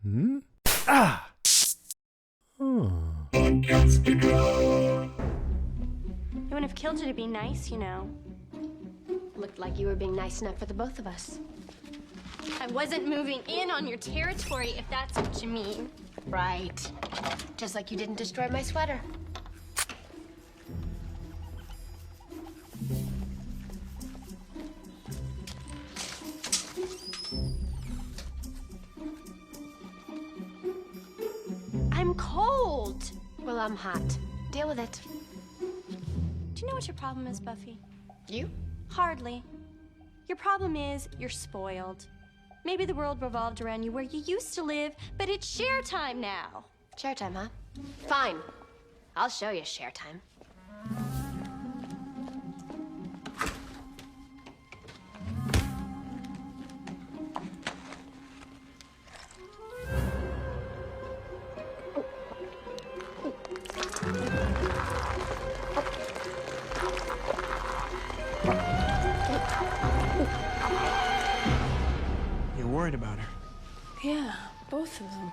Hmm? Ah! Oh. You wouldn't have killed her to be nice, you know. Looked like you were being nice enough for the both of us. I wasn't moving in on your territory, if that's what you mean. Right. Just like you didn't destroy my sweater. I'm cold. Well, I'm hot. Deal with it. Do you know what your problem is, Buffy? You? Hardly. Your problem is you're spoiled. Maybe the world revolved around you where you used to live, but it's share time now. Share time, huh? Fine. I'll show you share time. You're worried about her. Yeah, both of them.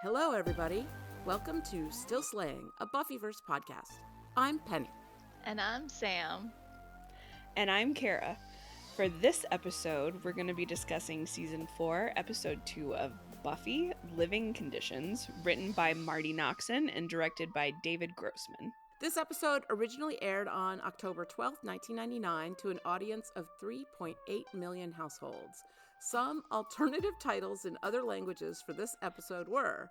Hello, everybody. Welcome to Still Slaying, a Buffyverse podcast. I'm Penny. And I'm Sam. And I'm Kara. For this episode, we're going to be discussing Season 4, Episode 2 of Buffy, Living Conditions, written by Marty Noxon and directed by David Grossman. This episode originally aired on October 12th, 1999, to an audience of 3.8 million households. Some alternative titles in other languages for this episode were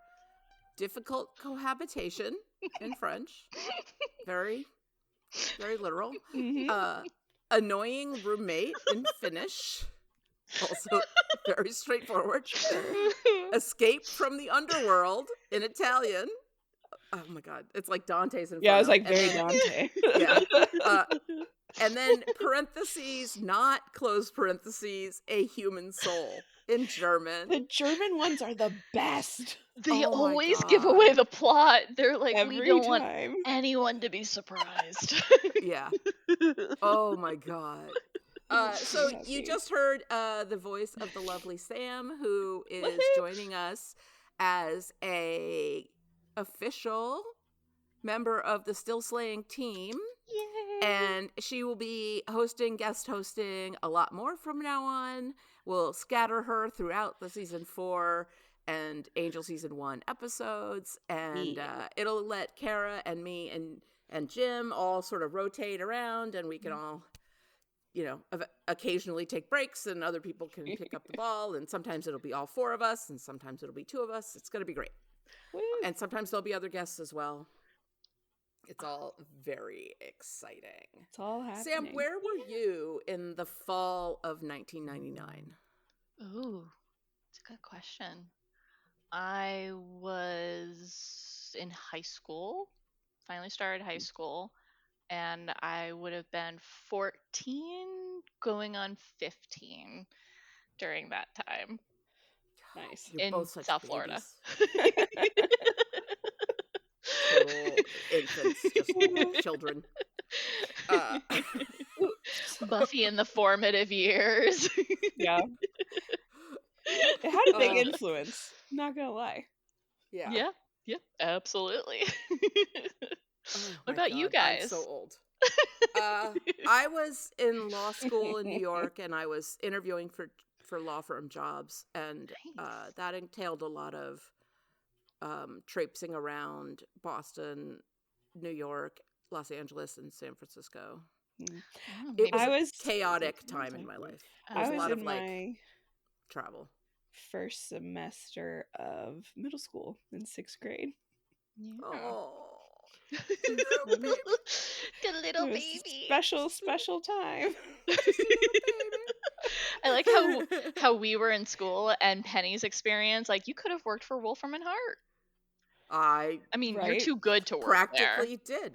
Difficult Cohabitation in French, very literal. Annoying Roommate in Finnish, also very straightforward. Escape from the Underworld in Italian. Oh my god, it's like Dante's Inferno. Yeah, it was like very Dante. Yeah. And then parentheses, not close parentheses, a human soul in German. The German ones are the best. They Oh my always God. give away the plot. They're like, we Every don't want time. anyone to be surprised. Yeah. Oh my god. So you just heard the voice of the lovely Sam, who is joining us as a official member of the Still Slaying team. Yay! And she will be guest hosting a lot more from now on. We'll scatter her throughout the season 4 and Angel season 1 episodes. And it'll let Kara and me and Jim all sort of rotate around, and we can all, occasionally take breaks, and other people can pick up the ball. And sometimes it'll be all 4 of us, and sometimes it'll be 2 of us. It's going to be great. Woo. And sometimes there'll be other guests as well. It's all very exciting. It's all happening. Sam, where were you in the fall of 1999? Ooh, that's a good question. I was in high school, finally started high school, and I would have been 14 going on 15 during that time. Nice. You're in both such South Florida. babies. Total infants, just children. Buffy in the formative years. Yeah. It had a big influence. Not gonna lie. Yeah. Yeah, absolutely. Oh What my about you God, guys? I'm so old. I was in law school in New York, and I was interviewing for law firm jobs, and Nice. that entailed a lot of traipsing around Boston, New York, Los Angeles, and San Francisco. Oh, It was I a was- chaotic time in my life. There was I a was lot in of my travel. first semester of middle school in 6th grade. Yeah. Oh, The little It was baby. a special time. I like how we were in school and Penny's experience. Like, you could have worked for Wolfram and Hart. I I mean, you're Right? too good to work practically did.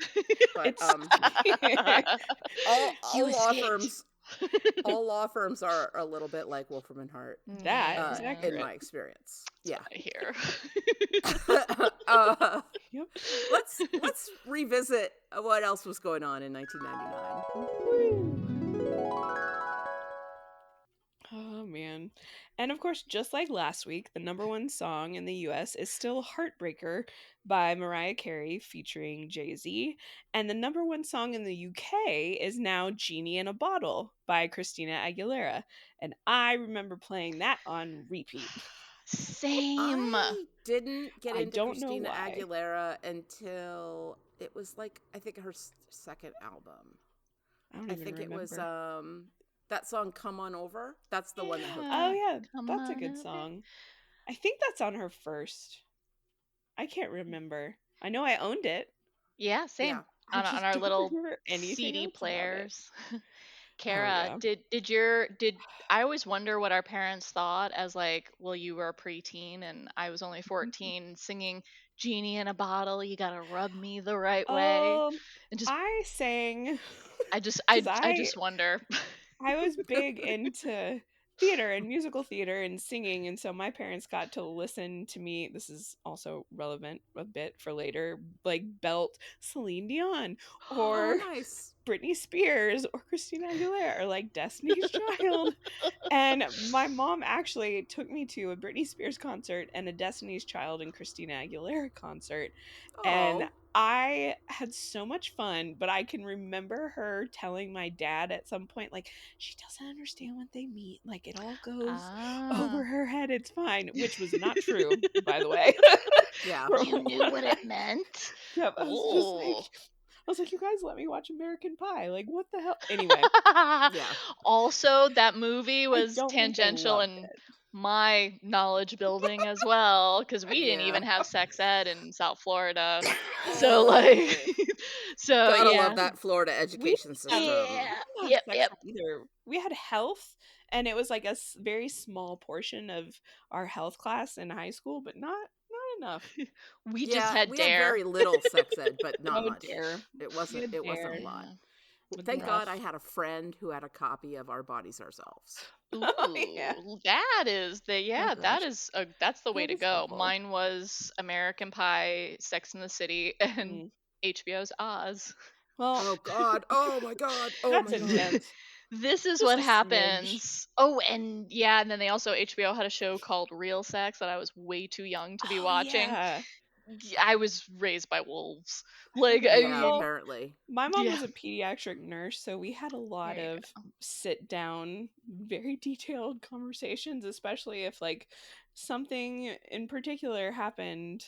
But It's You all law escaped. firms are a little bit like Wolfram and Hart, that is Yeah, in accurate. my experience. that's Yeah. what I hear. uh, Yep. let's revisit what else was going on in 1999. Oh man. And of course, just like last week, the number one song in the US is still Heartbreaker by Mariah Carey featuring Jay-Z. And the number one song in the UK is now Genie in a Bottle by Christina Aguilera. And I remember playing that on repeat. Same. I didn't get I into don't know Christina why. Aguilera until it was like, I think, her second album. I don't I even think it was remember. that song "Come On Over." That's the one that hooked Oh Yeah. me. yeah, Come that's a on good over. song. I think that's on her first. I can't remember. I know I owned it. Yeah, Yeah. same. I On just our don't little remember anything CD else about it. players. Oh Kara, yeah. did I always wonder what our parents thought as like, well, you were a preteen and I was only 14 singing Genie in a Bottle, you gotta rub me the right way. Um, And just I sang I just because I just wonder. I was big into theater and musical theater and singing, and so my parents got to listen to me. This is also relevant a bit for later, like belt Celine Dion Oh, or nice. Britney Spears or Christina Aguilera or like Destiny's Child. And my mom actually took me to a Britney Spears concert and a Destiny's Child and Christina Aguilera concert. And Oh, I had so much fun, but I can remember her telling my dad at some point, like, she doesn't understand what they mean. Like, it all goes over Ah. her head. It's fine, which was not true, by the way. yeah. For You knew one. what it meant? Yep, Oh. I was like, you guys let me watch American Pie. Like, what the hell? Anyway, Yeah. Also, that movie I was don't think they tangential loved in it. my knowledge building as well, because we didn't Yeah. even have sex ed in South Florida. So, like, Oh, so gotta yeah. love that Florida We education have system. Yeah. we didn't have Yep, sex yep. ed either. We had health, and it was like a very small portion of our health class in high school, but not enough. We just Yeah, had we had dare. very little sex ed, but not Oh much. dear, we had It wasn't a dare. lot. Yeah. Would Thank God I rough. had a friend who had a copy of Our Bodies Ourselves. Oh yeah. Ooh, that is the Oh yeah, gosh, that's the way that to is go. helpful. Mine was American Pie, Sex in the City, and Mm. HBO's Oz. Well, Oh God. Oh my God. Oh that's my God. intense. This is Just what a smidge. happens. Oh, and yeah, and then they also HBO had a show called Real Sex that I was way too young to be Oh watching. yeah. I was raised by wolves. Like, I Yeah, mean, Well, apparently. my mom yeah. was a pediatric nurse, so we had a There lot you of sit down, very detailed conversations, especially if like something in particular happened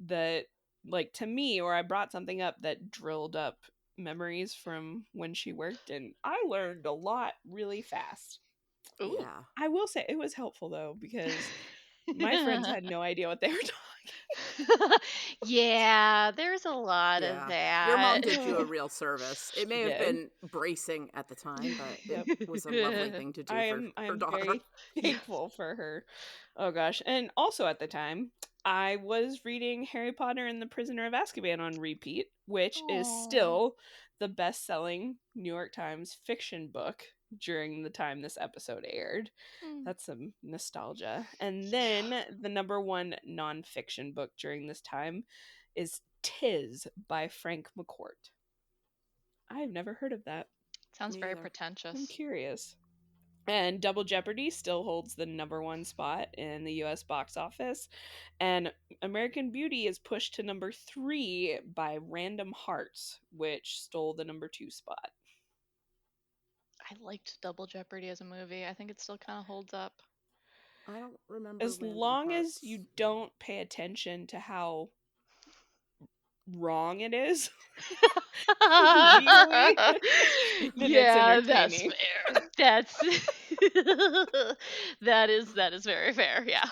that like to me or I brought something up that drilled up memories from when she worked and I learned a lot really fast. go. Ooh. Yeah. I will say it was helpful though because my friends had no idea what they were talking. Yeah, there's a lot of Yeah. Your mom that. did you a Oh, real service. It she may have did. been bracing at the time, but it Yep. was a lovely thing to do for I her am daughter. very thankful for her. Oh gosh. And also at the time, I was reading Harry Potter and the Prisoner of Azkaban on repeat, which is Aw. still the best-selling New York Times fiction book during the time this episode aired. Mm. That's some nostalgia. And then the number one nonfiction book during this time is Tis by Frank McCourt. I have never heard of that. Sounds Me very either. I'm pretentious. curious. And Double Jeopardy still holds the number one spot in the US box office. And American Beauty is pushed to number 3 by Random Hearts, which stole the number 2 spot. I liked Double Jeopardy as a movie. I think it still kind of holds up. I don't remember As Random long as Hearts. you don't pay attention to how wrong it is legally, then it's Yeah, that's entertaining. fair. That's that is very fair. Yeah.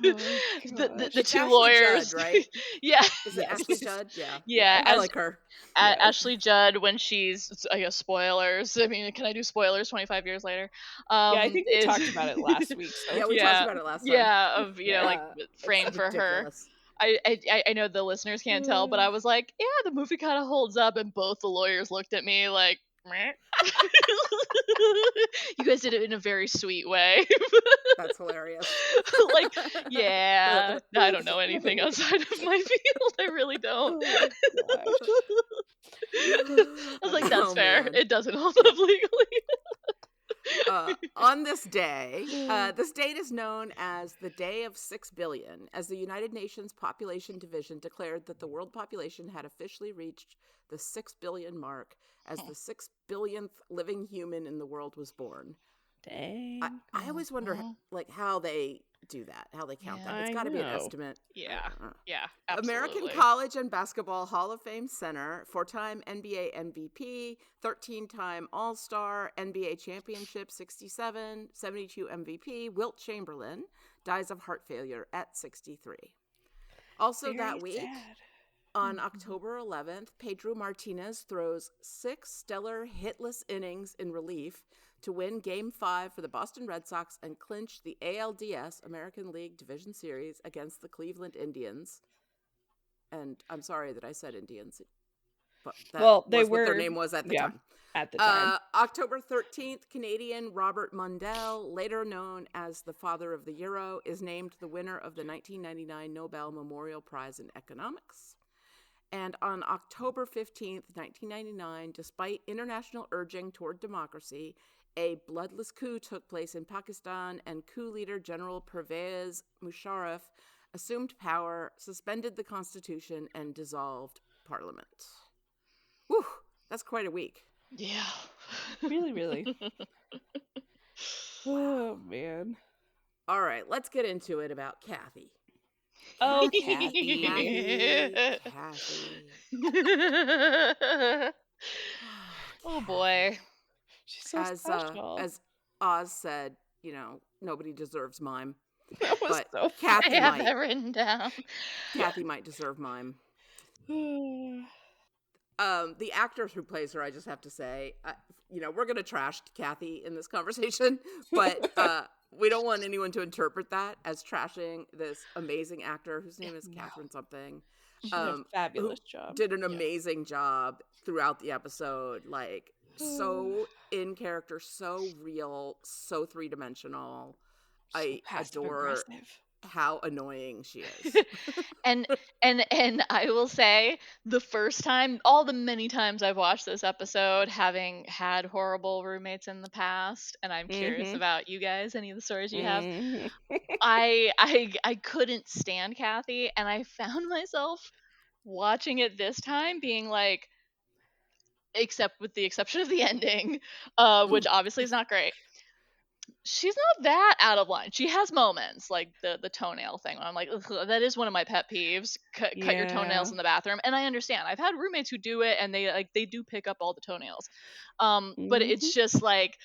Oh The It's gosh. two Ashley Judd, lawyers. right? Yeah. Is it Yes. Ashley Judd? Yeah. Yeah, I as like her. Yeah. Ashley Judd when she's, I guess, spoilers. I mean, can I do spoilers 25 years later? Yeah, I think we Is talked about it last week, so Yeah, we talked yeah, about it last time. yeah, of like It's framed for her. ridiculous. I know the listeners can't tell, but I was like, yeah, the movie kind of holds up, and both the lawyers looked at me like, meh. You guys did it in a very sweet way. That's hilarious. Like, yeah, I don't know anything outside of my field. I really don't. Oh, gosh. I was like, that's Oh, fair. man. It doesn't hold up legally. On this day, this date is known as the Day of 6 Billion, as the United Nations Population Division declared that the world population had officially reached the 6 billion mark as the 6 billionth living human in the world was born. Dang. I always wonder like how they do that, how they count that. It's I got to be an know. estimate. Yeah, absolutely. American College and Basketball Hall of Fame center, 4-time NBA MVP, 13-time All-Star, NBA Championship 67, 72 MVP, Wilt Chamberlain dies of heart failure at 63. Also Very that week, sad. on October 11th, Pedro Martinez throws 6 stellar hitless innings in relief to win Game 5 for the Boston Red Sox and clinch the ALDS, American League Division Series, against the Cleveland Indians. And I'm sorry that I said Indians, but that they was were what their name was at the time. At the time. October 13th, Canadian Robert Mundell, later known as the father of the Euro, is named the winner of the 1999 Nobel Memorial Prize in Economics. And on October 15th, 1999, despite international urging toward democracy, a bloodless coup took place in Pakistan, and coup leader General Pervez Musharraf assumed power, suspended the constitution, and dissolved parliament. Whew, that's quite a week. Yeah. Really, really. Oh, man. All right, let's get into it about Kathy. Oh, Kathy. Kathy. Oh boy. She's so special. As Oz said, you know, nobody deserves mime. That was But so Kathy I have might. that written down. Kathy might deserve mime. funny. The actor who plays her, I just have to say, you know, we're going to trash Kathy in this conversation, but we don't want anyone to interpret that as trashing this amazing actor whose name is Catherine something. She did a fabulous job. Did an amazing job throughout the episode. Like, so in character, so real, so three-dimensional. So I adore passive-aggressive. how annoying she is. And I will say, the first time, all the many times I've watched this episode, having had horrible roommates in the past, and I'm curious about you guys, any of the stories you have, Mhm. I couldn't stand Kathy, and I found myself watching it this time being like, except with the exception of the ending, which obviously is not great. She's not that out of line. She has moments like the toenail thing. When I'm like, ugh, that is one of my pet peeves. Cut your toenails Yeah. in the bathroom, and I understand. I've had roommates who do it, and they do pick up all the toenails. But it's just like,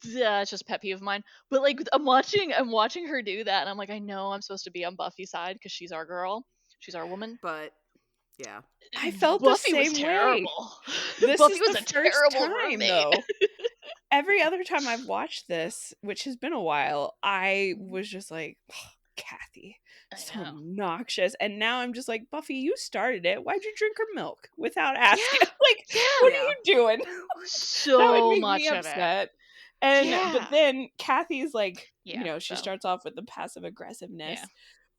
it's just a pet peeve of mine. But like, I'm watching her do that, and I'm like, I know I'm supposed to be on Buffy's side because she's our girl, she's our woman. But yeah, I felt the Buffy was same way. terrible. This Buffy is was the a first terrible time, roommate. though. Every other time I've watched this, which has been a while, I was just like, oh, Kathy, I so know. obnoxious. And now I'm just like, Buffy, you started it. Why'd you drink her milk without asking? Yeah. Like, what are you doing? That would So make much me of it. upset. And Yeah. but then Kathy's like, Yeah, you know, she so. starts off with the passive aggressiveness, Yeah.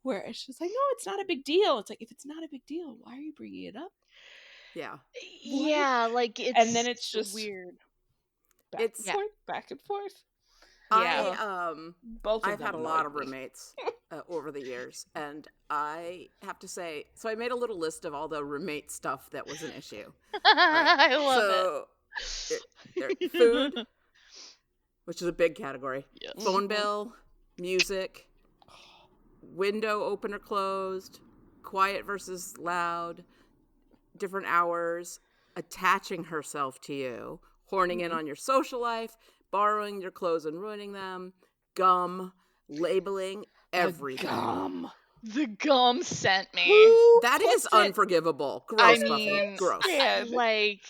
where it's just like, no, it's not a big deal. It's like, if it's not a big deal, why are you bringing it up? yeah. Yeah, like it's And then it's just weird. Back and forth. Yeah. Both of I've them had a lot annoyed of me. roommates over the years, and I have to say, so I made a little list of all the roommate stuff that was an issue. I love it. Food, which is a big category. Yes. Phone bill, music, window open or closed, quiet versus loud, different hours, attaching herself to you, horning in on your social life, borrowing your clothes and ruining them, gum, labeling, everything. The gum sent me. That is unforgivable. Gross, I Buffy. mean, Gross. like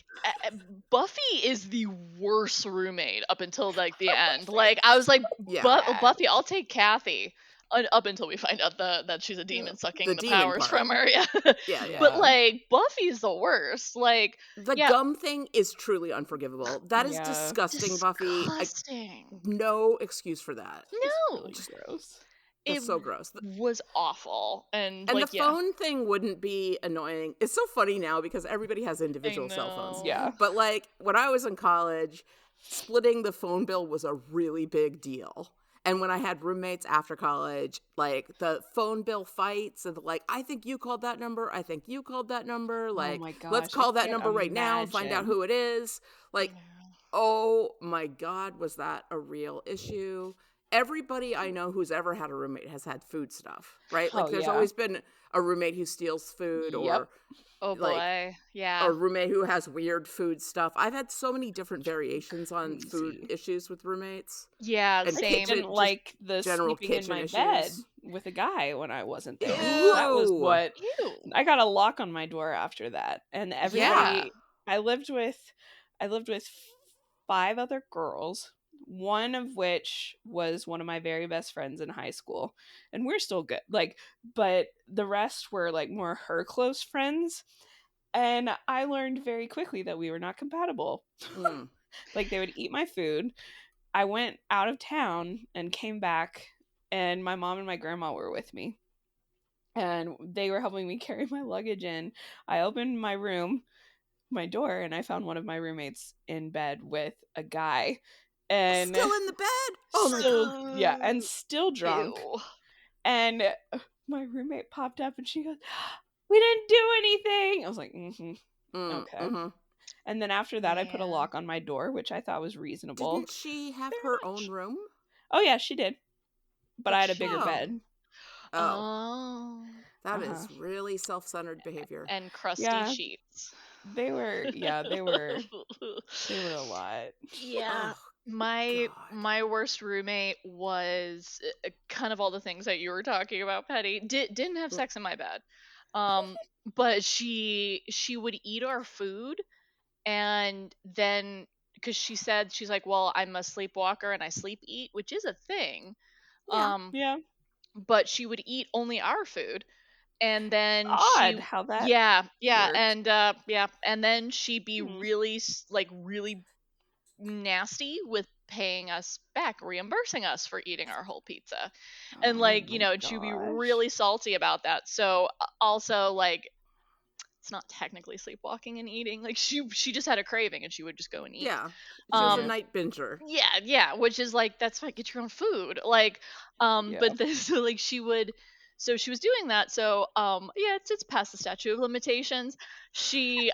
Buffy is the worst roommate up until like the end. Like I was like, Yeah. Buffy, I'll take Kathy. up until we find out that she's a demon sucking The the demon powers part. from her. Yeah. Yeah, yeah. But like Buffy's the worst. Like The yeah, gum thing is truly unforgivable. That is Yeah. disgusting, Buffy. disgusting. No excuse for that. No, Really gross. That's it so gross. was awful. And And like the phone thing wouldn't be annoying. It's so funny now because everybody has individual cell phones. know. Yeah. But like when I was in college, splitting the phone bill was a really big deal. And when I had roommates after college, like the phone bill fights and like, I think you called that number. I think you called that number. Like, my let's gosh, I call that can't number right now and find out imagine. who it is. Like, oh my God, was that a real issue? Everybody I know who's ever had a roommate has had food stuff, right? Like Oh, there's yeah. always been a roommate who steals food or Oh like boy. Yeah. a roommate who has weird food stuff. I've had so many different variations on food Crazy. issues with roommates. Yeah, And same. kitchen- Didn't like the general sleeping in kitchen my issues. bed with a guy when I wasn't there. Ew. That was what Ew. I got a lock on my door after that. And everybody I lived with 5 other girls, one of which was one of my very best friends in high school. And we're still good. Like, but the rest were like more her close friends. And I learned very quickly that we were not compatible. Mm. Like they would eat my food. I went out of town and came back, and my mom and my grandma were with me. And they were helping me carry my luggage in. I opened my room, my door, and I found one of my roommates in bed with a guy. And Still in the bed? Oh my still, God. yeah, and still drunk. Ew. And my roommate popped up and she goes, "We didn't do anything." I was like, okay. Mm-hmm. And then after that, I put a Man. lock on my door, which I thought was reasonable. Didn't she have Very her much. own room? Oh yeah, she did. But Did I had a she? bigger Oh. bed. Oh, Oh. that is really self-centered behavior. And crusty Yeah. sheets. They were they were a lot. Yeah. Oh, My God. my worst roommate was kind of all the things that you were talking about, Petty. Didn't have sex in my bed. But she would eat our food, and then because she's like, well, I'm a sleepwalker and I sleep eat, which is a thing. Yeah. Yeah. But she would eat only our food, and then Odd how that yeah worked. and then she'd be Hmm. really really nasty with paying us back, reimbursing us for eating our whole pizza. And like, Oh my she'd be gosh. really salty about that. So also like it's not technically sleepwalking and eating. Like she just had a craving and she would just go and eat. Yeah. She was a Um night binger. yeah, which is like that's fine, get your own food. Like Yeah. but then so like she was doing that. So yeah, it's past the statute of limitations.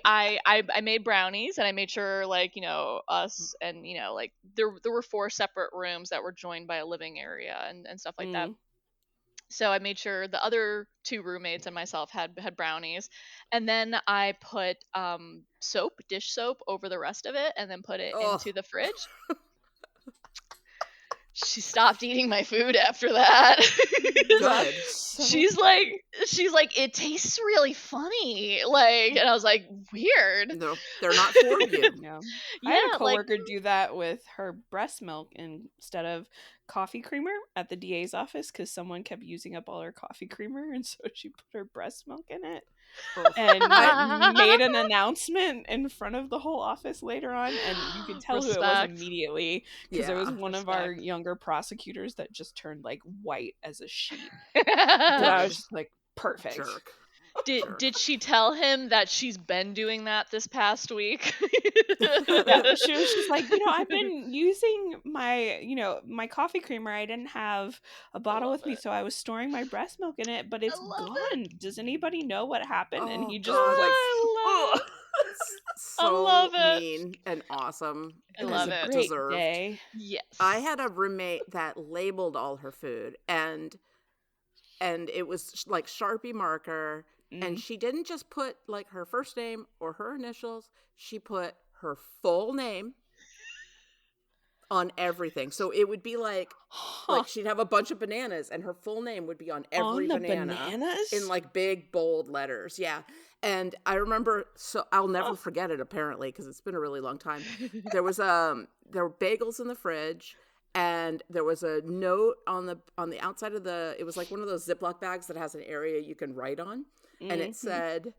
I made brownies, and I made sure like us, and like there were 4 separate rooms that were joined by a living area and stuff like that. Mm. So I made sure the other 2 roommates and myself had brownies, and then I put dish soap over the rest of it, and then put it Oh. into the fridge. She stopped eating my food after that. Good. she's like it tastes really funny, like, and I was like, weird. No, they're not for you. Yeah. Yeah, I had a like coworker do that with her breast milk instead of coffee creamer at the DA's office because someone kept using up all her coffee creamer, and so she put her breast milk in it Oh. and made an announcement in front of the whole office later on, and you could tell who it was Respect. immediately because there was Yeah. one of our Respect. younger prosecutors that just turned like white as a sheet. Good. And I was just like, perfect. Jerk. Did she tell him that she's been doing that this past week? Yeah, she was just like, I've been using my coffee creamer. I didn't have a bottle love with me, it. so I was storing my breast milk in it, but it's love gone. Does anybody know what happened? And Oh, he just God. was like, I love "Ugh." So I love it. mean and awesome. I It was love a it. great Deserved. day. Yes. I had a roommate that labeled all her food, and it was like Sharpie marker, and Mm. she didn't just put like her first name or her initials, she put her full name on everything. So it would be like Huh. she'd have a bunch of bananas and her full name would be on every On the banana bananas? in like big bold letters. Yeah. And I remember, so I'll never Oh. forget it apparently because it's been a really long time. There were bagels in the fridge, and there was a note on the outside of it was like one of those Ziploc bags that has an area you can write on. And it said,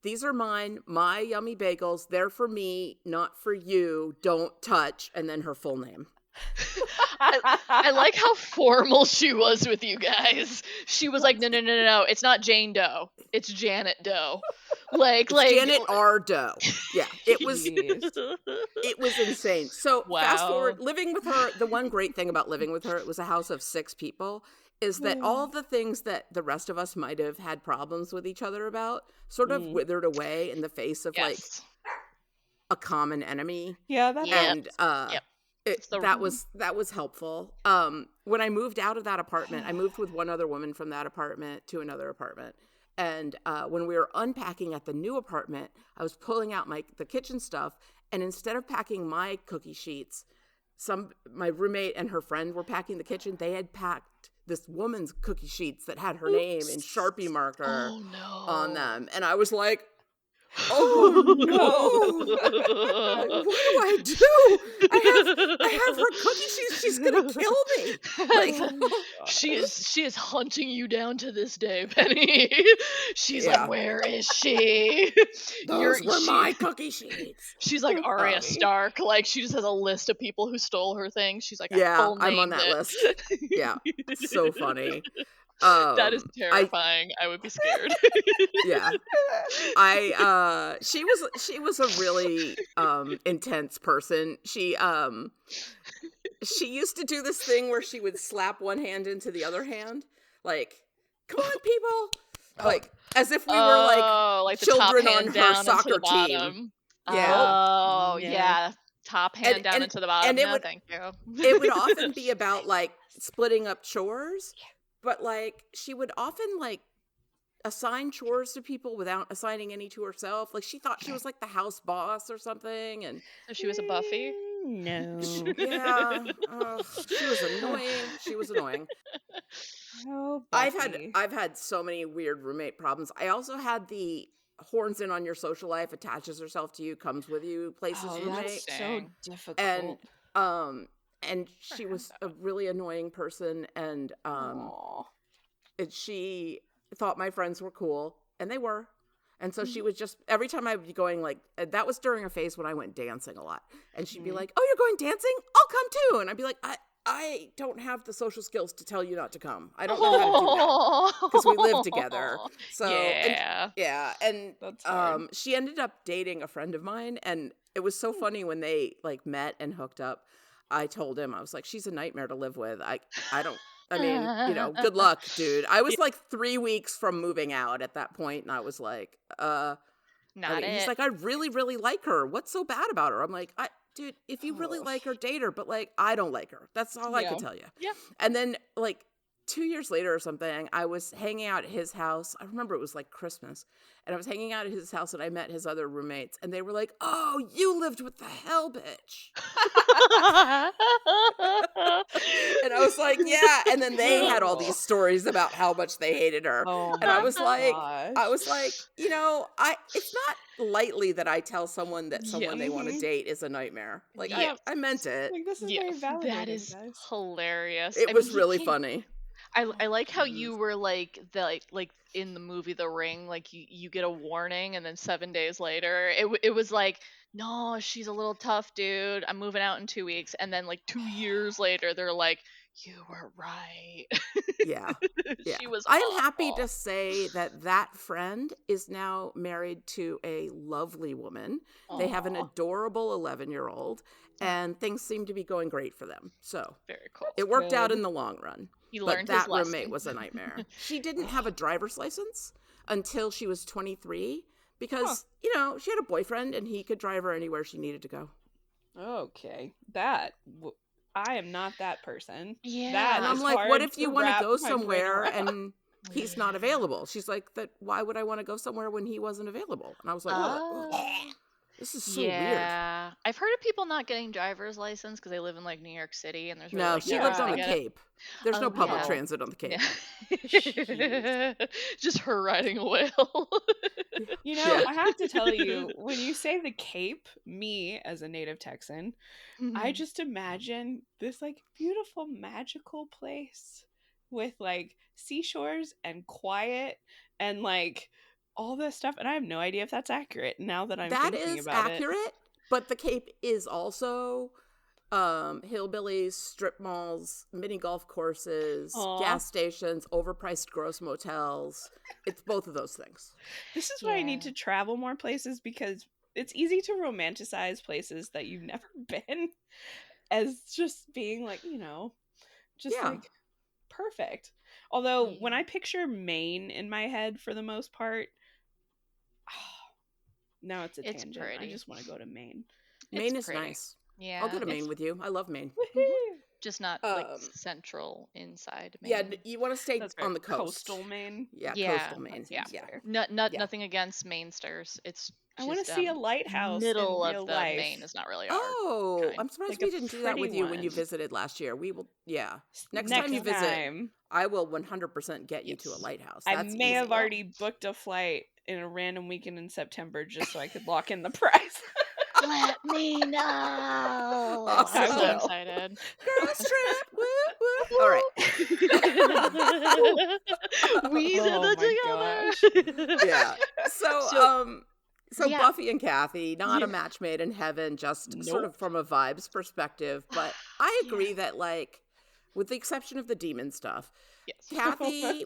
"These are mine, my yummy bagels. They're for me, not for you. Don't touch." And then her full name. I like how formal she was with you guys. She was like, no, it's not Jane Doe, it's Janet Doe. Like Janet R. Doe. Yeah, it was Jeez. it was insane. So fast Wow. forward, living with her, the one great thing about living with her, it was a house of 6 people, is that all the things that the rest of us might have had problems with each other about sort of withered away in the face of like Yes. a common enemy. Yeah, that Yep. And Yep. that was helpful. When I moved out of that apartment, I moved with one other woman from that apartment to another apartment. And when we were unpacking at the new apartment, I was pulling out the kitchen stuff, and instead of packing my cookie sheets, my roommate and her friend were packing the kitchen. They had packed this woman's cookie sheets that had her name in Sharpie marker on them, and I was like, "Oh no! What do I do? I have her cookie sheets. She's gonna kill me!" Like, She is hunting you down to this day, Penny. She's Yeah. like, where is she? those were my cookie sheets. She's like Arya Stark. Like, she just has a list of people who stole her things. She's like, Yeah, I'm on named that it. list. Yeah, it's so funny. That is Um, terrifying. I would be scared. Yeah, she was a really intense person. She used to do this thing where she would slap one hand into the other hand, like, "Come on, people," like as if we were like the top children hand on down her into the soccer team. bottom. Yeah. Oh, Yeah. yeah. Top hand down and- into the bottom. and it No, would- thank you. It would often be about like splitting up chores, but like she would often like assign chores to people without assigning any to herself. Like she thought she was like the house boss or something, and So she was a Buffy. No. yeah, she was annoying. She was annoying. Oh, I've Buffy. had so many weird roommate problems. I also had the horns in on your social life, attaches herself to you, comes with you places Oh, roommate. that's so difficult. And she was a really annoying person, and Aw. she thought my friends were cool, and they were. And so she would just, every time I would be going like, that was during a phase when I went dancing a lot. And she'd be like, "Oh, you're going dancing? I'll come too." And I'd be like, I don't have the social skills to tell you not to come. I don't know how to do that. Because we live together. So, Yeah. and That's hard. she ended up dating a friend of mine, and it was so funny when they like met and hooked up. I told him, I was like, "She's a nightmare to live with. I mean, good luck, dude." I was like 3 weeks from moving out at that point, and I was like, he's like, "I really, really like her. What's so bad about her?" I'm like, dude, if you really like her, date her, but like, I don't like her. That's all I can tell you. Yeah. And then like 2 years later or something, I was hanging out at his house. I remember it was like Christmas, and I was hanging out at his house, and I met his other roommates, and they were like, "Oh, you lived with the hell bitch." And I was like, "Yeah." And then they had all these stories about how much they hated her. Oh And I my was like, gosh. it's not lightly that I tell someone that someone they want to date is a nightmare. Like, Yeah. I meant it. Like, this is Yeah, very validating, that is guys. hilarious. It I was mean, really funny. I like how you were like in the movie The Ring, like you get a warning and then 7 days later it was like, "No, she's a little tough, dude. I'm moving out in 2 weeks." And then like 2 years later they're like, "You were right." Yeah. Yeah. She was I am happy awful. to say that friend is now married to a lovely woman. They have an Aw. adorable 11-year-old, and things seem to be going great for them. So Very cool. it worked out good. in the long run. He But learned his that lesson. roommate was a nightmare. She didn't have a driver's license until she was 23 because, she had a boyfriend and he could drive her anywhere she needed to go. Okay. I am not that person. Yeah. That And I'm is like, hard what if you to want to wrap go my brain somewhere around. and he's not available? She's like, why would I want to go somewhere when he wasn't available? And I was like, Oh. This is so weird. Yeah, I've heard of people not getting driver's license because they live in like New York City and there's really No, like she no lived reason on to the Yeah. get it. Cape. There's no Oh public yeah. transit on the Cape. Yeah. Just her riding a whale. You know, Yeah. I have to tell you, when you say the Cape, me as a native Texan, I Mhm. just imagine this like beautiful magical place with like seashores and quiet and like all this stuff, and I have no idea if that's accurate now that I'm That thinking is about it. accurate, but the Cape is also hillbillies, strip malls, mini golf courses, Aw. gas stations, overpriced gross motels. It's both of those things. This is why I need Yeah. to travel more places, because it's easy to romanticize places that you've never been as just being like, just Yeah. like perfect. Although when Yeah. I picture Maine in my head for the most part, now it's a It's tangent. I pretty. just want to go to Maine. It's Maine is pretty. nice. Yeah. I'll go to Maine It's with you. I love Maine. just not like Um, central inside yeah, Maine. you want to stay That's on fair. the coast. Coastal Maine. Yeah, Yeah. coastal Maine. That Yeah. seems Yeah. fair. Yeah. Nothing against Mainsters. It's I want to just see a lighthouse in middle of real the Maine life. is not really our Oh, kind. I'm surprised Like we a didn't do that pretty with you when you one. visited last year. We will, yeah. Next time Next you visit, time. I will 100% get you to a Yes. lighthouse. I That's may easy. have already booked a flight in a random weekend in September just so I could lock in the price. Let me know. Awesome. I'm I so will. excited. Girls trip. Woo, woo. All right. We did Oh my it gosh. together. Yeah. So, So so yeah. Buffy and Kathy, not a Yeah. match made in heaven, just sort of Nope. from a vibes perspective. But I Yeah. agree that, like, with the exception of the demon stuff, Yes. Kathy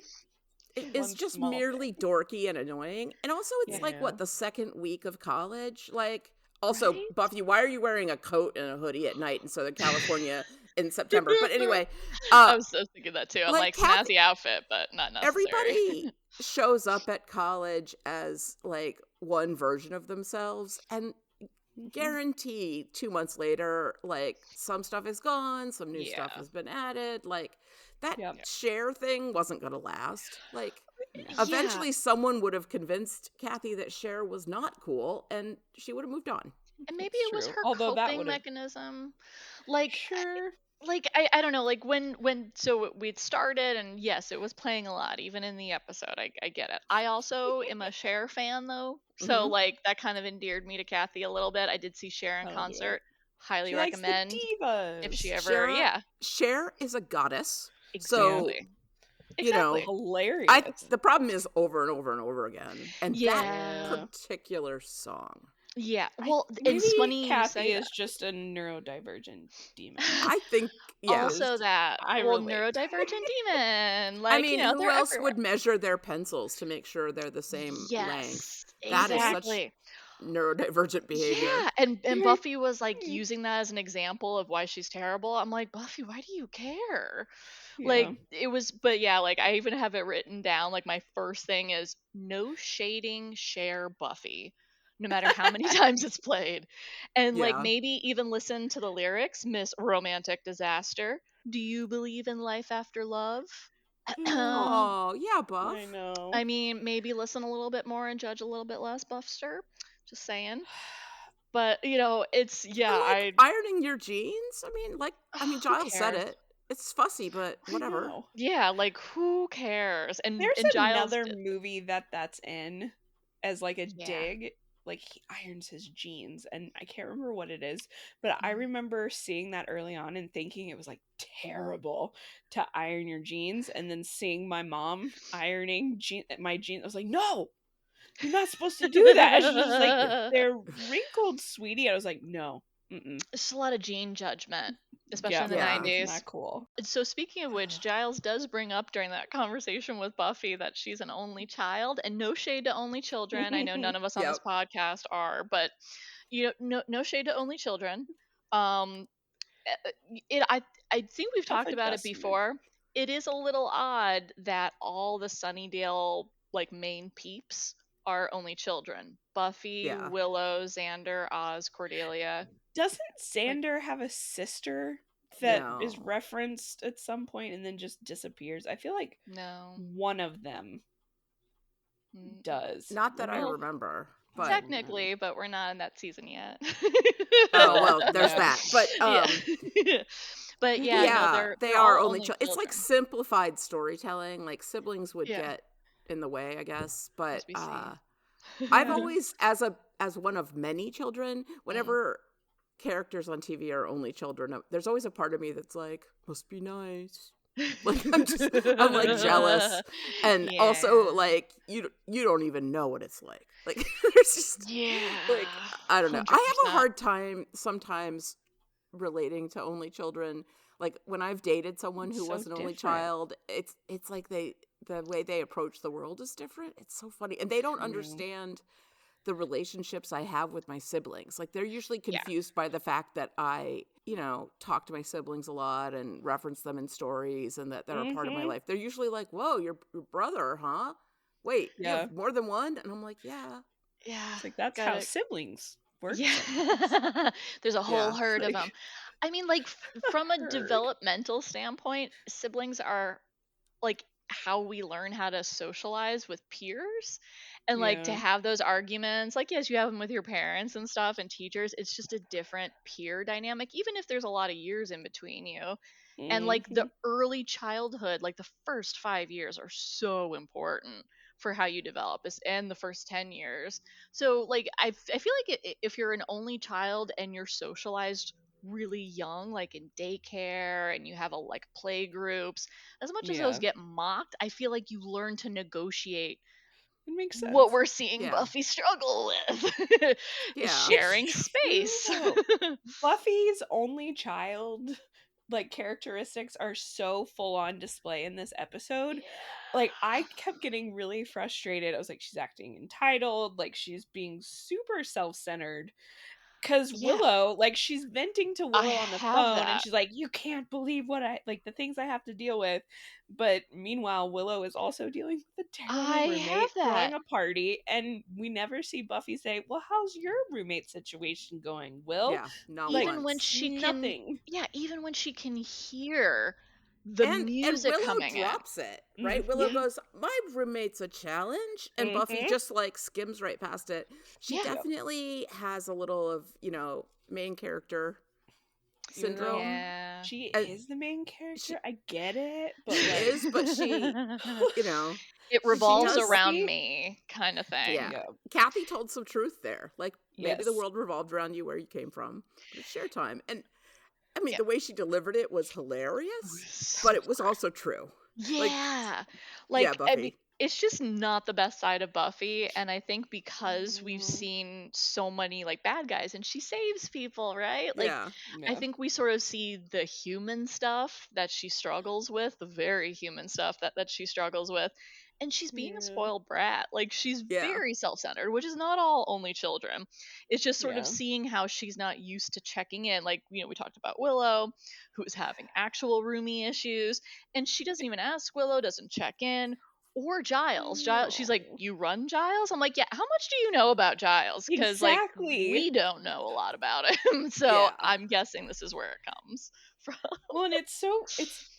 is One just small merely thing. dorky and annoying. And also, it's like, Yeah. what, the second week of college? Like, also, Right? Buffy, why are you wearing a coat and a hoodie at night in Southern California in September? But anyway, I was so thinking that too. I'm like, like, snazzy outfit, but not necessary. everybody shows up at college as like one version of themselves, and Mhm. guarantee 2 months later, like, some stuff is gone, some new stuff Yeah. has been added. Like, that Yep. share thing wasn't gonna last. Like, No. Yeah. eventually someone would have convinced Kathy that Cher was not cool, and she would have moved on. And maybe It's it was true. her Although that coping would have mechanism. Like sure. I don't know, like when so we'd started and yes, it was playing a lot, even in the episode. I get it. I also am a Cher fan though. So Hmm. like that kind of endeared me to Kathy a little bit. I did see Cher in Hell yeah. concert. Highly She likes the recommend if she divas. ever Cher is a goddess. So, exactly. you know, Exactly. Hilarious. the problem is over and over and over again. And that Yeah. particular song, Yeah. I- Well, Maybe it's funny you Kathy say that. is just a neurodivergent demon. I think, yeah. Also that I well relate. neurodivergent demon. I Like, mean, you know, who they're else everywhere. would measure their pencils to make sure they're the same length? Yes. That is such Exactly. neurodivergent behavior. Yeah, and Buffy was like using that as an example of why she's terrible. I'm like, Buffy, why do you care? Like Yeah. it was, but yeah, like I even have it written down. Like my first thing is no shading, share Buffy, no matter how many times it's played, and like Yeah. maybe even listen to the lyrics. Miss Romantic Disaster. Do you believe in life after love? Oh, yeah, Buff. I know. I mean, maybe listen a little bit more and judge a little bit less, Buffster. Just saying. But you know, it's yeah, Or like I ironing your jeans. I mean, who Giles said cares? it. It's fussy, but I whatever. know. Yeah, like who cares? There's And Giles another did. movie that's in as like a Yeah. dig. Like he irons his jeans, and I can't remember what it is, but I Mhm. remember seeing that early on and thinking it was like terrible to iron your jeans, and then seeing my mom ironing my jeans. I was like, no, you're not supposed to do that. She's just like, they're wrinkled, sweetie. I was like, no, It's a lot of gene judgment, especially yeah, in the Yeah. it's 90s. not cool. So speaking of which, Giles does bring up during that conversation with Buffy that she's an only child, and no shade to only children. I know none of us on this Yep. podcast are, but you know, no shade to only children. Um, I think we've Tough talked about it adjustment. before. It is a little odd that all the Sunnydale like main peeps are only children. Buffy, Yeah. Willow, Xander, Oz, Cordelia. Doesn't Xander have a sister that is No. referenced at some point and then just disappears? I feel like No. one of them Mm. does. Not that I Well, remember. But Technically, but we're not in that season yet. oh well, there's Yeah. that. But Yeah. But yeah, no, yeah, they're they are all only only it's like children. simplified storytelling. Like siblings would Yeah. get in the way, I guess. But As we see. I've always, as one of many children, Mm. whenever characters on TV are only children, there's always a part of me that's like, must be nice. Like I'm like jealous, and also Yeah. like you don't even know what it's like. Like there's just Yeah. like I don't know. I have a 100%. hard time sometimes relating to only children. Like when I've dated someone It's who so was an only different. child, it's like the way they approach the world is different. It's so funny, and they don't Yeah. understand the relationships I have with my siblings. Like they're usually Yeah. confused by the fact that I, talk to my siblings a lot and reference them in stories and that they're a part of my Mhm. life. They're usually like, "Whoa, your brother, huh? Wait, you Yeah. have more than one?" And I'm like, "Yeah." Yeah. It's like that's how siblings work sometimes. Yeah. There's a whole Yeah. herd of Like them. I mean, like, from a herd. developmental standpoint, siblings are like how we learn how to socialize with peers and like to Yeah. have those arguments. Like, yes, you have them with your parents and stuff and teachers. It's just a different peer dynamic, even if there's a lot of years in between you. And like the Mhm. early childhood, like the first 5 years are so important for how you develop and the first 10 years. So like I feel like if you're an only child and you're socialized really young, like in daycare, and you have like play groups, as much as those Yeah. get mocked, I feel like you learn to negotiate It makes what sense. we're seeing Yeah. Buffy struggle with is Yeah. sharing It's space. true, though. Buffy's only child like characteristics are so full on display in this episode. Like I kept getting really frustrated. I was like, she's acting entitled, like she's being super self-centered. Cause Yeah, Willow, like she's venting to I Willow on the have phone and that. she's like, you can't believe what the things I have to deal with. But meanwhile, Willow is also dealing with a terrible I have roommate that. throwing a party, and we never see Buffy say, well, how's your roommate situation going, Will? Yeah. Not Like Even when once. she can, nothing. yeah, even when she can hear the And music Willow coming in. drops it, right? Willow Mm-hmm. goes, "My roommate's a challenge," and Buffy Mm-hmm. just like skims right past it. She Yeah. Yep. definitely has a little of, main character Even though syndrome. Yeah. she And is the main character, she I get it, but she like is, but she, you know, It she revolves does. around Buffy? me, kind of Yeah. thing. Yeah. Kathy told some truth there. Like maybe the Yes. world revolved around you where you came from, but it's share time. And I mean, Yeah. the way she delivered it was hilarious, but it was also true. Like, Yeah. yeah, Like, I mean, Buffy. it's just not the best side of Buffy. And I think because we've Mhm. seen so many like bad guys and she saves people, right? Like, Yeah. I Yeah. think we sort of see the human stuff that she struggles with, the very human stuff that she struggles with. And she's being a Yeah. spoiled brat. Like, she's Yeah. very self centered, which is not all only children. It's just sort of Yeah. seeing how she's not used to checking in. Like, we talked about Willow, who's having actual roomie issues, and she doesn't even ask Willow, doesn't check in, or Giles. She's like, No. "You run Giles?" I'm like, "Yeah, how much do you know about Giles? Because, like, Exactly. we don't know a lot about him." So Yeah. I'm guessing this is where it comes from. Well, and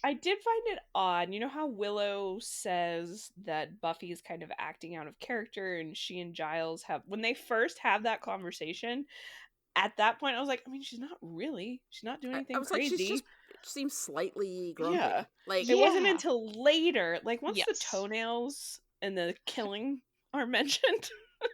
I did find it odd. You know how Willow says that Buffy is kind of acting out of character and she and Giles when they first have that conversation, at that point I was like, I mean, she's not really. She's not doing I anything was like, crazy. she seems slightly Yeah. grumpy. Like, It wasn't Yeah. until later, like once the Yes. toenails and the killing are mentioned,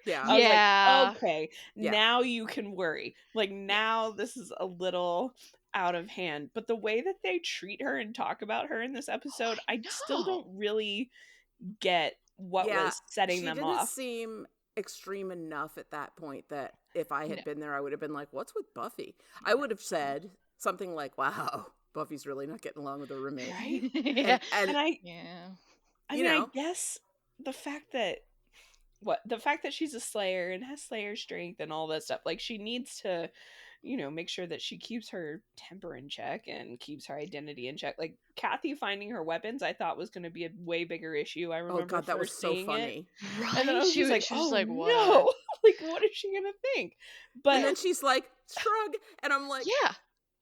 yeah. I was like, Yeah. okay, Yeah. now you can worry. Like now this is a little out of hand. But the way that they treat her and talk about her in this episode, I still No. don't really get what Yeah. was setting She them didn't off. seem extreme enough at that point that if I No. had been there, I would have been like, what's with Buffy? I would have said something like, wow, Buffy's really not getting along with her roommate. Right? Yeah. And And I Yeah. mean, I guess the fact that she's a Slayer and has Slayer strength and all that stuff, like she needs to, make sure that she keeps her temper in check and keeps her identity in check. Like Kathy finding her weapons, I thought was going to be a way bigger issue. I remember oh God, that was first so seeing funny. it, and then I Right? was just like, She was oh like, what? no, like what is she gonna think? And then But she's like, shrug. And I'm like, Yeah.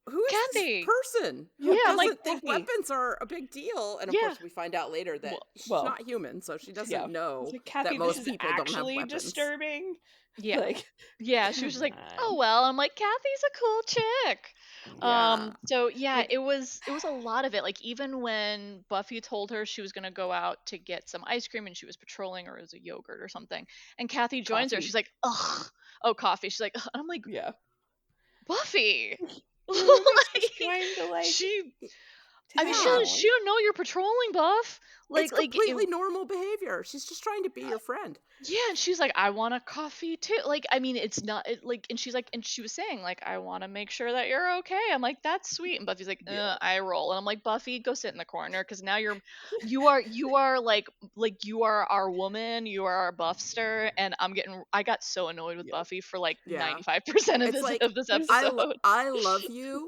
who is Kathy. this person who Yeah, I'm doesn't like, think Buffy. weapons are a big deal? And of Yeah. course, we find out later that she's well, not human, so she doesn't yeah. know It's like, Kathy, that this most is people don't have actually weapons. disturbing. Yeah. Like, Yeah, she was just come like, on. "Oh well." I'm like, "Kathy's a cool chick." Yeah. So yeah, Like- it was a lot of it. Like even when Buffy told her she was gonna go out to get some ice cream and she was patrolling, or it was a yogurt or something, and Kathy joins her, Coffee. she's like, "Ugh, oh coffee." She's like, "Ugh." I'm like, Yeah. Buffy, Your roommate's like just trying to, like, she. I mean, tag Yeah. she don't know you're patrolling, Buff. It's Like completely normal behavior. She's just trying to be your friend. yeah, and she's like, I want a coffee too. Like, I mean, it's not like, and she's like, and she was saying, like, I want to make sure that you're okay. I'm like, that's sweet. And Buffy's like, Yeah. I roll. And I'm like, Buffy, go sit in the corner because now you are like you are our woman. You are our buffster. And I got so annoyed with Yep. Buffy for like Yeah. 95% of It's like, this episode. I love you,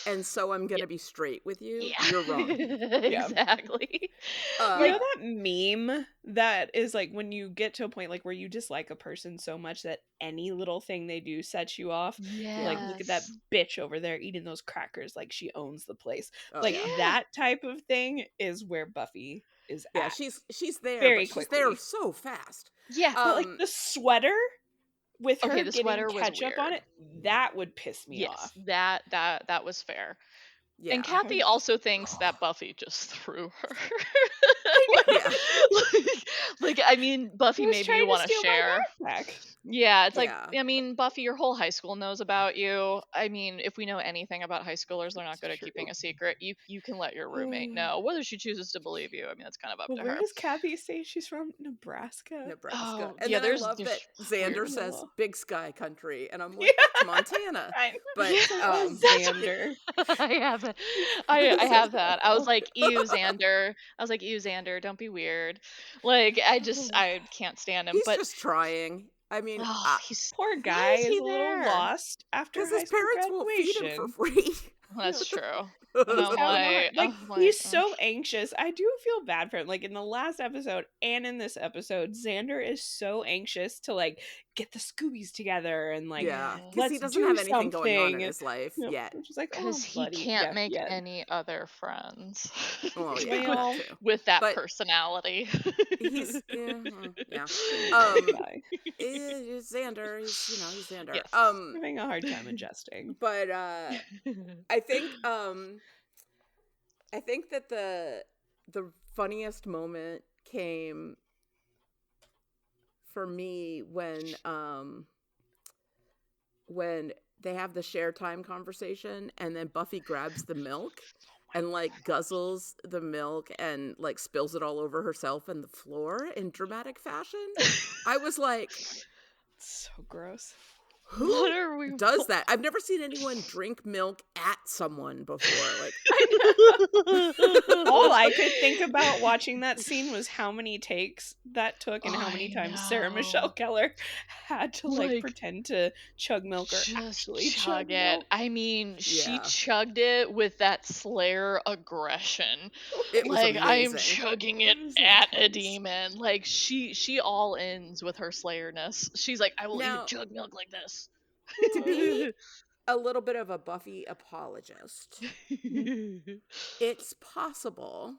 and so I'm going to be straight with you. Yeah, You're wrong. exactly. You Like, know that meme that is like when you get to a point like where you dislike a person so much that any little thing they do sets you off. You're like, look at that bitch over there eating those crackers like she owns the place. oh, Like yeah. that type of thing is where Buffy is Yeah, at. she's there, very but she's there quickly. so fast. Yeah. But like the sweater with her Okay, the getting sweater was ketchup on weird. it, that would piss me Yes, off. that was fair. Yeah. And Kathy also thinks that Buffy just threw her. Yeah. like, I mean, Buffy, He was maybe trying you to want to steal my share. backpack. Yeah, it's like, Yeah. I mean, Buffy, your whole high school knows about you. I mean, if we know anything about high schoolers, they're not good at keeping a secret. You can let your roommate know. Whether she chooses to believe you, I mean, that's kind of up But to where her. does Kathy say she's from? Nebraska. Nebraska. Oh, And yeah, then I there's love that Xander weird. says Well. Big Sky Country, and I'm like, that's Montana. But Oh, Xander. I have that. That's I so have that. I was awful. like, ew, Xander. I was like, ew, Xander, don't be weird. Like, I can't stand him. he's But just trying. I mean, oh, he's Poor why guy is he is a little there? lost after because high his school parents won't feed him for graduation. free. That's true. And He's I'm got like, he's so anxious. I do feel bad for him. Like in the last episode and in this episode, Xander is so anxious to like get the Scoobies together and like Yeah, because let's he doesn't do have anything something. going on in his life You know, yet. I'm just like, because oh, he buddy. can't Yeah, make yeah. any other friends. Well, yeah, Well, that too. with that But personality. he's yeah. Poor guy. It's Xander. He's Xander. Yes. Having a hard time adjusting. But I think that the funniest moment came for me when they have the share time conversation and then Buffy grabs the milk and like guzzles the milk and like spills it all over herself and the floor in dramatic fashion. I was like, So gross. who What are we does that? I've never seen anyone drink milk at someone before. Like, all I could think about watching that scene was how many takes that took and how many times Sarah know. Michelle Gellar had to Like, pretend to chug milk or just actually chug chug it. milk. I mean, she Yeah. chugged it with that Slayer aggression. it was Like, I am amazing. chugging it It was at a intense. demon. Like, she all ends with her Slayerness. She's like, I will Now- even chug milk like this. To be a little bit of a Buffy apologist, it's possible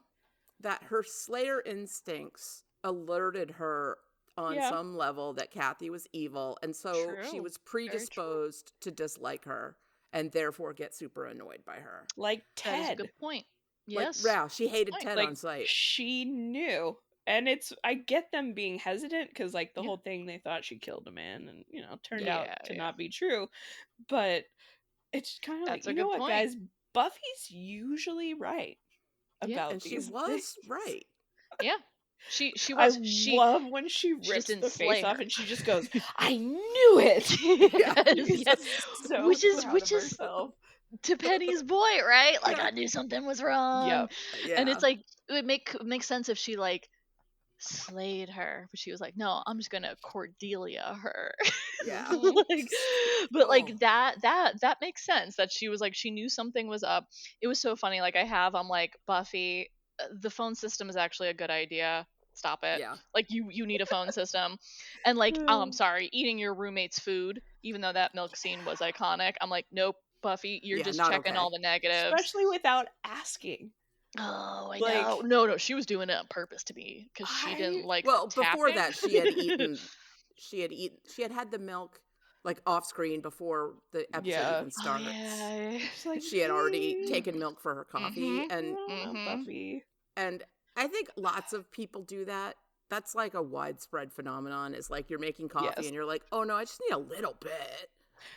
that her Slayer instincts alerted her on Yeah. some level that Kathy was evil, and so she True. was predisposed to dislike her and therefore get super annoyed by her. Like That is a Ted. good point. Yes. Like, wow, she hated Point. Ted Like on sight. she knew. And I get them being hesitant because like the Yeah. whole thing they thought she killed a man and turned Yeah, out to yeah. not be true. But it's kind of like, That's a you know good what, point. guys? Buffy's usually right Yeah, about And she these was things. right. Yeah. She I was she love when she just rips didn't the slay face off her. and she just goes, "I knew it." Yes, She's yes. just so Which is proud of herself. to Penny's boy, right? Like, Yeah. I knew something was wrong. Yep. Yeah. And it's like, it would make sense if she like slayed her, but she was like, no, I'm just gonna Cordelia her. Yeah. Like, but Oh. like that makes sense that she was like, she knew something was up. It was so funny. Like, I'm like, Buffy, the phone system is actually a good idea. Stop it. Yeah. Like, you need a phone system. And like, sorry, eating your roommate's food, even though that milk scene was iconic, I'm like, nope, Buffy, you're Yeah, just not checking okay. all the negatives. Especially without asking. Oh, I Like- know. No, she was doing it on purpose to me because she didn't like Well, the before tapping. that, she had had the milk like off screen before the episode Yeah. even starts. Oh, yeah. She's like, She had already "Hey, taken milk for her coffee, Mhm. I and don't know, Buffy." I think lots of people do that. That's like a widespread phenomenon. Is like you're making coffee Yes. and you're like, oh no, I just need a little bit.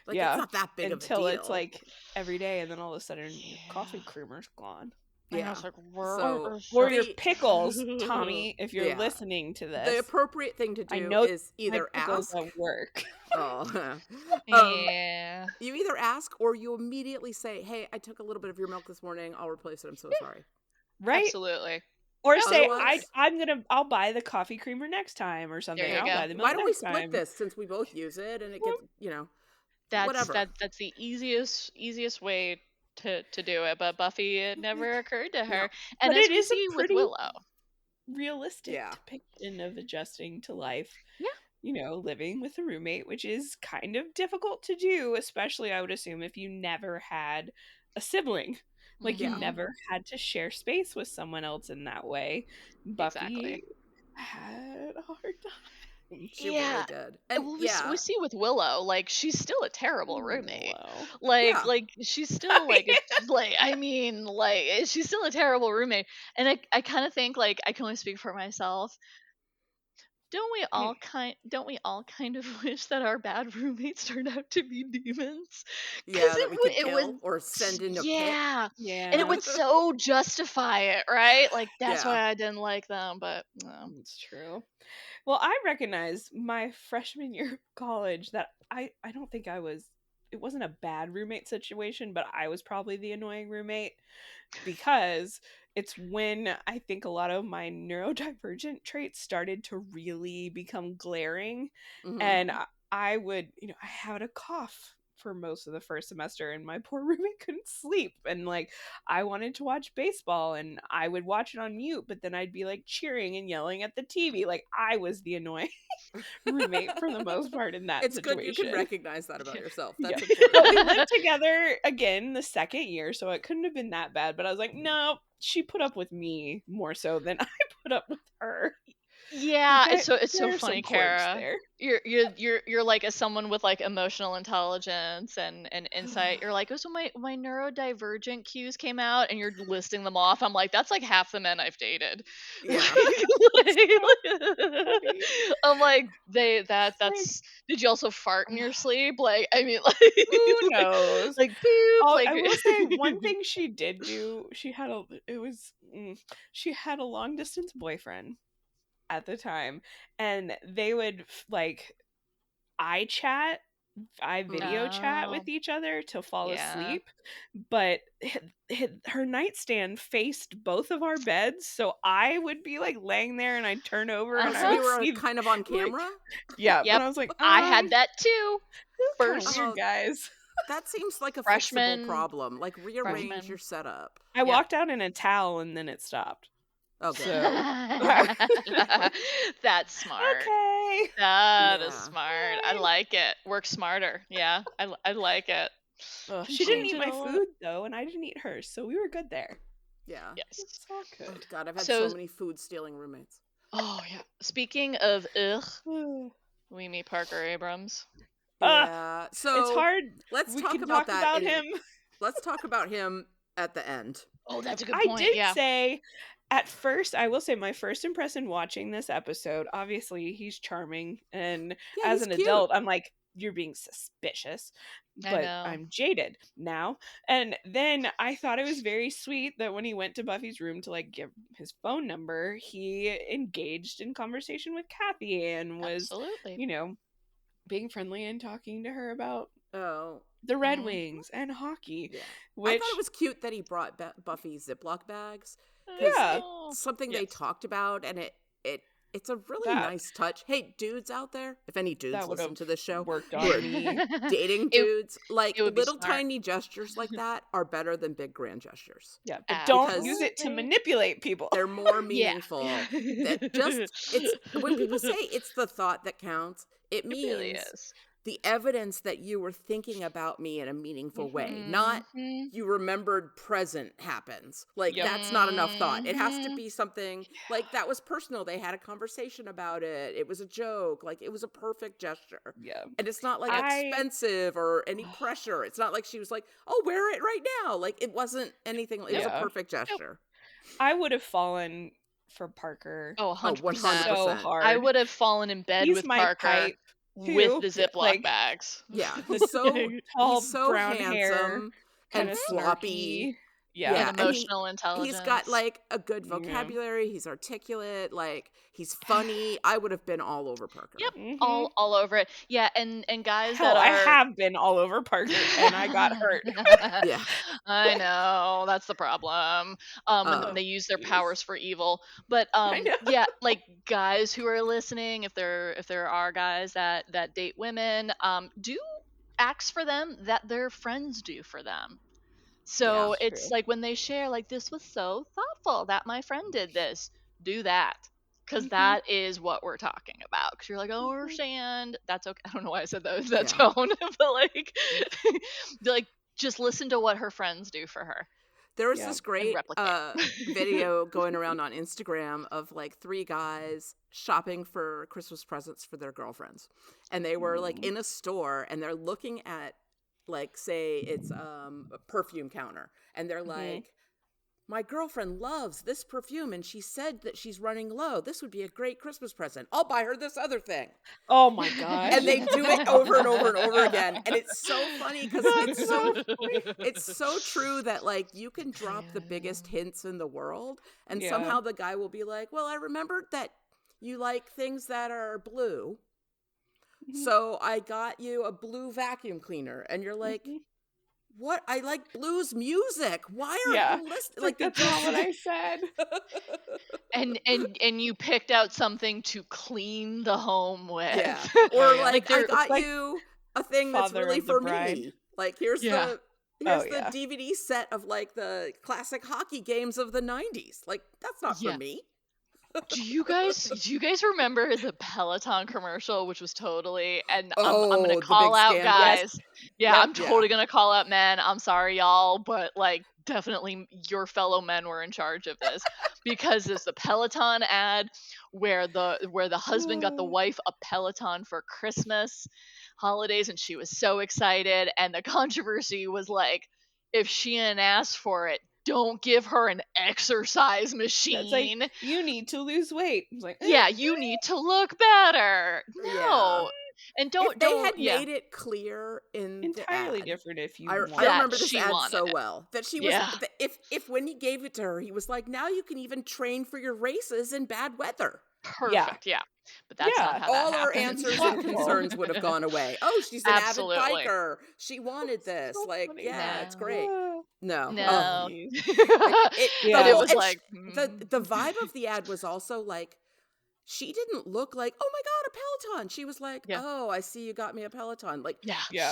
Like Yeah, it's not that big until of a deal. it's like every day, and then all of a sudden your coffee creamer's gone. And I yeah. was like, So Or your the- pickles, Tommy, if you're Yeah. listening to this. the appropriate thing to I do know is my either pickles ask. at work. Oh. yeah. You either ask or you immediately say, "Hey, I took a little bit of your milk this morning. I'll replace it. I'm so sorry." Right? Absolutely. Or say, Otherwise- I'll buy the coffee creamer next time or something. you I'll go. buy the milk Why don't we next split time. this since we both use it and it gets, That's whatever. that's the easiest way to do it. But Buffy, it never occurred to her. And But as it we is a see with pretty- Willow. Realistic Yeah. depiction of adjusting to life. Yeah. You know, living with a roommate, which is kind of difficult to do, especially I would assume if you never had a sibling. Like you Mhm. never had to share space with someone else in that way. Buffy Exactly. had a hard time. She Yeah. really did. And Well, yeah, we see with Willow, like she's still a terrible roommate. Willow. Yeah. Like she's still like she's still a terrible roommate. And I kind of think like I can only speak for myself. Don't we all kind of wish that our bad roommates turned out to be demons? yeah, that we could it kill would or send into pit. yeah, Yeah. and it would so justify it, right? Like that's Yeah. why I didn't like them, but no. It's true. Well, I recognize my freshman year of college that I don't think it wasn't a bad roommate situation, but I was probably the annoying roommate because it's when I think a lot of my neurodivergent traits started to really become glaring. Mhm. And I would, I had a cough for most of the first semester and my poor roommate couldn't sleep, and like I wanted to watch baseball and I would watch it on mute, but then I'd be like cheering and yelling at the TV. Like I was the annoying roommate for the most part in that It's situation. good you can recognize that about yourself. Yeah. That's But we important. lived together again the second year, so it couldn't have been that bad. But I was like, no, she put up with me more so than I put up with her. Yeah, There- it's so there are funny, some quirks Kara. there. You're like as someone with like emotional intelligence and insight. You're like, oh, so my neurodivergent cues came out, and you're listing them off. I'm like, that's like half the men I've dated. Yeah. I'm like, that's. Like- Did you also fart in your sleep? Like, I mean, like, Who knows? like poop. Like, I will say one thing she did do. She had a long distance boyfriend at the time, and they would like I video chat Oh. with each other to fall Yeah. asleep, but her nightstand faced both of our beds, so I would be like laying there and I'd turn over and So I you would were see, kind of on camera? yeah, Yep. and I was like, I had that too. first First, weird, guys. That seems like a Freshman- fixable problem. Like rearrange freshman. your setup. I walked out in a towel and then it stopped. Oh, good. So That's smart. okay. That is Yeah. smart. I like it. Work smarter. Yeah, I like it. Ugh, Can she didn't change eat it my all up. food though, and I didn't eat hers, so we were good there. Yeah. Yes. It's all Oh, good. God, I've had So- so many food stealing roommates. Oh yeah. Speaking of ugh, Ugh. we meet Parker Abrams. Ah, Yeah. So it's hard. Let's We talk can about talk that. about in- him. Let's talk about him at the end. Oh, that's a good I point. did Yeah. say at first, I will say my first impression watching this episode, obviously he's charming, and Yeah, as he's an cute. adult, I'm like, you're being suspicious. I But know. I'm jaded now. And then I thought it was very sweet that when he went to Buffy's room to like give his phone number, he engaged in conversation with Kathy and was, Absolutely. being friendly and talking to her about Oh, the Red Mhm. Wings and hockey. yeah. Which I thought it was cute that he brought Buffy Ziploc bags. Yeah. Oh, Something they Yes. talked about, and it's a really That- nice touch. Hey, dudes out there, if any dudes that would listen have to this show, worked who on are me. dating It- dudes, like it would be little smart. tiny gestures like that are better than big grand gestures. Yeah, but don't Because- use it to manipulate people. They're more Yeah. meaningful. That just it's when people say it's the thought that counts, it It really means is. the evidence that you were thinking about me in a meaningful way, not you remembered present happens. Like, Yep. that's not enough thought. It has to be something like that was personal. They had a conversation about it. It was a joke. Like, it was a perfect gesture. Yeah. And it's not like expensive or any pressure. It's not like she was like, oh, wear it right now. Like, it wasn't anything. It was a perfect gesture. I would have fallen for Parker. Oh, 100%. So hard. I would have fallen in bed He's with my Parker type, with too. the Ziploc Like, bags. Yeah, he's so brown handsome hair, and floppy. snarky. Yeah. And emotional intelligence. He's got like a good vocabulary. He's articulate. Like, he's funny. I would have been all over Parker. Yep, all over it. Yeah, and guys Hell, that are... I have been all over Parker, and I got hurt. Yeah, I know, that's the problem. When they use their powers for evil. But yeah, like, guys who are listening, if there are guys that date women, do acts for them that their friends do for them. So it's like when they share, like, this was so thoughtful that my friend did this, do that. Because that is what we're talking about. Because you're like, oh, I understand. That's okay. I don't know why I said that tone. But, like, just listen to what her friends do for her. there was this great video going around on Instagram of like 3 guys shopping for Christmas presents for their girlfriends. And they were like in a store and they're looking at, like, say it's a perfume counter, and they're like, my girlfriend loves this perfume and she said that she's running low. This would be a great Christmas present. I'll buy her this other thing. Oh my gosh. And they do it over and over and over again. And it's so funny because it's so true that, like, you can drop the biggest hints in the world and somehow the guy will be like, well, I remembered that you like things that are blue. So I got you a blue vacuum cleaner. And you're like, what? I like blues music. Why are you listening? Like, that's not what I said. and you picked out something to clean the home with. Yeah. Or like I got like you a thing that's really for me. Like, here's the DVD set of like the classic hockey games of the 90s. Like, that's not for me. Do you guys remember the Peloton commercial, which was totally, and I'm gonna call out scandal. guys. Yeah, I'm totally gonna call out men. I'm sorry, y'all, but like, definitely your fellow men were in charge of this because there's the Peloton ad where the husband got the wife a Peloton for Christmas holidays, and she was so excited, and the controversy was like, if she didn't ask for it, don't give her an exercise machine. Like, you need to lose weight. I was like, yeah, you need to look better. No. Yeah. And don't if they had made it clear in entirely the ad, different if you I want. remember this she ad wanted so it. well that she was if when he gave it to her, he was like, now you can even train for your races in bad weather. Perfect, yeah. But that's not how all that her happens. answers and concerns would have gone away. Oh, she's an Absolutely. avid biker. She wanted this. So like, funny. yeah, it's great. No. No. But it was like the vibe of the ad was also like, she didn't look like, oh my God, a Peloton. She was like, oh, I see you got me a Peloton. Like,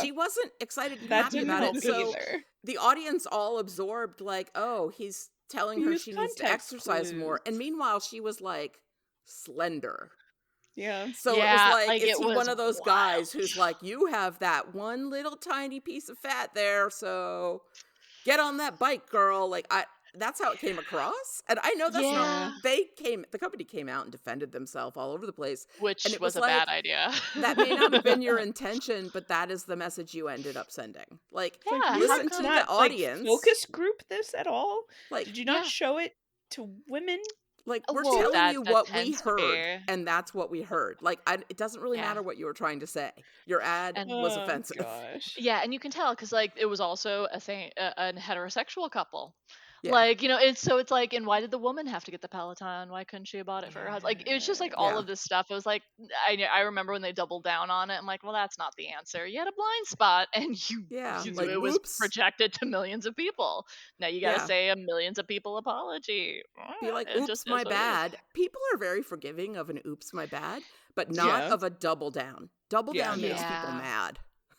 she wasn't excited and happy about it. So the audience all absorbed like, oh, he's telling her she needs to exercise more. And meanwhile, she was like slender. Yeah. So it was like, is he one of those guys who's like, you have that one little tiny piece of fat there, so get on that bike, girl. Like, that's how it came across. And I know that's not, the company came out and defended themselves all over the place. Which and it was a like, bad idea. That may not have been your intention, but that is the message you ended up sending. Like, Yeah, listen to the audience. Like, focus group this at all? Like, did you not show it to women? Like, we're telling you what we heard, and that's what we heard. Like, it doesn't really matter what you were trying to say. Your ad was offensive. Gosh. Yeah, and you can tell because like it was also a heterosexual couple. Yeah. Like, you know, it's like, and why did the woman have to get the Peloton? Why couldn't she have bought it for her husband? Like, it was just like all of this stuff. It was like, I remember when they doubled down on it. I'm like, well, that's not the answer. You had a blind spot, and like, it was projected to millions of people. Now you got to say a millions of people apology. Be like, oops, my bad. People are very forgiving of an oops, my bad, but not of a double down. Double down makes people mad.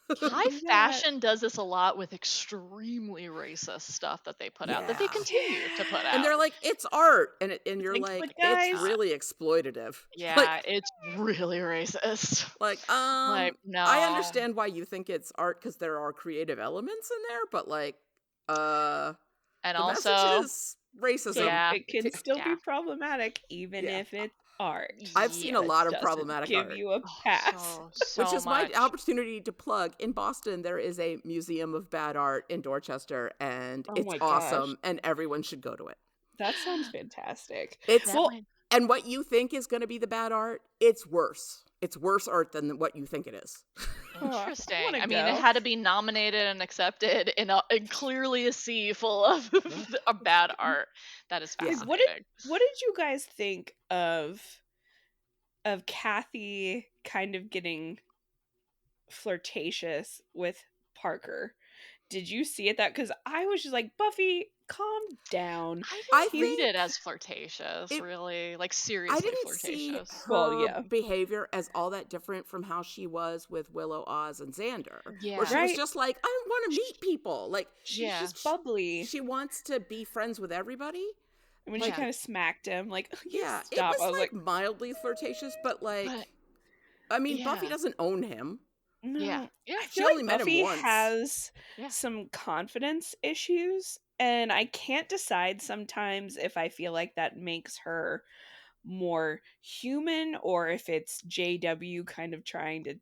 High Yeah. fashion does this a lot with extremely racist stuff that they put out, that they Yeah. continue to put And out. they're like, it's art. And you're Like, like, but It's it's guys, not. really exploitative. Yeah, Like, it's really racist. like, Like, I no. understand why you think it's art because there are creative elements in there, but like, uh, And the message also, is racism. yeah, it can still yeah, be problematic even Yeah. if it's art. I've seen a yeah. That lot of doesn't problematic give art. you a Oh, pass. Which so is my much. opportunity to plug. In Boston, there is a museum of bad art in Dorchester, and Oh it's my gosh. awesome, and everyone should go to it. That sounds fantastic. It's That Well, might. and what you think is going to be the bad art, it's worse. It's worse art than what you think it is. I want Interesting. to I mean, it go. had to be nominated and accepted in clearly a sea full of bad art. That is Yeah. fascinating. What did you guys think of Kathy kind of getting flirtatious with Parker? Did you see it that cuz I was just like, Buffy, calm down. I I didn't read He's it think as flirtatious, it really, like I seriously didn't see flirtatious. well, her yeah. behavior as all that different from how she was with Willow, Oz, and Xander, where Yeah, she was Right? just like, I want to meet people. Like, She's yeah, just bubbly. she wants to be friends with everybody. And when she Like, yeah. kind of smacked him, like, you yeah, it stop. was I was like like, mildly flirtatious, but like, But I mean, Buffy yeah, doesn't own him. yeah, no. yeah, I She feel only like met him Buffy once. has yeah. some confidence issues, and I can't decide sometimes if I feel like that makes her more human or if it's JW kind of trying to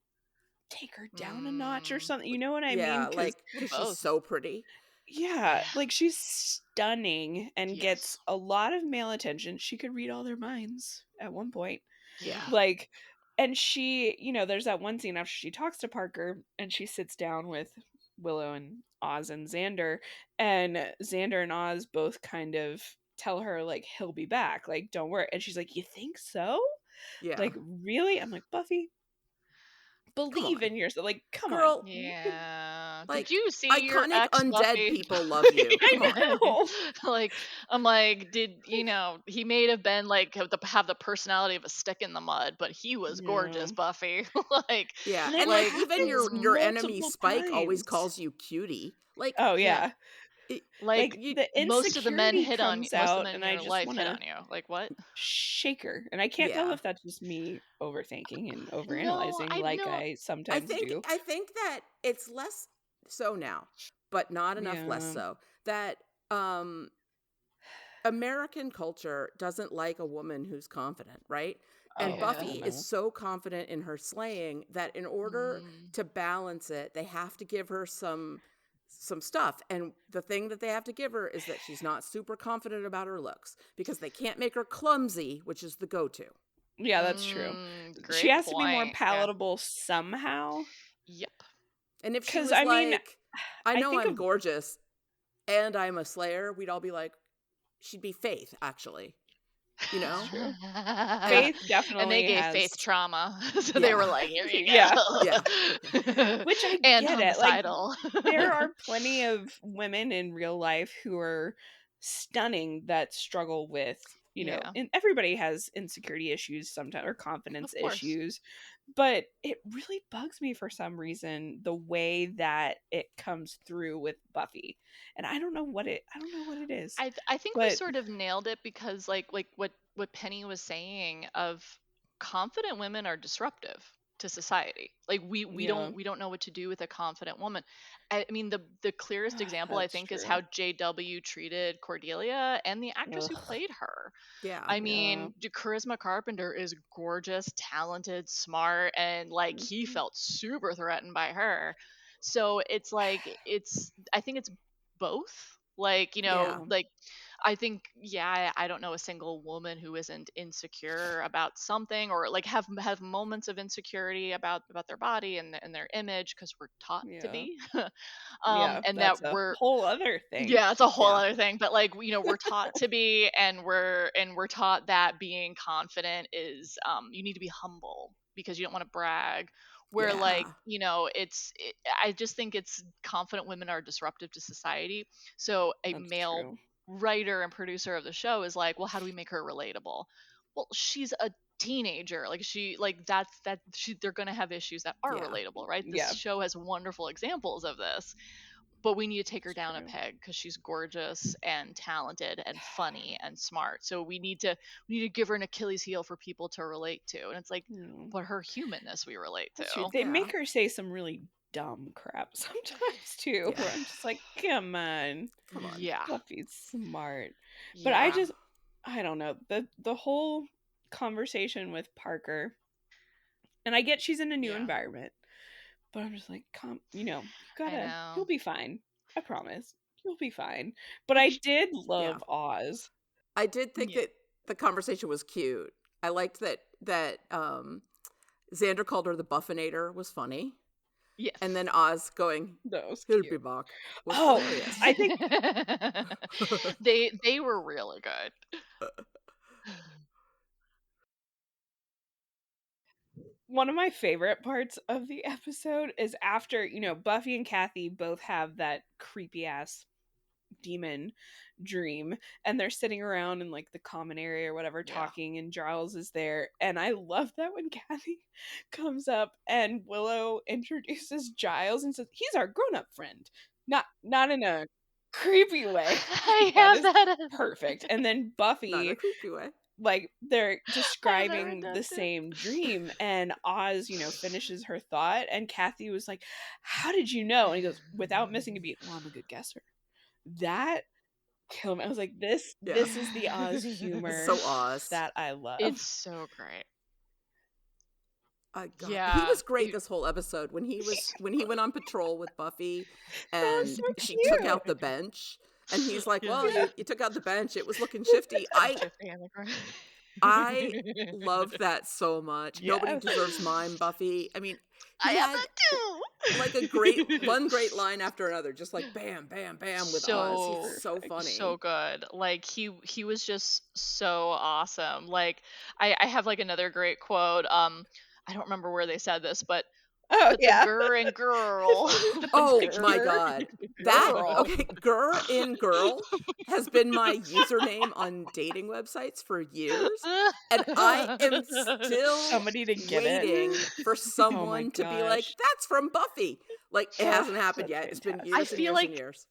take her down a notch or Mm, something. You know what I mean? Yeah, Because like, well, because she's both. so pretty. yeah, Yeah. like she's stunning and gets Yes. a lot of male attention. She could read all their minds at one point. Yeah. Yeah. Like, and she, there's that one scene after she talks to Parker and she sits down with Willow and Oz and Xander, and Xander and Oz both kind of tell her, like, he'll be back, like, don't worry. And she's like, you think so? Yeah. Like, really? I'm like, Buffy, Come believe on. in yourself. Like, come on. Girl, Yeah. Did like, you see your iconic ex, undead Buffy? people love you. I Come on. know. Like, I'm like, he may have been like have the personality of a stick in the mud, but he was Yeah. gorgeous, Buffy. Like, Yeah, And it and like like, even happens your enemy multiple Spike always times. calls you cutie. Like, Oh, yeah. yeah. it, Like, Like, you the insecurity comes most of the out, men and in I your just life want hit to on you. Like, what? shake her. And I can't tell yeah. if that's just me overthinking and No, overanalyzing I like know. I I sometimes think do. I think that it's less so now, but not enough less Yeah. so that American culture doesn't like a woman who's confident, right? And Oh, Yeah. Buffy hell is no. so confident in her slaying that in order Mm. to balance it, they have to give her some stuff. And the thing that they have to give her is that she's not super confident about her looks because they can't make her clumsy, which is the go-to. Yeah, that's true. She Great has to be more point. Yeah. palatable somehow. Yep. And if she Because, was I mean, like, I I know think I'm of. gorgeous and I'm a slayer, we'd all be like, she'd be Faith, actually. You That's know? true. And Faith And they definitely gave has. Faith trauma. So they were yeah, like, here you Yeah. yeah, go. Which I And get it. Like, homicidal. there are plenty of women in real life who are stunning that struggle with, Yeah, and everybody has insecurity issues sometimes or confidence of course. issues, but it really bugs me for some reason the way that it comes through with Buffy. And I don't know what it is. I think we But sort of nailed it because like what Penny was saying of confident women are disruptive to society. Like yeah, we don't know what to do with a confident woman. I mean the clearest example I that's think is true. how JW treated Cordelia and the actress who Ugh, played her. yeah. I yeah. mean, Charisma Carpenter is gorgeous, talented, smart, and like he Mhm. felt super threatened by her. So it's like I think it's both. Like, Yeah. like I think, yeah, I don't know a single woman who isn't insecure about something or like have moments of insecurity about their body and their image because we're taught to Yeah. be. Yeah, And that that's a we're whole other thing. yeah, it's a whole Yeah. other thing, but like we're taught to be, and we're taught that being confident is you need to be humble because you don't want to brag. Where like Yeah. I just think it's confident women are disruptive to society. So a That's male true. writer and producer of the show is like, well, how do we make her relatable? Well, she's a teenager. Like they're gonna have issues that are Yeah. relatable, right? This Yeah. show has wonderful examples of this, but we need to take her It's down a true. peg because she's gorgeous and talented and funny and smart. So we need to give her an Achilles heel for people to relate to. And it's like, Hmm. but her humanness we relate That's to. true. They Yeah. make her say some really dumb crap sometimes too. Yeah. Where I'm just like, come on. Come on. Yeah. Buffy's smart. Yeah. But I don't know. The whole conversation with Parker, and I get she's in a new Yeah. environment, but I'm just like, you I gotta, know. he'll be fine. I promise. He'll be fine. But I did love Oz. I did think Yeah. that the conversation was cute. I liked that Xander called her the Buffinator was funny. Yes. And then Oz going, That was he'll cute. be back, was Oh, hilarious. I think they were really good. one of my favorite parts of the episode is after, Buffy and Kathy both have that creepy ass demon dream, and they're sitting around in like the common area or whatever Yeah. talking, and Giles is there. And I love that when Kathy comes up and Willow introduces Giles and says he's our grown-up friend, not in a creepy way. I That have is that. perfect. And then Not in a Buffy, creepy way. like, they're I have that describing written the down, too. same dream, and Oz, finishes her thought, and Kathy was like, how did you know? And he goes, without missing a beat, well, I'm a good guesser. That killed me. I was like, this is the Oz humor So Oz. that I love. It's so great. God. Yeah. He was great this whole episode when he went on patrol with Buffy That was and so she took cute. out the bench and he's like, Yeah. well, you took out the bench. It was looking shifty. I loved that so much. Nobody Yes. deserves mine, Buffy. I mean, he I have had that too. like one great line after another, just like bam, bam, bam with Oz. He's so funny. So good. Like he was just so awesome. Like I have like another great quote. I don't remember where they said this, but Oh, the yeah. Gur and Girl. Oh Gur my in God. That Girl. okay, Gur in Girl has been my username on dating websites for years. And I am still Somebody to get it. waiting for someone to be like, gosh. that's from Buffy. Like it hasn't happened That's yet. It's been fantastic. years I and feel years like and years.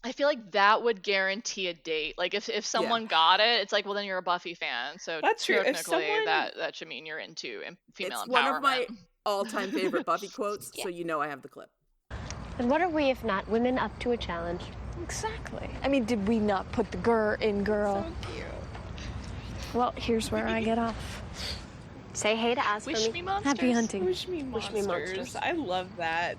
I feel like that would guarantee a date. Like if someone got it, it's like, well, then you're a Buffy fan. So That's true. If technically someone- that should mean you're into female It's empowerment. one of my all-time favorite Buffy quotes, so you know I have the clip. And what are we if not women up to a challenge? Exactly. I mean, did we not put the Gur in Girl? So cute. Well, here's where I get off. Say hey to Oz for Wish me. me monsters. Happy hunting. Wish me Wish me monsters. monsters. I love that.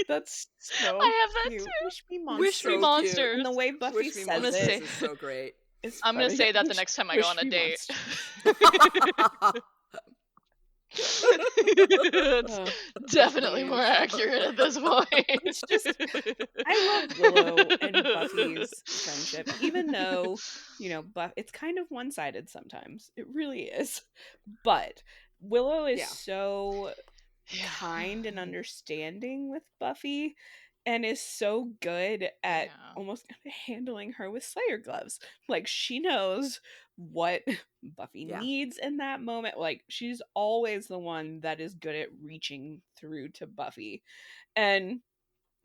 That's so I have that cute. too. Wish me monsters. Wish me So cute. monsters. And the way Buffy Wish Me says gonna Monsters it. say- is so great. It's I'm gonna funny. say that the Wish- next time I go wish on a me date. monsters. It's Oh, definitely more accurate at this point. It's just I love Willow and Buffy's friendship, even though it's kind of one-sided sometimes. It really is, but Willow is Yeah. so kind and understanding with Buffy, and is so good at Yeah. almost handling her with Slayer gloves. Like, she knows what Buffy Yeah. needs in that moment. Like, she's always the one that is good at reaching through to Buffy. And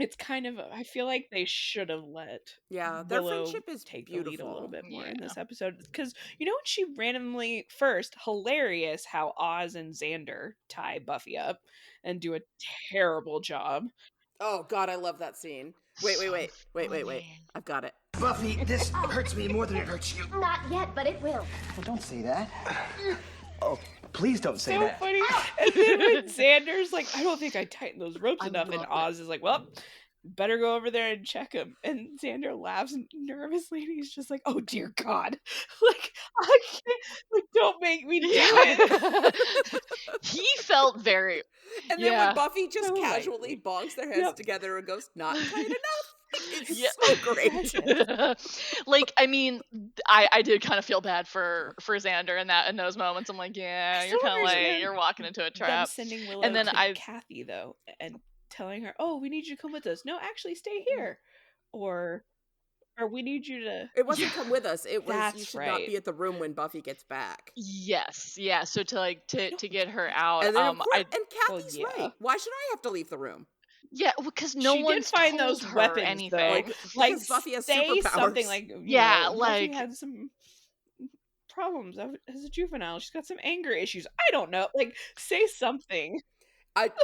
it's kind of, I feel like they should have let Yeah, their Willow friendship is take the lead a beautiful. little bit more in Yeah. this episode, because when she randomly first, hilarious how Oz and Xander tie Buffy up and do a terrible job. Oh God, I love that scene. Wait. funny. I've got it. Buffy, this hurts me more than it hurts you. Not yet, but it will. Well, don't say that. Oh, please don't say So that. funny. And then when Xander's like, I don't think I tightened those ropes I enough, and love it. Oz is like, well, better go over there and check him. And Xander laughs nervously, and he's just like, oh dear God. Like, I can't, like, don't make me do it. He felt very. And then Yeah. when Buffy just So casually lightly. bonks their heads Yep. together and goes, not tight enough. It's Yeah. so great. Like, I mean, I did kind of feel bad for Xander in those moments. I'm like, yeah, I you're still kind of like understand you're walking into a Them trap. sending Willow And then to Kathy, though, and telling her, oh, we need you to come with us. No, actually stay here. Or Or we need you to. It wasn't come with us. It was you That's should not right. be at the room when Buffy gets back. Yes, yeah. So to like to get her out, And then of course, I and Kathy's yeah. right. Why should I have to leave the room? yeah, because no She did one's find told those her weapons though. anything. Like because Buffy has say something superpowers. like Yeah, Buffy like- had some problems as a juvenile. She's got some anger issues. I don't know. Like say something. I did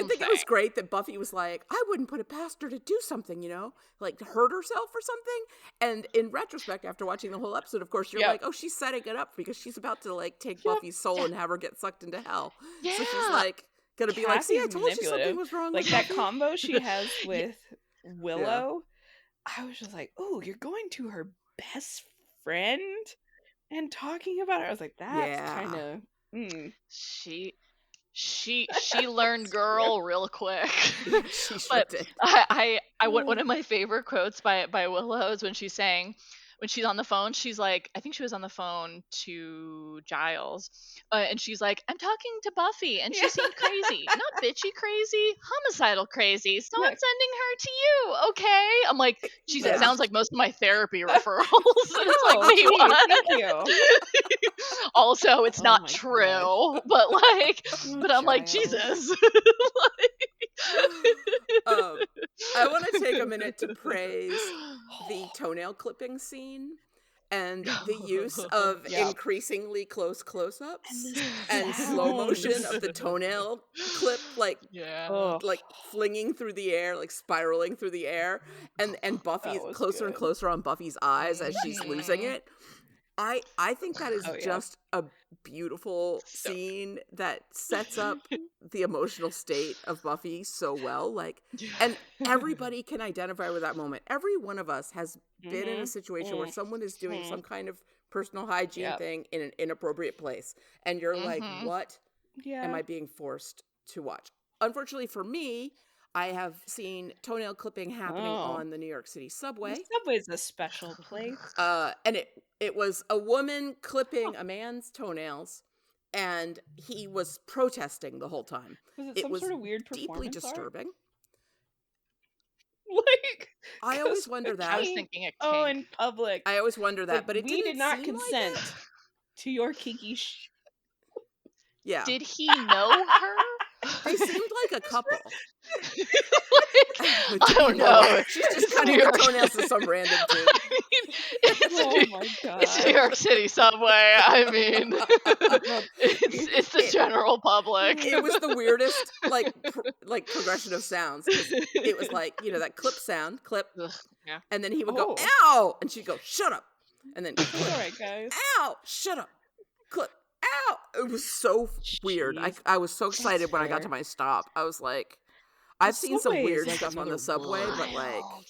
think it was Something. great that Buffy was like, I wouldn't put it past her to do something, you know, like to hurt herself or something. And in retrospect, after watching the whole episode, of course, you're Yep. like, oh, she's setting it up because she's about to like take Buffy's soul and have her get sucked into hell. So she's Yeah. like gonna be like, see, I Cassie's told you something manipulative. was wrong. Like with that Buffy. combo she has with Willow. I was just like, oh, you're going to her best friend and talking about her. I was like, that's Yeah. kind of. She learned girl real quick. She sure But did. I one of my favorite quotes by Willow is when she's saying, when she's on the phone, she's like, I think she was on the phone to Giles, and she's like, I'm talking to Buffy, and she seemed crazy, not bitchy crazy, homicidal crazy. So I'm Yeah. sending her to you, okay? I'm like, geez, Yeah. it sounds like most of my therapy referrals. And it's like, Oh, wait, gee, what? thank you. Also, it's Oh not my true, but like, Oh, but I'm like, Giles. Jesus. I want to take a minute to praise the toenail clipping scene and the use of Yeah. increasingly close close-ups And the and slow motion sounds. of the toenail clip, like Yeah. Oh, flinging through the air, like spiraling through the air, and Buffy was closer and good. closer on Buffy's eyes as she's losing it. I think that is Oh, yeah. just a beautiful So- scene that sets up the emotional state of Buffy so well. Like, and everybody can identify with that moment. Every one of us has been in a situation where someone is doing some kind of personal hygiene Yep. thing in an inappropriate place, and you're like, what yeah. am I being forced to watch? Unfortunately for me, I have seen toenail clipping happening Oh. on the New York City subway. The subway's a special place. And it was a woman clipping a man's toenails, and he was protesting the whole time. Was it It some was sort of weird deeply performance art? disturbing. Like, I always wonder I that. was thinking a kink. oh, in public. I always wonder that, Like, but it we didn't did not seem consent Like it. to your kiki. Yeah, Did he know her? they seemed like a couple. I don't know. She's just It's cutting New her York. toenails to some random dude. Oh my god. It's New York City subway. I mean, it's the general public. It was the weirdest like progression of sounds. 'Cause it was like, you know, that clip sound, clip, Ugh, yeah. and then he would go, Oh. ow, and she'd go, shut up, and then clip, All right, guys. ow, shut up, clip, ow. It was so weird. Jeez. I was so excited when I got fair. to my stop. I was like, I've seen some subway is weird like stuff on another the subway, but like, Wild.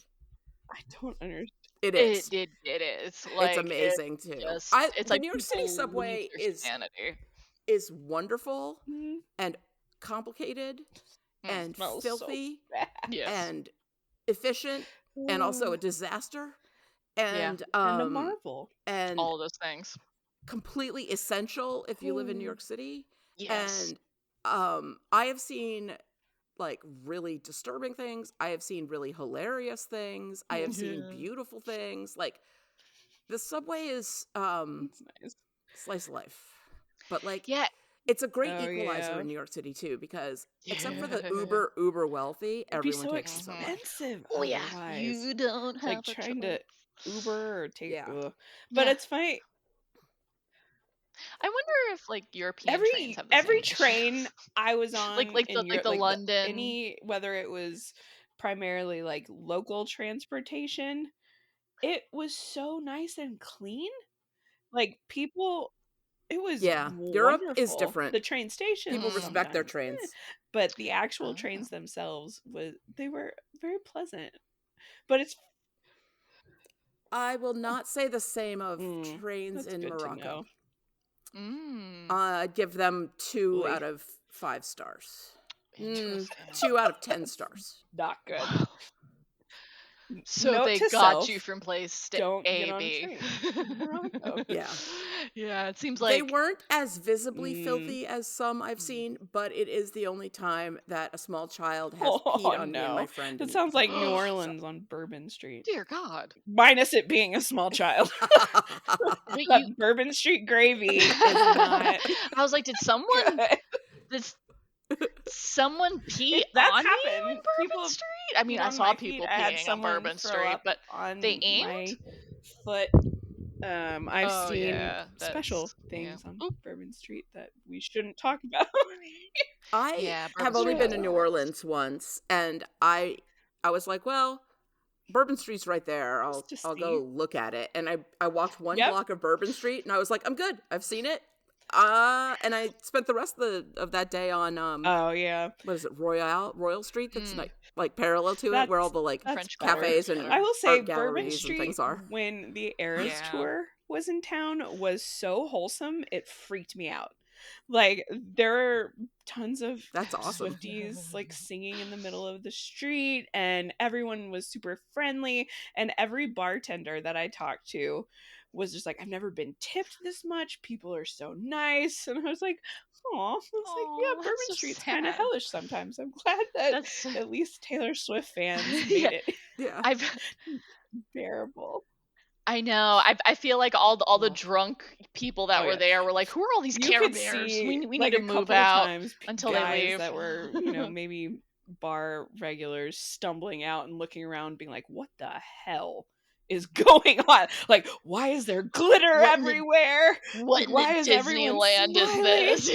I don't understand. it is. It is. Like, It's amazing too. It's The like New York City people subway lose their is sanity. wonderful Mhm. and complicated and smells so filthy bad. Yes. and efficient and also a Ooh. disaster And and a marvel. and All of those things. completely essential if you live in New Ooh. York City. Yes. And I have seen like really disturbing things. I have seen really hilarious things. I have seen Yeah. beautiful things. Like the subway is It's nice. slice of life. But like Yeah. it's a great Oh, equalizer yeah. in New York City too, because except for the Yeah. uber wealthy, It'd be everyone so takes the subway. expensive. Oh yeah. otherwise. You don't have Like a trying to choice. Uber or take. Yeah. Ugh. But Yeah. it's funny. I wonder if like European trains have the Every same train issues. I was on like in Europe, the London. any whether it was primarily like local transportation, it was so nice and clean. Like people, it was Yeah, Europe is wonderful. different. The train stations People respect their sometimes, trains. but the actual Oh. trains themselves they were very pleasant. But it's I will not say the same of Mm, trains that's in good to Morocco. know. Mm, I'd give them 2 Oy. out of 5 stars. interesting. 2 out of 10 stars. Not good. So Note they to got self, you from place to don't A, get on a B. train. Morocco. Yeah. Yeah, it seems They like weren't as visibly Mm. filthy as some I've seen, but it is the only time that a small child has Oh peed on me and my no. friend. It in sounds like New public. Orleans on Bourbon Street. dear God. Minus it being a small child. Wait, That you Bourbon Street gravy is not I was like, did someone good. did someone pee That's on you in happened. People Bourbon have Street? I mean, peed I on saw my feet. people I had peeing on someone Bourbon throw Street, up but they on aimed? my foot. I've Oh seen yeah, special that's things on Oop. Bourbon Street that we shouldn't talk about. I Yeah, have Bourbon only Street been has to a New lot. Orleans once, and I was like, well, Bourbon Street's right there. Just to I'll see. go look at it. And I walked one Yep. block of Bourbon Street, and I was like, I'm good. I've seen it. And I spent the rest of that day on Oh yeah. what is it, Royal Street? That's like parallel to it, where all the like That's French better. cafes Quarter. and I will say art Bourbon galleries and Street, things are. when the Eras Yeah. tour was in town, was so wholesome it freaked me out. Like there are tons of That's awesome. Swifties like singing in the middle of the street, and everyone was super friendly, and every bartender that I talked to was just like, I've never been tipped this much. People are so nice. And I was like, oh, it's like, yeah, Aw, Bourbon that's so Street's kind of sad. hellish sometimes. I'm glad that That's at least Taylor Swift fans made Yeah. it Yeah. I've bearable. I know. I feel like all the Oh. drunk people that Oh, were yeah. there were like, who are all these You Care could Bears? see We like need to a move couple of out times until they guys leave. that were, maybe bar regulars stumbling out and looking around being like, what the hell is going on? Like, why is there glitter What in the- everywhere? What Like, in why the is everyone Disneyland is smiling? this?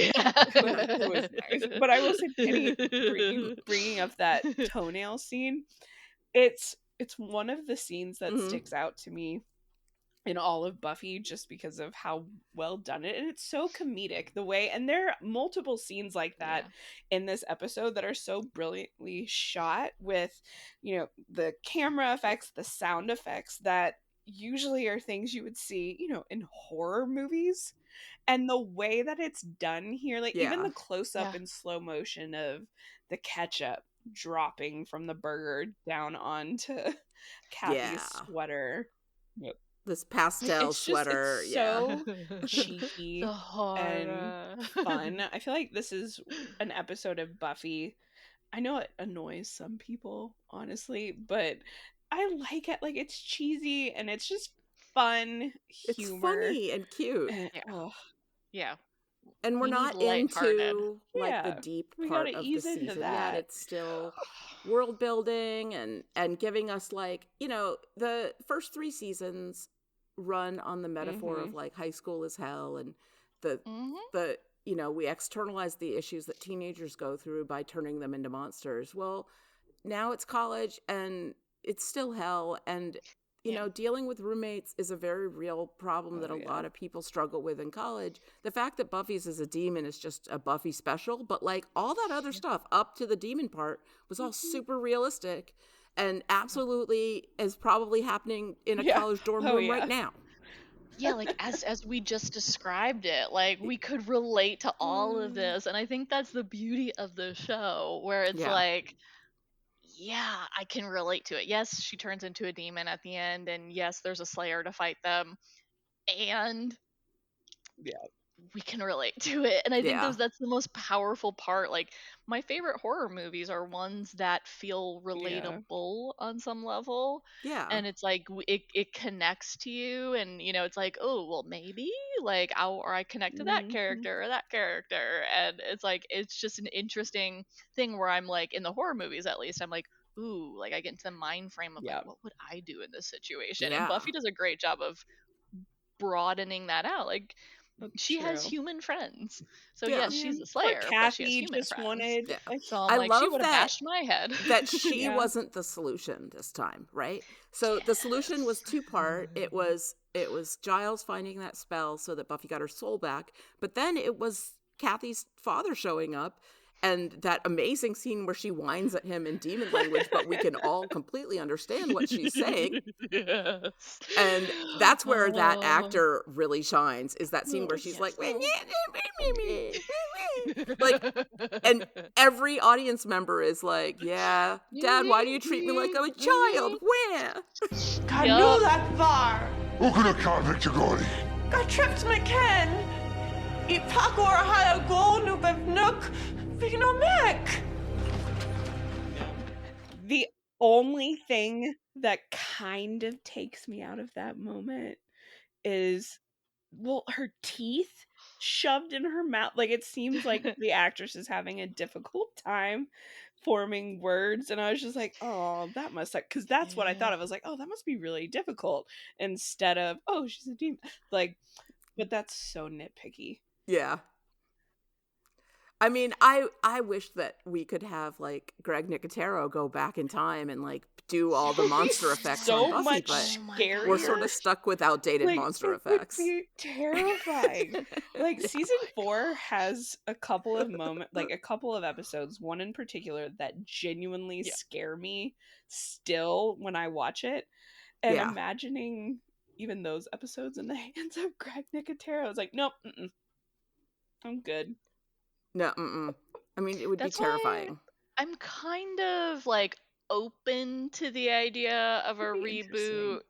It was nice. But I will say, Penny, bringing up that toenail scene, it's one of the scenes that Mhm. sticks out to me in all of Buffy, just because of how well done it, and it's so comedic the way, and there are multiple scenes like that in this episode that are so brilliantly shot with the camera effects, the sound effects that usually are things you would see in horror movies, and the way that it's done here, like even Yeah. the close-up Yeah. in slow motion of the ketchup dropping from the burger down onto Kathy's Yeah. sweater. This pastel It's just, sweater. it's Yeah. so cheeky The and horror. fun. I feel like this is an episode of Buffy. I know it annoys some people, honestly, but I like it. Like, it's cheesy and it's just fun It's humor. funny and cute. And, Yeah. oh, Yeah. And we're We need not lighthearted. into like the Yeah, deep we part gotta of the ease into season yet. that. It's still world building and giving us like, the first 3 seasons run on the metaphor of like high school is hell, and the we externalize the issues that teenagers go through by turning them into monsters. Well, now it's college and it's still hell, and dealing with roommates is a very real problem that a lot of people struggle with in college. The fact that Buffy's is a demon is just a Buffy special, but like all that other stuff up to the demon part was all super realistic and absolutely is probably happening in a college dorm room right now. Yeah, like as we just described it, like we could relate to all of this, and I think that's the beauty of the show, where it's like, yeah, I can relate to it. Yes, she turns into a demon at the end, and yes, there's a Slayer to fight them, and we can relate to it. And I think that's the most powerful part. Like, my favorite horror movies are ones that feel relatable on some level. Yeah. And it's like it connects to you, and it's like, oh well, maybe like I connect to that character or that character, and it's like it's just an interesting thing where I'm like, in the horror movies at least, I'm like, ooh, like I get into the mind frame of like, what would I do in this situation? And Buffy does a great job of broadening that out. Like, she has human friends, so yes, she's a Slayer, but she has Kathy human just friends. wanted. So I'm like, she love would have that- bashed my head. that she wasn't the solution this time, right? So the solution was 2-part. It was Giles finding that spell so that Buffy got her soul back, but then it was Kathy's father showing up And that amazing scene where she whines at him in demon language, but we can all completely understand what she's saying. Yes. And that's where that Oh. actor really shines, is that scene where she's Yes. like, like, and every audience member is like, yeah, Dad, why do you treat me like I'm a child? Where? Kanu Lakvar. Ukuna ka Victor Got tripped McKen. Ipakor haya gonu bevnuk vignomek. The only thing that kind of takes me out of that moment is, well, her teeth shoved in her mouth. Like, it seems like the actress is having a difficult time forming words, and I was just like, oh, that must suck, because that's what I thought of. I was like, oh, that must be really difficult, instead of, oh, she's a demon. Like, but that's so nitpicky. Yeah. I mean, I wish that we could have, like, Greg Nicotero go back in time and, like, do all the monster effects so on Buffy, much but scarier. we're sort of stuck with outdated Like, monster it effects. would be terrifying. Like, Yeah. season 4 has a couple of moments, like a couple of episodes, one in particular that genuinely scare me still when I watch it. And Yeah. imagining even those episodes in the hands of Greg Nicotero, I was like, nope, I'm good. No, I mean, it would That's be terrifying. why I'm kind of like open to the idea of a Could be interesting.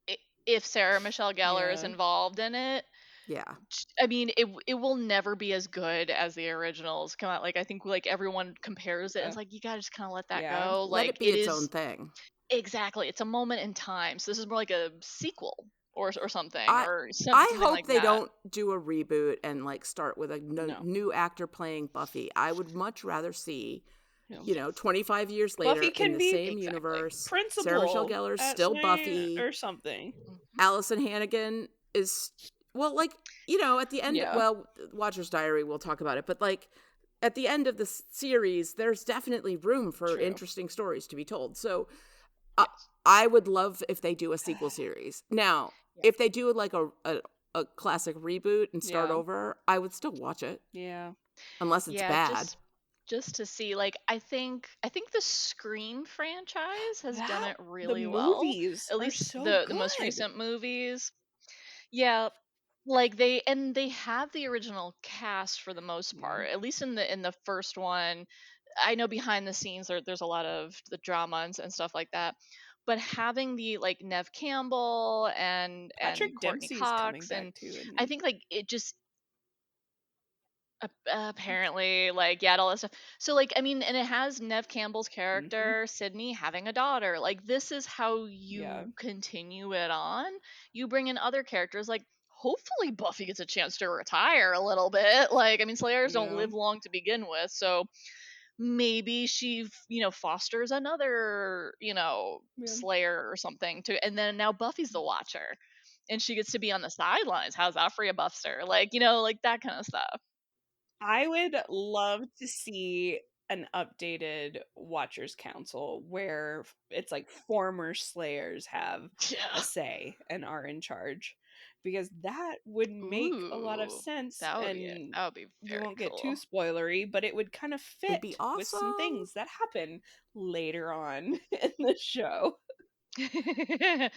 reboot if Sarah Michelle Gellar is Yeah. involved in it. Yeah. I mean, it will never be as good as the originals come out. Like, I think like everyone compares it and it's like, you gotta just kind of let that Yeah. go. Let Like, it be its is own thing. exactly, it's a moment in time. So this is more like a sequel or something, or I something hope like they that. don't do a reboot and, like, start with a No. new actor playing Buffy. I would much rather see, No. you know, 25 years later Buffy can in the be same universe, Principal Sarah Michelle Gellar's at still Slane Buffy. or something. Allison Hannigan is, well, like, you know, at the end, Yeah. well, Watcher's Diary, we'll talk about it, but, like, at the end of the series, there's definitely room for True. interesting stories to be told. So I would love if they do a sequel series. Now, if they do like a classic reboot and start Yeah. over, I would still watch it, Yeah. unless it's bad. Just to see, like, I think the Scream franchise has done it really the well. movies At are least so the most good. recent movies. Yeah, like they have the original cast for the most part. At least in the first one, I know behind the scenes there's a lot of the drama and stuff like that. But having the like Nev Campbell and Patrick Courtney Dempsey's coming Cox, back and too, isn't I he? think like it just apparently, like, yeah, all that stuff. So, like, I mean, and it has Nev Campbell's character, Sydney, having a daughter. Like, this is how you continue it on. You bring in other characters. Like, hopefully Buffy gets a chance to retire a little bit. Like, I mean, Slayers don't live long to begin with, so maybe she, fosters another, Slayer or something to, and then now Buffy's the Watcher, and she gets to be on the sidelines. How's that for you, Buffster? Like, like that kind of stuff. I would love to see an updated Watchers Council where it's like former Slayers have a say and are in charge, because that would make a lot of sense. That would and be we very won't get cool. too spoilery, but it would kind of It'd be fit with some awesome. things that happen later on in the show. It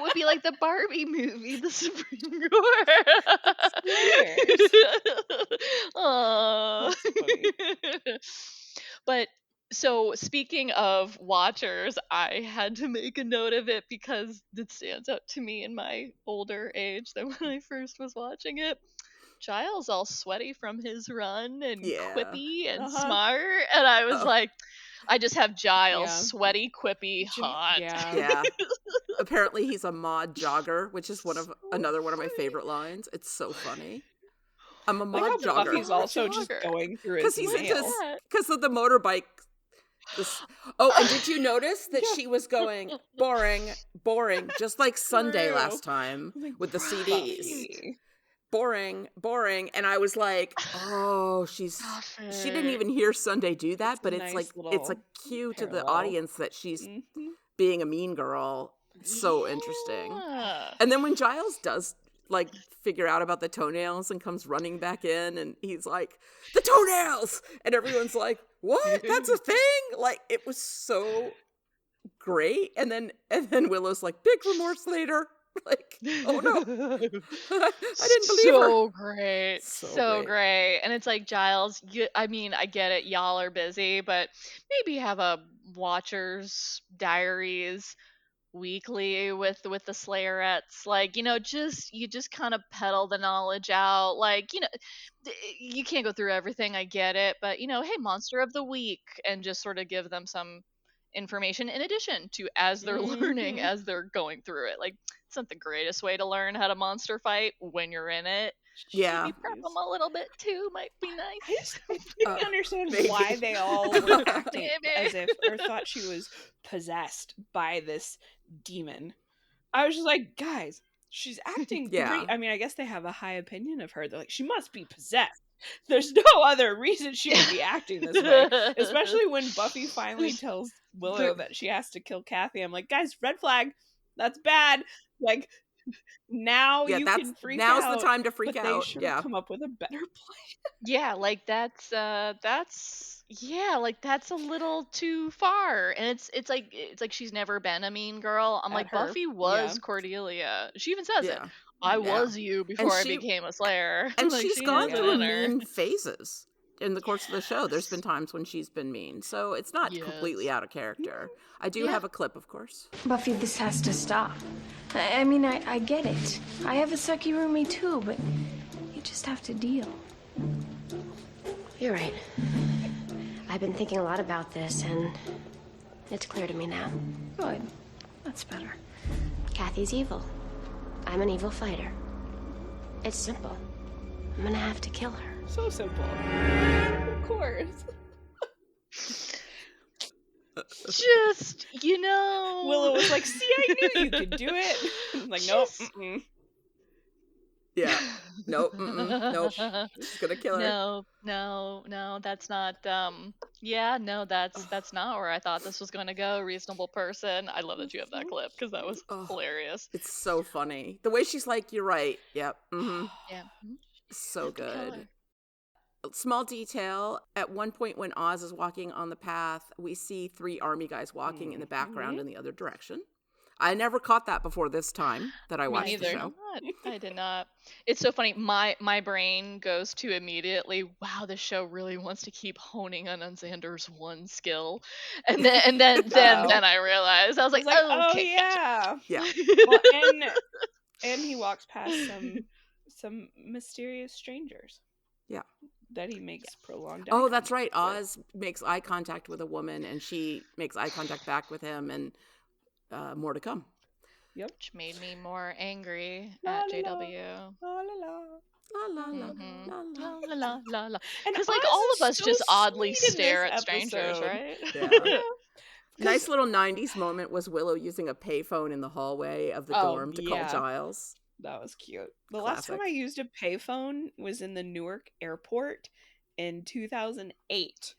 would be like the Barbie movie, the Supreme Court. Aw. That's funny. But so speaking of Watchers, I had to make a note of it because it stands out to me in my older age than when I first was watching it. Giles all sweaty from his run and quippy and smart, and I was like, I just have Giles sweaty, quippy, hot. Yeah. Apparently he's a mod jogger, which is another one of my favorite lines. It's so funny. I'm a mod jogger. Buffy's also just going through his mail. Because of the motorbike. And did you notice that she was going boring, just like Sunday last time with the CDs? Boring, and I was like, oh, she didn't even hear Sunday do that, but it's like it's a cue to the audience that she's being a mean girl. It's so interesting. And then when Giles does like figure out about the toenails and comes running back in, and he's like, the toenails, and everyone's like, what? That's a thing? Like, it was so great. And then Willow's like, big remorse later. Like, oh no. I didn't believe her. So great. So So great. great. And it's like, Giles, I mean, I get it, y'all are busy, but maybe have a Watcher's Diaries weekly with the Slayerettes. Like, you just kind of peddle the knowledge out. Like, you can't go through everything, I get it, but hey, Monster of the Week, and just sort of give them some information in addition to as they're learning, as they're going through it. Like, it's not the greatest way to learn how to monster fight when you're in it. Yeah. Maybe prep them a little bit too might be nice. I didn't understand maybe. why they all were acting Maybe. as if, or thought she was possessed by this demon. I was just like, guys, she's acting Yeah. great. I mean, I guess they have a high opinion of her. They're like, she must be possessed. There's no other reason she would be acting this way. Especially when Buffy finally tells Willow that she has to kill Kathy. I'm like, guys, red flag. That's bad. Like, now you can freak out. Now's the time to freak but out. They should have come up with a better plan. Yeah, like that's a little too far. And it's like she's never been a mean girl. I'm At like, her. Buffy was Yeah. Cordelia. She even says it. Yeah. I Yeah. was you before I she- became a Slayer. And Like, she's she gone has it through in her. mean phases in the course of the show. There's been times when she's been mean. So it's not completely out of character. I do have a clip, of course. Buffy, this has to stop. I mean, I get it. I have a sucky roomie too, but you just have to deal. You're right. I've been thinking a lot about this, and it's clear to me now. Good. That's better. Kathy's evil. I'm an evil fighter. It's simple. I'm gonna have to kill her. So simple. Of course. Just, Willow was like, see, I knew you could do it. I'm like, nope. Mm-mm. Yeah. Nope. Nope. She's gonna kill her. No, that's not, that's not where I thought this was gonna go, reasonable person. I love that you have that clip, because that was hilarious. It's so funny. The way she's like, you're right. Yep. Mm-hmm. Yeah. So good. Small detail, at one point when Oz is walking on the path, we see 3 army guys walking in the background in the other direction. I never caught that before this time that I watched the show. I did not. It's so funny. My brain goes to immediately, wow, this show really wants to keep honing on Xander's one skill, and then I realized I was like, oh okay, yeah, yeah. Well, and he walks past some mysterious strangers. Yeah. That he makes prolonged. Oh, that's right. Oz makes eye contact with a woman, and she makes eye contact back with him, and more to come. Yep. Which made me more angry at JW. La la la. La la la La la la la la. And Because like Oz all is of us so just oddly sweet in stare this at strangers, episode. right? Yeah. Nice little 90s moment was Willow using a payphone in the hallway of the dorm to call Giles. That was cute. The last time I used a payphone was in the Newark airport in 2008.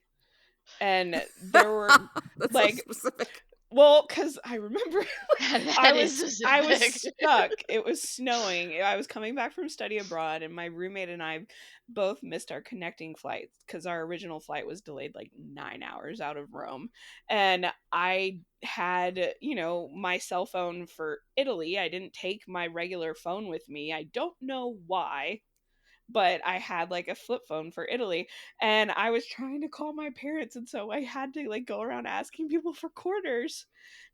And there were That's like so specific. Well, because I remember I was specific. stuck. It was snowing. I was coming back from study abroad, and my roommate and I both missed our connecting flights because our original flight was delayed like 9 hours out of Rome. And I had, my cell phone for Italy. I didn't take my regular phone with me. I don't know why, but I had like a flip phone for Italy, and I was trying to call my parents, and so I had to like go around asking people for quarters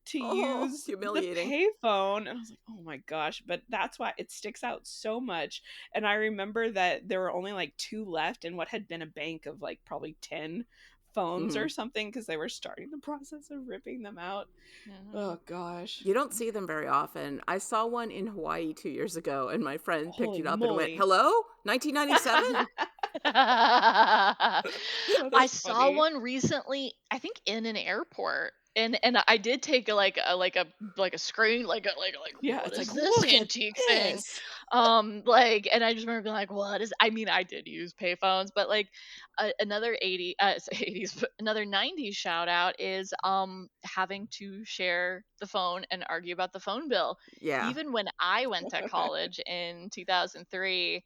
to use humiliating. the payphone. And I was like, oh my gosh, but that's why it sticks out so much. And I remember that there were only like 2 left in what had been a bank of like probably 10 phones or something, because they were starting the process of ripping them out. Oh gosh, you don't see them very often. I saw one in Hawaii 2 years ago, and my friend picked Holy it up moly. and went, hello, 1997. I saw one recently, I think in an airport, and I did take a screen, yeah, what it's is like, this look at antique thing? this. Like, and I just remember being like, what is, I mean, I did use payphones, but like another 80s, but another 90s shout out is having to share the phone and argue about the phone bill. Yeah. Even when I went to college in 2003,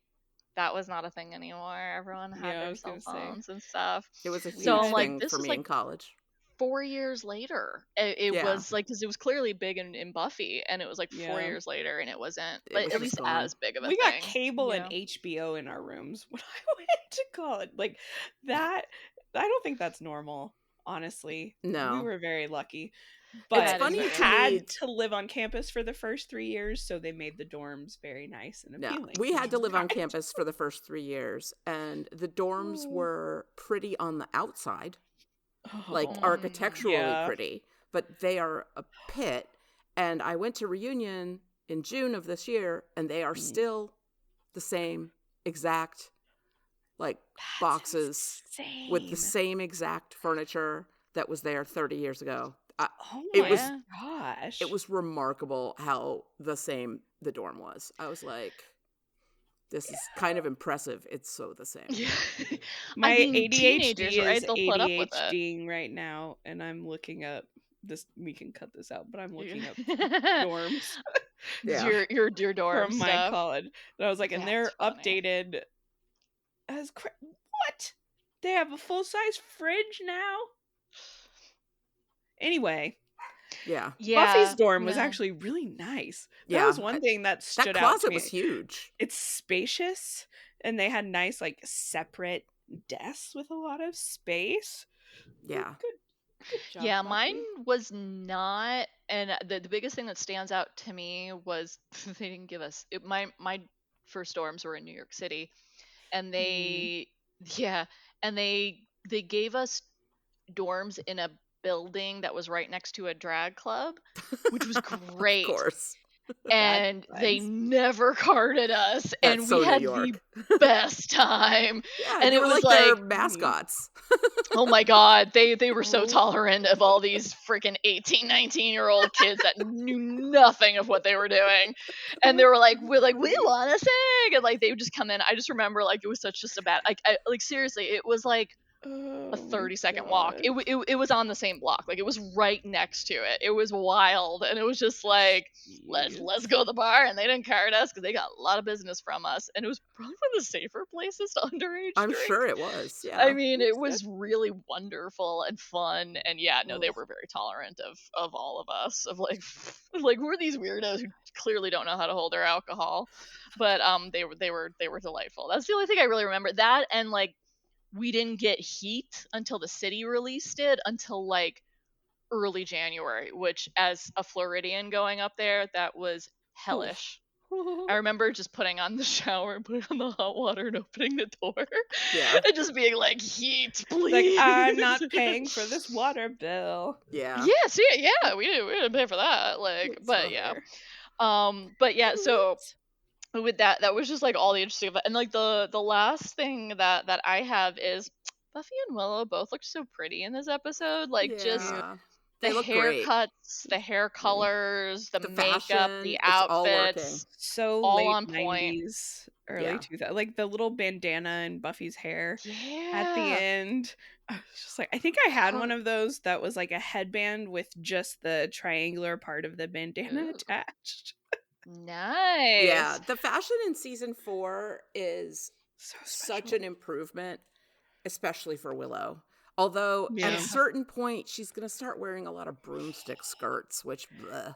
that was not a thing anymore. Everyone had Yeah, I their was cell gonna say. phones and stuff. It was a So huge I'm like, thing this for is me like in college. 4 years later. It Yeah. was like, because it was clearly big in Buffy, and it was like 4 years later, and it wasn't It was at just least gone. as big of a We thing. got cable and Yeah. HBO in our rooms when I went to college. Like that, I don't think that's normal, honestly. No. We were very lucky. It's But funny you to had me. to live on campus for the first 3 years, so they made the dorms very nice and No, appealing. we had to live on Right. campus for the first 3 years, and the dorms were pretty on the outside, like Oh, architecturally yeah. pretty, but they are a pit. And I went to reunion in June of this year, and they are still the same exact, like, boxes with the same exact furniture that was there 30 years ago. Oh It my was gosh. it was remarkable how the same the dorm was. I was like, this is kind of impressive. It's so the same. Yeah. My I mean, ADHD teenagers, right? is They'll put up with it. ADHDing right now, and I'm looking up this. We can cut this out, but I'm looking up Yeah. dorms Yeah. Your dorm from my stuff. college. And I was like, and That's they're funny. updated as what? They have a full size fridge now. Anyway, Yeah. Buffy's dorm was no. actually really nice. That Yeah. was one thing that stood That out to closet me. was huge. It's spacious, and they had nice, like, separate desks with a lot of space. Yeah. Good job, Yeah, Buffy. mine was not, and the biggest thing that stands out to me was they didn't give us my first dorms were in New York City, and they and they gave us dorms in a building that was right next to a drag club, which was great. Of course. And they That's never carded us, and That's we so New had York. the best time. Yeah, And you it were was like their like, mascots. oh my god, they were so tolerant of all these freaking 18, 19-year-old kids that knew nothing of what they were doing. And they were like, we want to sing, and like they would just come in. I just remember, like, it was such just a bad, like seriously, it was like a 30-second walk. It was on the same block, like it was right next to it. It was wild, and it was just like, let's go to the bar. And they didn't card us because they got a lot of business from us, and it was probably one of the safer places to underage I'm drink. sure it was. Yeah. I mean, it was really wonderful and fun, and yeah, no, they Ugh. were very tolerant of all of us, of like like we're these weirdos who clearly don't know how to hold their alcohol, but they were delightful. That's the only thing I really remember. That, and like, we didn't get Heat until the city released it until like early January, which, as a Floridian going up there, that was hellish. I remember just putting on the shower and putting on the hot water and opening the door. Yeah. And just being like, Heat, please. like, I'm not paying for this water bill. Yeah. Yes, yeah, we didn't pay for that. Like, but yeah. But yeah, so with that was just like all the interesting about, and like the last thing that I have is Buffy and Willow both looked so pretty in this episode. Like, just Yeah. the They look great. haircuts, the hair colors, the makeup, fashion, the it's all working. outfits, So all late on point. 90s, early Yeah. 2000s, like the little bandana and Buffy's hair Yeah. at the end. I was just like, I think I had one of those that was like a headband with just the triangular part of the bandana Ooh. attached. Nice. Yeah. The fashion in season 4 is So such special. an improvement, especially for Willow. Although at Yeah. a certain point, she's going to start wearing a lot of broomstick skirts, which, bleh.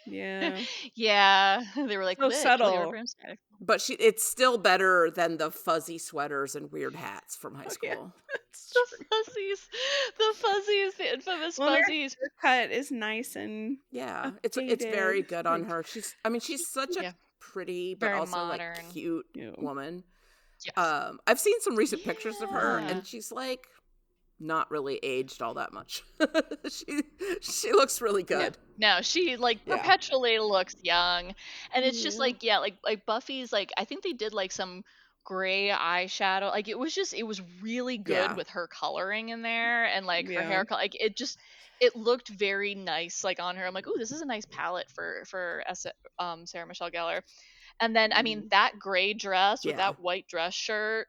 Yeah. Yeah. They were like, So "Bitch, subtle. look at our broomstick." But it's still better than the fuzzy sweaters and weird hats from high Yeah. school. That's The true. fuzzies, the infamous Well, their fuzzies. haircut is nice and Yeah, it's very updated. good on Like, her. She's such a Yeah. pretty but Very also modern. like cute Yeah. woman. Yes. I've seen some recent pictures of her, Yeah. and she's like not really aged all that much. she looks really good. No, she like Yeah. perpetually looks young, and it's just Yeah. like, like Buffy's, like, I think they did like some gray eyeshadow. Like it was really good with her coloring in there, and like her hair color. Like it looked very nice like on her. I'm like, ooh, this is a nice palette for Sarah Michelle Gellar. And then I mean that gray dress with that white dress shirt,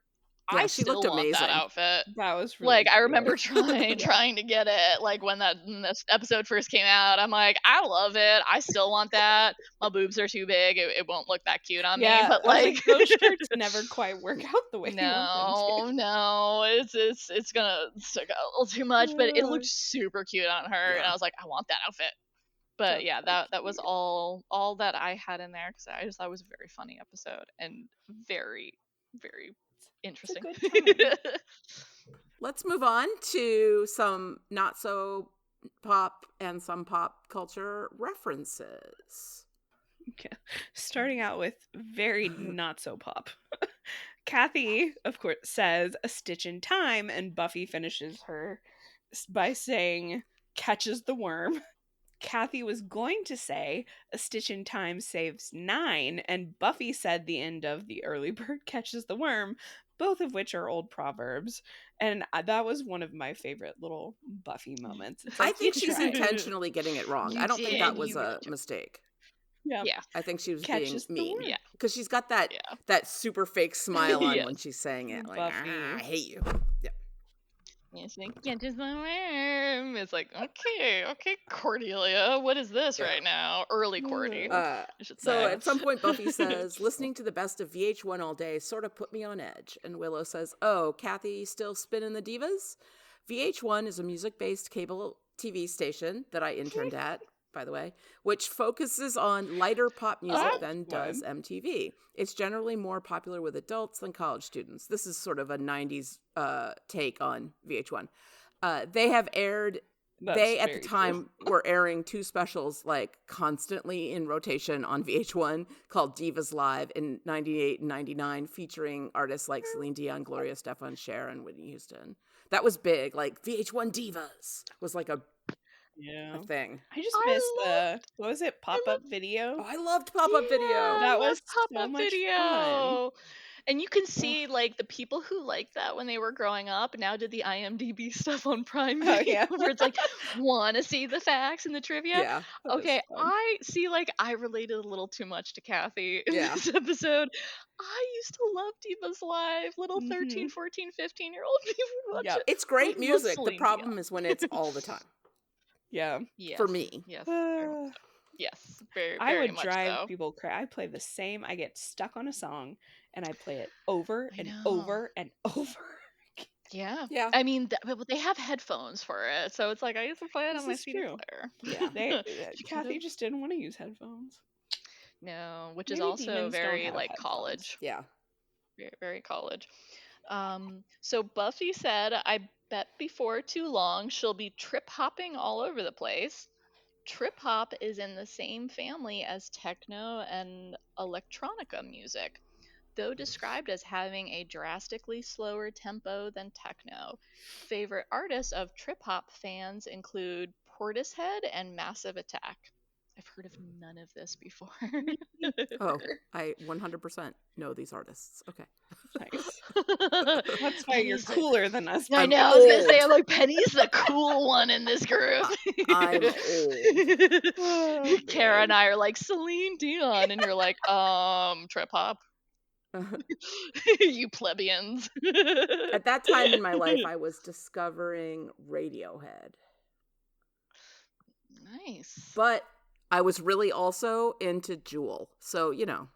Yeah, I she still looked want that amazing. outfit. That was really Like I cute. remember trying to get it like when this episode first came out. I'm like, I love it. I still want that. My boobs are too big. It won't look that cute on me. But I was like those shirts never quite work out the way you want them to. no, it's gonna stick out a little too much. But it looked super cute on her, and I was like, I want that outfit. But yeah, that was all that I had in there because I just thought it was a very funny episode and very very interesting. Let's move on to some not so pop and some pop culture references. Okay. Starting out with very not so pop. Kathy, of course, says a stitch in time, and Buffy finishes her by saying catches the worm. Kathy was going to say a stitch in time saves 9, and Buffy said the end of the early bird catches the worm, both of which are old proverbs. And that was one of my favorite little Buffy moments. It's like, I think she's intentionally getting it wrong. I don't think that was a mistake. Yeah. I think she was Catches being mean. the worm. Because she's got that super fake smile on Yes. when she's saying it. Like, Buffy. I hate you. Yeah. It's like, catches the worm. It's like, okay, Cordelia, what is this right now? Early Cordy. I should So say. at some point, Buffy says, listening to the best of VH1 all day sort of put me on edge. And Willow says, oh, Kathy still spinning the divas? VH1 is a music-based cable TV station that I interned at, by the way, which focuses on lighter pop music than does MTV. It's generally more popular with adults than college students. This is sort of a 90s take on VH1. They have aired... They, at the time, were airing 2 specials, like, constantly in rotation on VH1 called Divas Live in 98 and 99, featuring artists like Celine Dion, Gloria Estefan, Cher, and Whitney Houston. That was big. Like, VH1 Divas was like a thing. I just missed the, what was it, pop-up video? Oh, I loved pop-up video. That was pop-up so much video. fun. And you can see like the people who liked that when they were growing up now did the IMDb stuff on Prime Video where it's like want to see the facts and the trivia. Yeah. Okay, I see like I related a little too much to Kathy in this episode. I used to love Divas Live. Little 13, 14, 15-year-old people would watch it. It's great I music. love The Celine problem Dion. is when it's all the time. Yeah. Yes. For me. Yes. very much so. Yes. Very, I very would much drive so. people crazy. I play the same. I get stuck on a song and I play it over and know. over and over. Yeah. Yeah. I mean, but they have headphones for it, so it's like I used to play it This on my is CD true. player. Yeah. Kathy just didn't want to use headphones. No, which is Maybe also demons don't very have like headphones. college. Yeah. Very, very college. So Buffy said, I bet before too long she'll be trip hopping all over the place. Trip hop is in the same family as techno and electronica music, though described as having a drastically slower tempo than techno. Favorite artists of trip hop fans include Portishead and Massive Attack. I've heard of none of this before. Oh, I 100% know these artists. Okay. Nice. That's why you're cooler than us. I know. I was gonna say, I'm like, Penny's the cool one in this group. I'm old. Oh, Kara and I are like Celine Dion, and you're like, trip hop. You plebeians. At that time in my life, I was discovering Radiohead. Nice. But I was really also into Jewel. So, you know,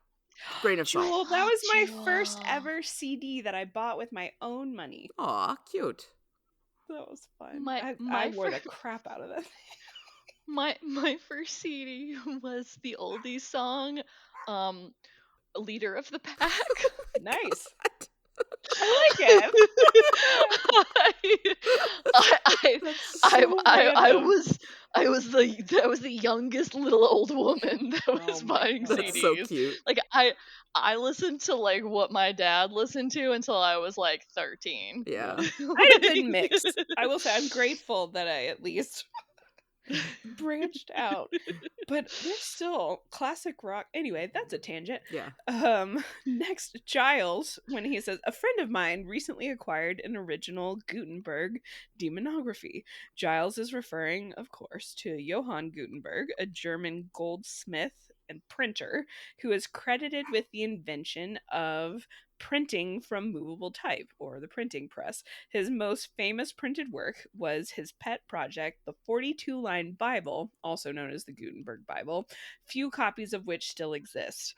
grain of salt. Jewel, that was my first ever CD that I bought with my own money. Aw, cute. That was fun. My I wore the crap out of that. My first CD was the oldies song, Leader of the Pack. Nice. I like it. I was the youngest little old woman that was buying CDs. That's so cute. Like I listened to like what my dad listened to until I was like 13. Yeah. I had a good mix. I will say I'm grateful that I at least branched out. But they're still classic rock. Anyway, that's a tangent. Yeah. Next, Giles, when he says, a friend of mine recently acquired an original Gutenberg demonography. Giles is referring, of course, to Johann Gutenberg, a German goldsmith and printer who is credited with the invention of printing from movable type, or the printing press. His most famous printed work was his pet project, the 42-line Bible, also known as the Gutenberg Bible, few copies of which still exist.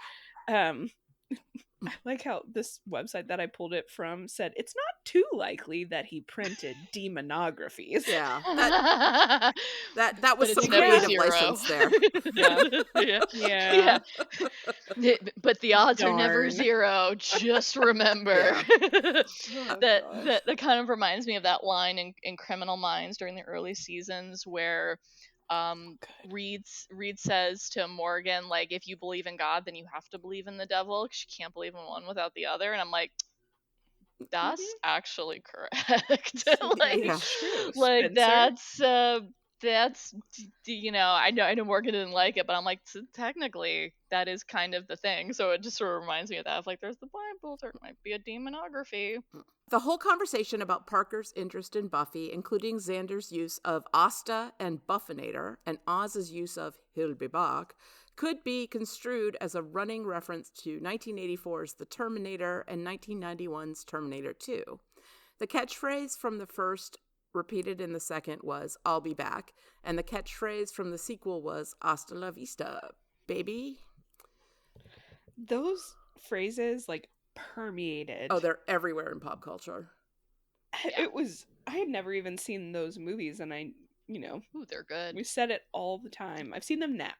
I like how this website that I pulled it from said it's not too likely that he printed demonographies. Yeah, that was But some it's never creative zero. license there. Yeah. But the odds are never Darn. zero. Just remember. Yeah. That kind of reminds me of that line in Criminal Minds during the early seasons where Reed says to Morgan, like, if you believe in God, then you have to believe in the devil, because you can't believe in one without the other. And I'm like, that's actually correct. Like, Yeah. True. like Spencer. that's I know Morgan didn't like it, but I'm like, technically that is kind of the thing. So it just sort of reminds me of that, of like, there's the Bible, there might be a demonography. The whole conversation about Parker's interest in Buffy, including Xander's use of Asta and Buffinator and Oz's use of He'll be back, could be construed as a running reference to 1984's The Terminator and 1991's Terminator 2. The catchphrase from the first, repeated in the second, was "I'll be back," and the catchphrase from the sequel was "Hasta la vista, baby." Those phrases like permeated. Oh, they're everywhere in pop culture. It was, I had never even seen those movies, and Ooh, they're good. we said it all the time. I've seen them now.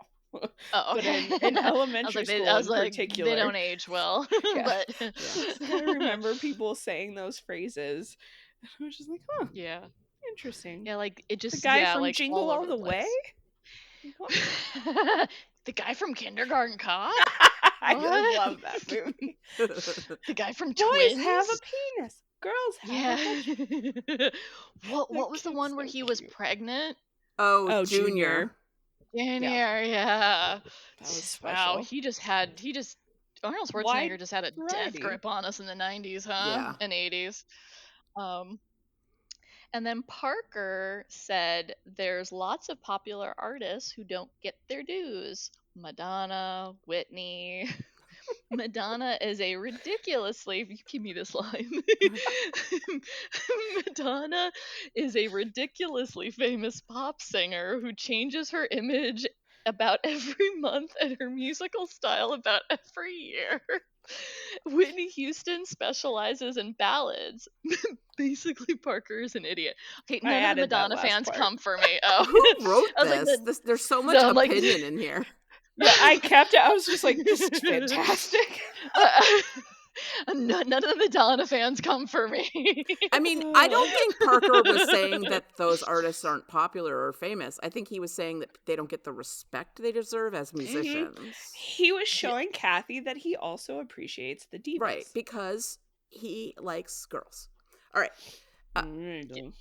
Oh, okay. But in elementary school I was in like, particular, they don't age well. Yeah. But I remember people saying those phrases. I was just like, huh, yeah, interesting. yeah, like it just The guy from like Jingle All over the Way? place. The guy from Kindergarten Cop. I What? love that movie. The guy from Boys Twins. have a penis. Girls have a Yeah. What was the kid's one where so he was cute. pregnant? Oh, Junior. Junior, yeah. That was Wow, special. he just Arnold Schwarzenegger Wide just had a death variety. grip on us in the 90s, huh? Yeah. And 80s. And then Parker said there's lots of popular artists who don't get their dues. Madonna, Whitney. Madonna is a ridiculously, you give me this line. Madonna is a ridiculously famous pop singer who changes her image about every month and her musical style about every year. Whitney Houston specializes in ballads. Basically, Parker is an idiot. Okay, I none of the added that Madonna last fans part. come for me. Oh, Who wrote I was like, this? There's so much I'm like- opinion in here. Yeah, I kept it. I was just like, this is fantastic. None of the Madonna fans come for me. I mean, I don't think Parker was saying that those artists aren't popular or famous. I think he was saying that they don't get the respect they deserve as musicians. He was showing Kathy that he also appreciates the divas. Right, because he likes girls. All right. And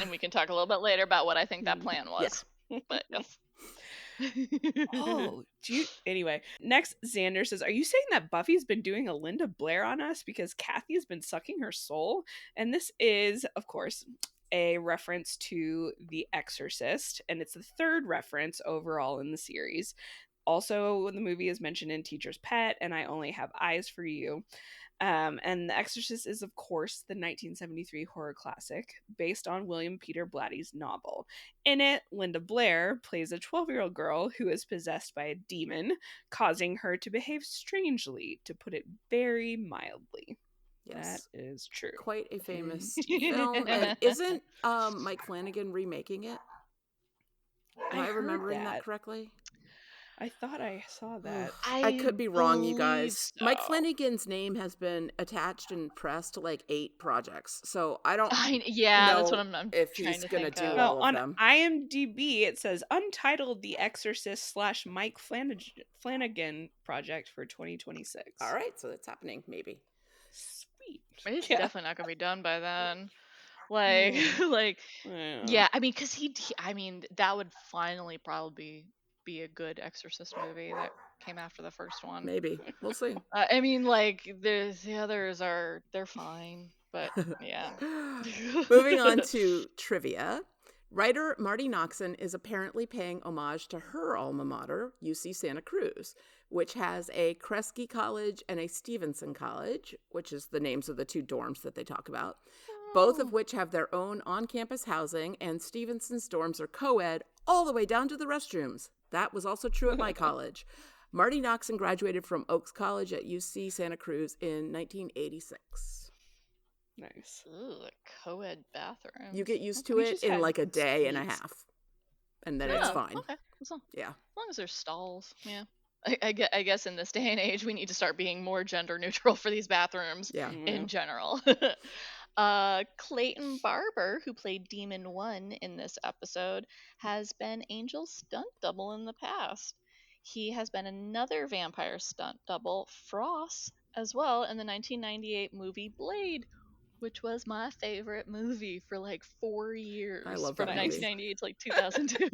we can talk a little bit later about what I think that plan was. But yes. Oh, anyway, next Xander says, are you saying that Buffy's been doing a Linda Blair on us because Kathy's been sucking her soul? And this is, of course, a reference to The Exorcist, and it's the third reference overall in the series. Also, the movie is mentioned in Teacher's Pet and I Only Have Eyes for You. And The Exorcist is, of course, the 1973 horror classic based on William Peter Blatty's novel. In it, Linda Blair plays a 12-year-old girl who is possessed by a demon, causing her to behave strangely, to put it very mildly. Yes. That is true. Quite a famous film. And isn't Mike Flanagan remaking it? Am I remembering that correctly? I thought I saw that. I could be wrong, you guys. so. Mike Flanagan's name has been attached and pressed to like 8 projects, so I don't know that's what I'm if trying he's to gonna think do of. all of on them. IMDb, it says Untitled The Exorcist / Mike Flanagan project for 2026. All right, so that's happening, maybe. Sweet. It's Yeah. definitely not going to be done by then. Like, like, Yeah. yeah. I mean, because I mean, that would finally probably be a good Exorcist movie that came after the first one. Maybe. We'll see. I mean, like, the others they're fine, but yeah. Moving on to trivia. Writer Marty Noxon is apparently paying homage to her alma mater, UC Santa Cruz, which has a Kresge College and a Stevenson College, which is the names of the two dorms that they talk about, both of which have their own on-campus housing, and Stevenson's dorms are co-ed all the way down to the restrooms. That was also true at my college. Marty Noxon graduated from Oaks College at UC Santa Cruz in 1986. Nice. Ooh, a co-ed bathroom. You get used to it in like a day and a half, and then it's fine. Okay. As long as there's stalls, yeah. I guess in this day and age, we need to start being more gender neutral for these bathrooms in general. Clayton Barber, who played Demon 1 in this episode, has been Angel's stunt double in the past. He has been another vampire stunt double, Frost, as well in the 1998 movie Blade, which was my favorite movie for like 4 years. I love from that movie. 1998 to like 2002.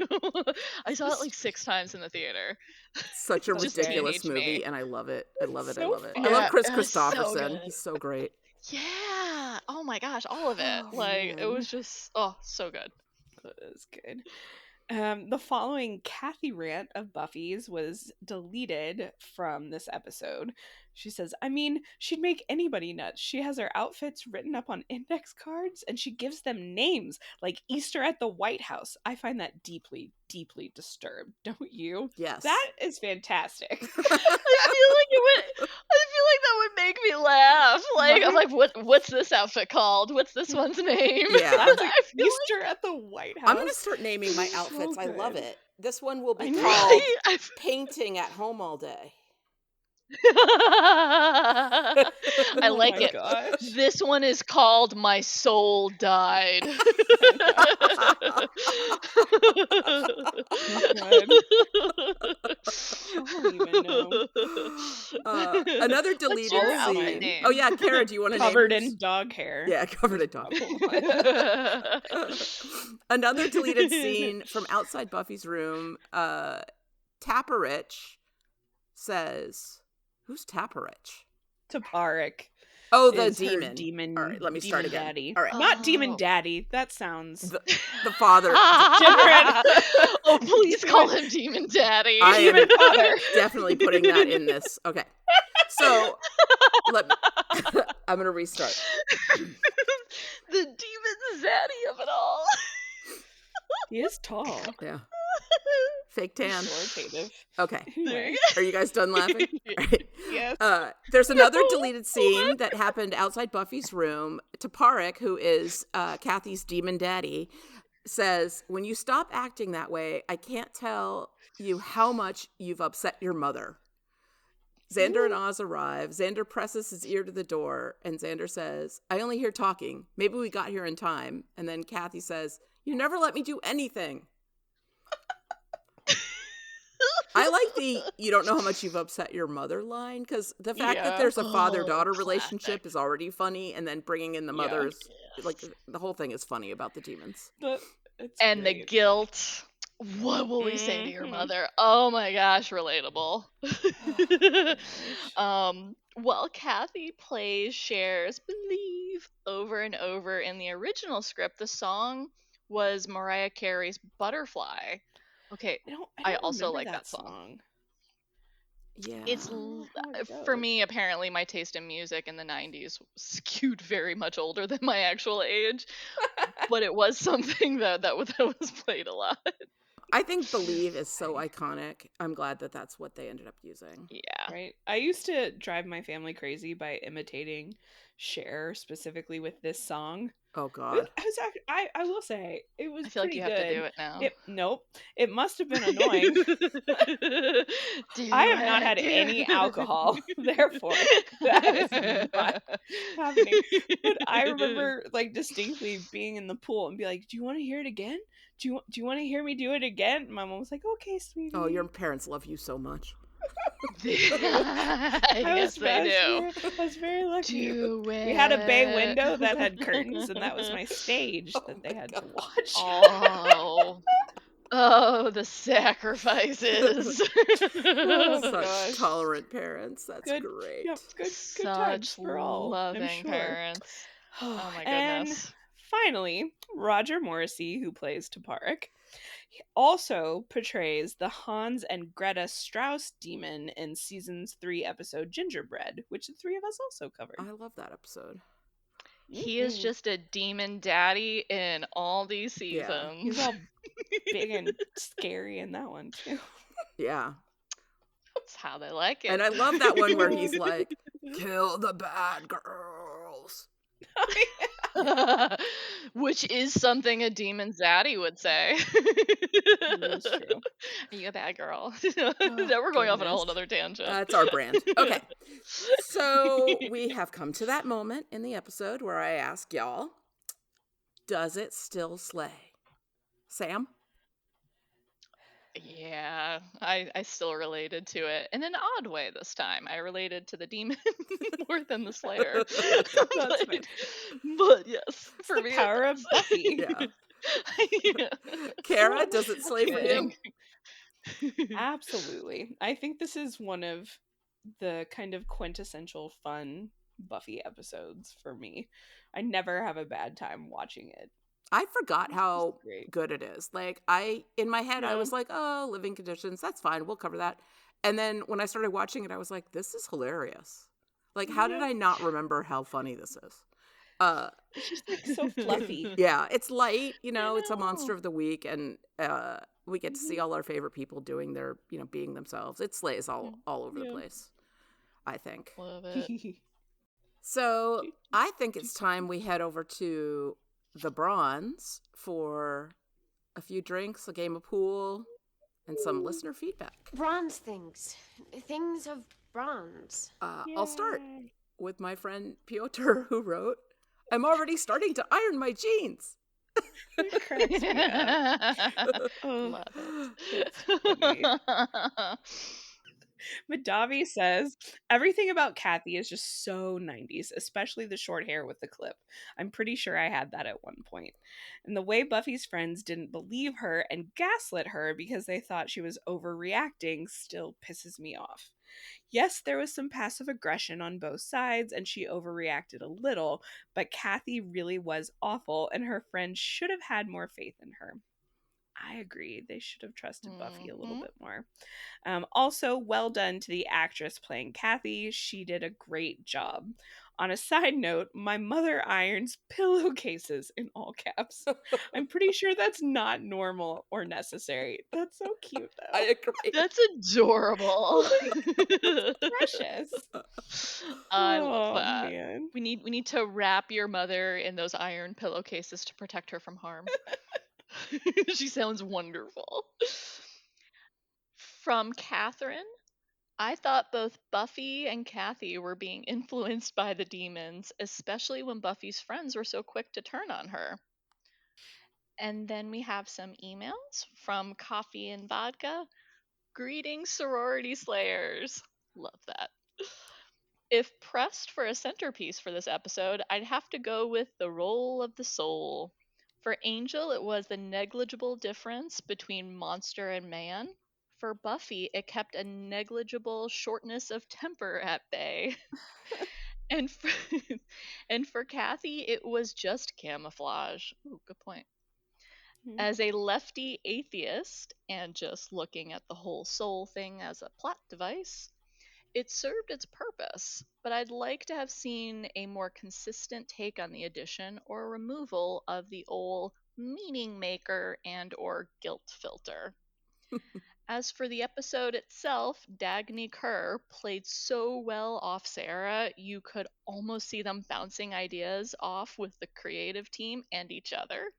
I saw it like 6 times in the theater. It's such a Just ridiculous teenage me. movie, and I love it. I love it. I So love it. fun. I love Yeah, Chris it was so Christopherson. good. He's so great. Yeah. Oh my gosh, all of it. Oh, Like, it man. was just so good. That is good. The following Kathy rant of Buffy's was deleted from this episode. She says, I mean, she'd make anybody nuts. She has her outfits written up on index cards, and she gives them names, like Easter at the White House. I find that deeply, deeply disturbed, don't you? Yes. That is fantastic. I feel like that would make me laugh. Like, I'm like, what's this outfit called? What's this one's name? Yeah. Sounds like I feel Easter at the White House. I'm going to start naming my outfits. I love good. it. This one will be I know. called Right? Painting at Home All Day. I Oh like my it. gosh. This one is called My Soul Died. I don't even know. Another What's deleted your scene. outfit name? Oh, yeah, Kara, do you want to Covered name in dog hair. Yeah, covered in dog. Another deleted scene from outside Buffy's room. Tapperich says, "Who's Tapperich?" Taparic. Oh, the is her demon. Demon. All right, let me start demon again. Daddy. All right. Not Demon Oh. Daddy. That sounds The father. Oh, please call him Demon Daddy. I am Demon Father. definitely putting that in this. Okay. So, I'm going to restart. The Demon Zaddy of it all. He is tall. Yeah. Fake tan. Authoritative. Okay. Anyway. Are you guys done laughing? All right. Yes. There's another deleted scene that happened outside Buffy's room. Taparic, who is Kathy's demon daddy, says, "When you stop acting that way, I can't tell you how much you've upset your mother." Xander and Oz arrive. Xander presses his ear to the door, and Xander says, "I only hear talking. Maybe we got here in time." And then Kathy says, "You never let me do anything." I like the "you don't know how much you've upset your mother" line, because the fact that there's a father-daughter relationship is already funny, and then bringing in the mothers, like, the whole thing is funny about the demons. And the guilt. What will we say to your mother? Oh my gosh, relatable. While Kathy plays Cher's Believe over and over in the original script, the song was Mariah Carey's Butterfly. Okay, I also remember like that song. Yeah. It's for me, apparently my taste in music in the 90s skewed very much older than my actual age, but it was something that was played a lot. I think Believe is so iconic. I'm glad that that's what they ended up using. Yeah. Right. I used to drive my family crazy by imitating Cher, specifically with this song. Oh God. I will say it was. I feel like pretty you have good. to do it now. Nope. It must have been annoying. I have not had any alcohol, therefore that is not happening. But I remember like distinctly being in the pool and be like, "Do you want to hear it again? Do you want to hear me do it again?" My mom was like, "Okay, sweetie." Oh, your parents love you so much. Yes, they do. I was very lucky. Do We had a bay it. window that had curtains, and that was my stage that they had to watch. Oh, the sacrifices. Such gosh. tolerant parents. That's Good, great. yep, good times Such for all, I'm loving sure. parents. Oh my And goodness. finally, Roger Morrissey, who plays Taparik, also portrays the Hans and Greta Strauss demon in season's 3 episode Gingerbread, which the three of us also covered. I love that episode. He is just a demon daddy in all these seasons. Yeah. He's all big and scary in that one too. Yeah. That's how they like it. And I love that one where he's like, kill the bad girls. Which is something a demon's daddy would say. That's true. Are you a bad girl? Now we're going off on a whole other tangent. That's our brand. Okay. So we have come to that moment in the episode where I ask y'all, does it still slay? Sam? Yeah, I still related to it in an odd way this time. I related to the demon more than the Slayer. but yes, It's for the me, power of Buffy. Yeah. Yeah. Kara, does it slay for you? Absolutely. I think this is one of the kind of quintessential fun Buffy episodes for me. I never have a bad time watching it. I forgot how great. good it is. Like in my head, I was like, oh, living conditions, that's fine. We'll cover that. And then when I started watching it, I was like, this is hilarious. Like, how did I not remember how funny this is? It's just like so fluffy. Yeah, it's light, it's a monster of the week, and we get to see all our favorite people doing their, being themselves. It slays all over the place, I think. Love it. So I think it's time we head over to the Bronze for a few drinks, a game of pool, and some listener feedback. Bronze things. Things of bronze. I'll start with my friend Piotr, who wrote, I'm already starting to iron my jeans. Love it. Madavi says, everything about Kathy is just so 90s, especially the short hair with the clip. I'm pretty sure I had that at one point. And the way Buffy's friends didn't believe her and gaslit her because they thought she was overreacting still pisses me off. Yes, there was some passive aggression on both sides, and she overreacted a little, but Kathy really was awful, and her friends should have had more faith in her. I agree. They should have trusted Buffy a little bit more. Also, well done to the actress playing Kathy. She did a great job. On a side note, my mother irons pillowcases in all caps. I'm pretty sure that's not normal or necessary. That's so cute, though. I agree. That's adorable. Precious. I love that. Man. We need to wrap your mother in those iron pillowcases to protect her from harm. She sounds wonderful. From Catherine, I thought both Buffy and Kathy were being influenced by the demons, especially when Buffy's friends were so quick to turn on her. And then we have some emails from Coffee and Vodka. Greetings, sorority slayers. Love that. If pressed for a centerpiece for this episode, I'd have to go with the role of the soul. For Angel, it was the negligible difference between monster and man. For Buffy, it kept a negligible shortness of temper at bay. and for Kathy, it was just camouflage. Ooh, good point. As a lefty atheist, and just looking at the whole soul thing as a plot device, it served its purpose, but I'd like to have seen a more consistent take on the addition or removal of the old meaning maker and or guilt filter. As for the episode itself, Dagny Kerr played so well off Sarah, you could almost see them bouncing ideas off with the creative team and each other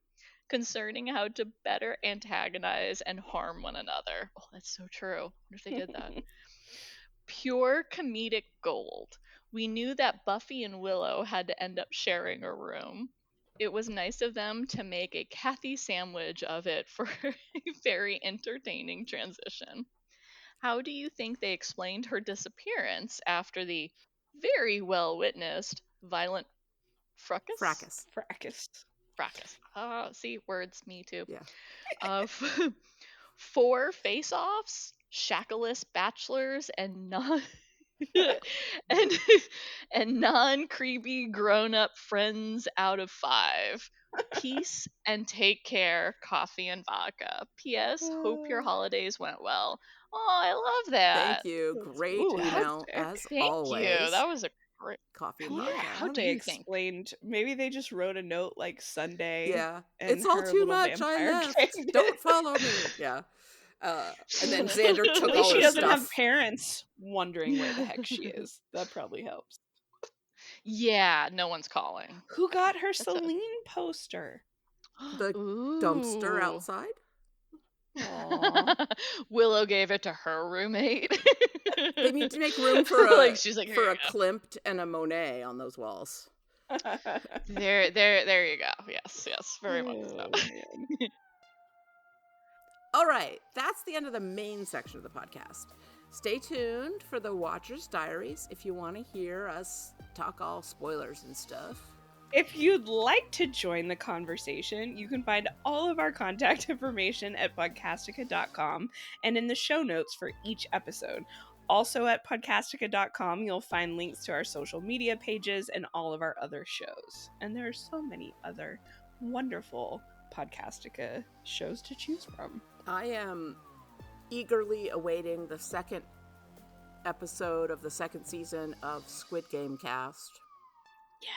concerning how to better antagonize and harm one another. Oh, that's so true. I wonder if they did that. Pure comedic gold. We knew that Buffy and Willow had to end up sharing a room. It was nice of them to make a Kathy sandwich of it for a very entertaining transition. How do you think they explained her disappearance after the very well witnessed violent fracas? Fracas. See, words, me too. Yeah. Of 4 face-offs, shackleless bachelors, and and and non-creepy grown-up friends out of 5. Peace and take care, coffee and vodka. P.S. Hope your holidays went well. Oh, I love that. Thank you. Great Ooh, email fantastic. as Thank always. you. That was a great. Coffee and Yeah, vodka. how do they you think? explained? Maybe they just wrote a note like Sunday. Yeah. And It's all her too little much. I vampire left. came Don't in. follow me. Yeah. And then Xander At took least all she her doesn't stuff. have parents wondering where the heck she is. That probably helps. Yeah, no one's calling. Who got her That's a- Celine poster? The dumpster Ooh. outside. Aw. Willow gave it to her roommate. They need to make room for a like she's like for "Here a you go." Klimt and a Monet on those walls. There you go. Yes, very much so. Oh, man. All right, that's the end of the main section of the podcast. Stay tuned for the Watcher's Diaries if you want to hear us talk all spoilers and stuff. If you'd like to join the conversation, you can find all of our contact information at podcastica.com and in the show notes for each episode. Also at podcastica.com, you'll find links to our social media pages and all of our other shows. And there are so many other wonderful Podcastica shows to choose from. I am eagerly awaiting the second episode of the second season of Squid Game Cast. Yes.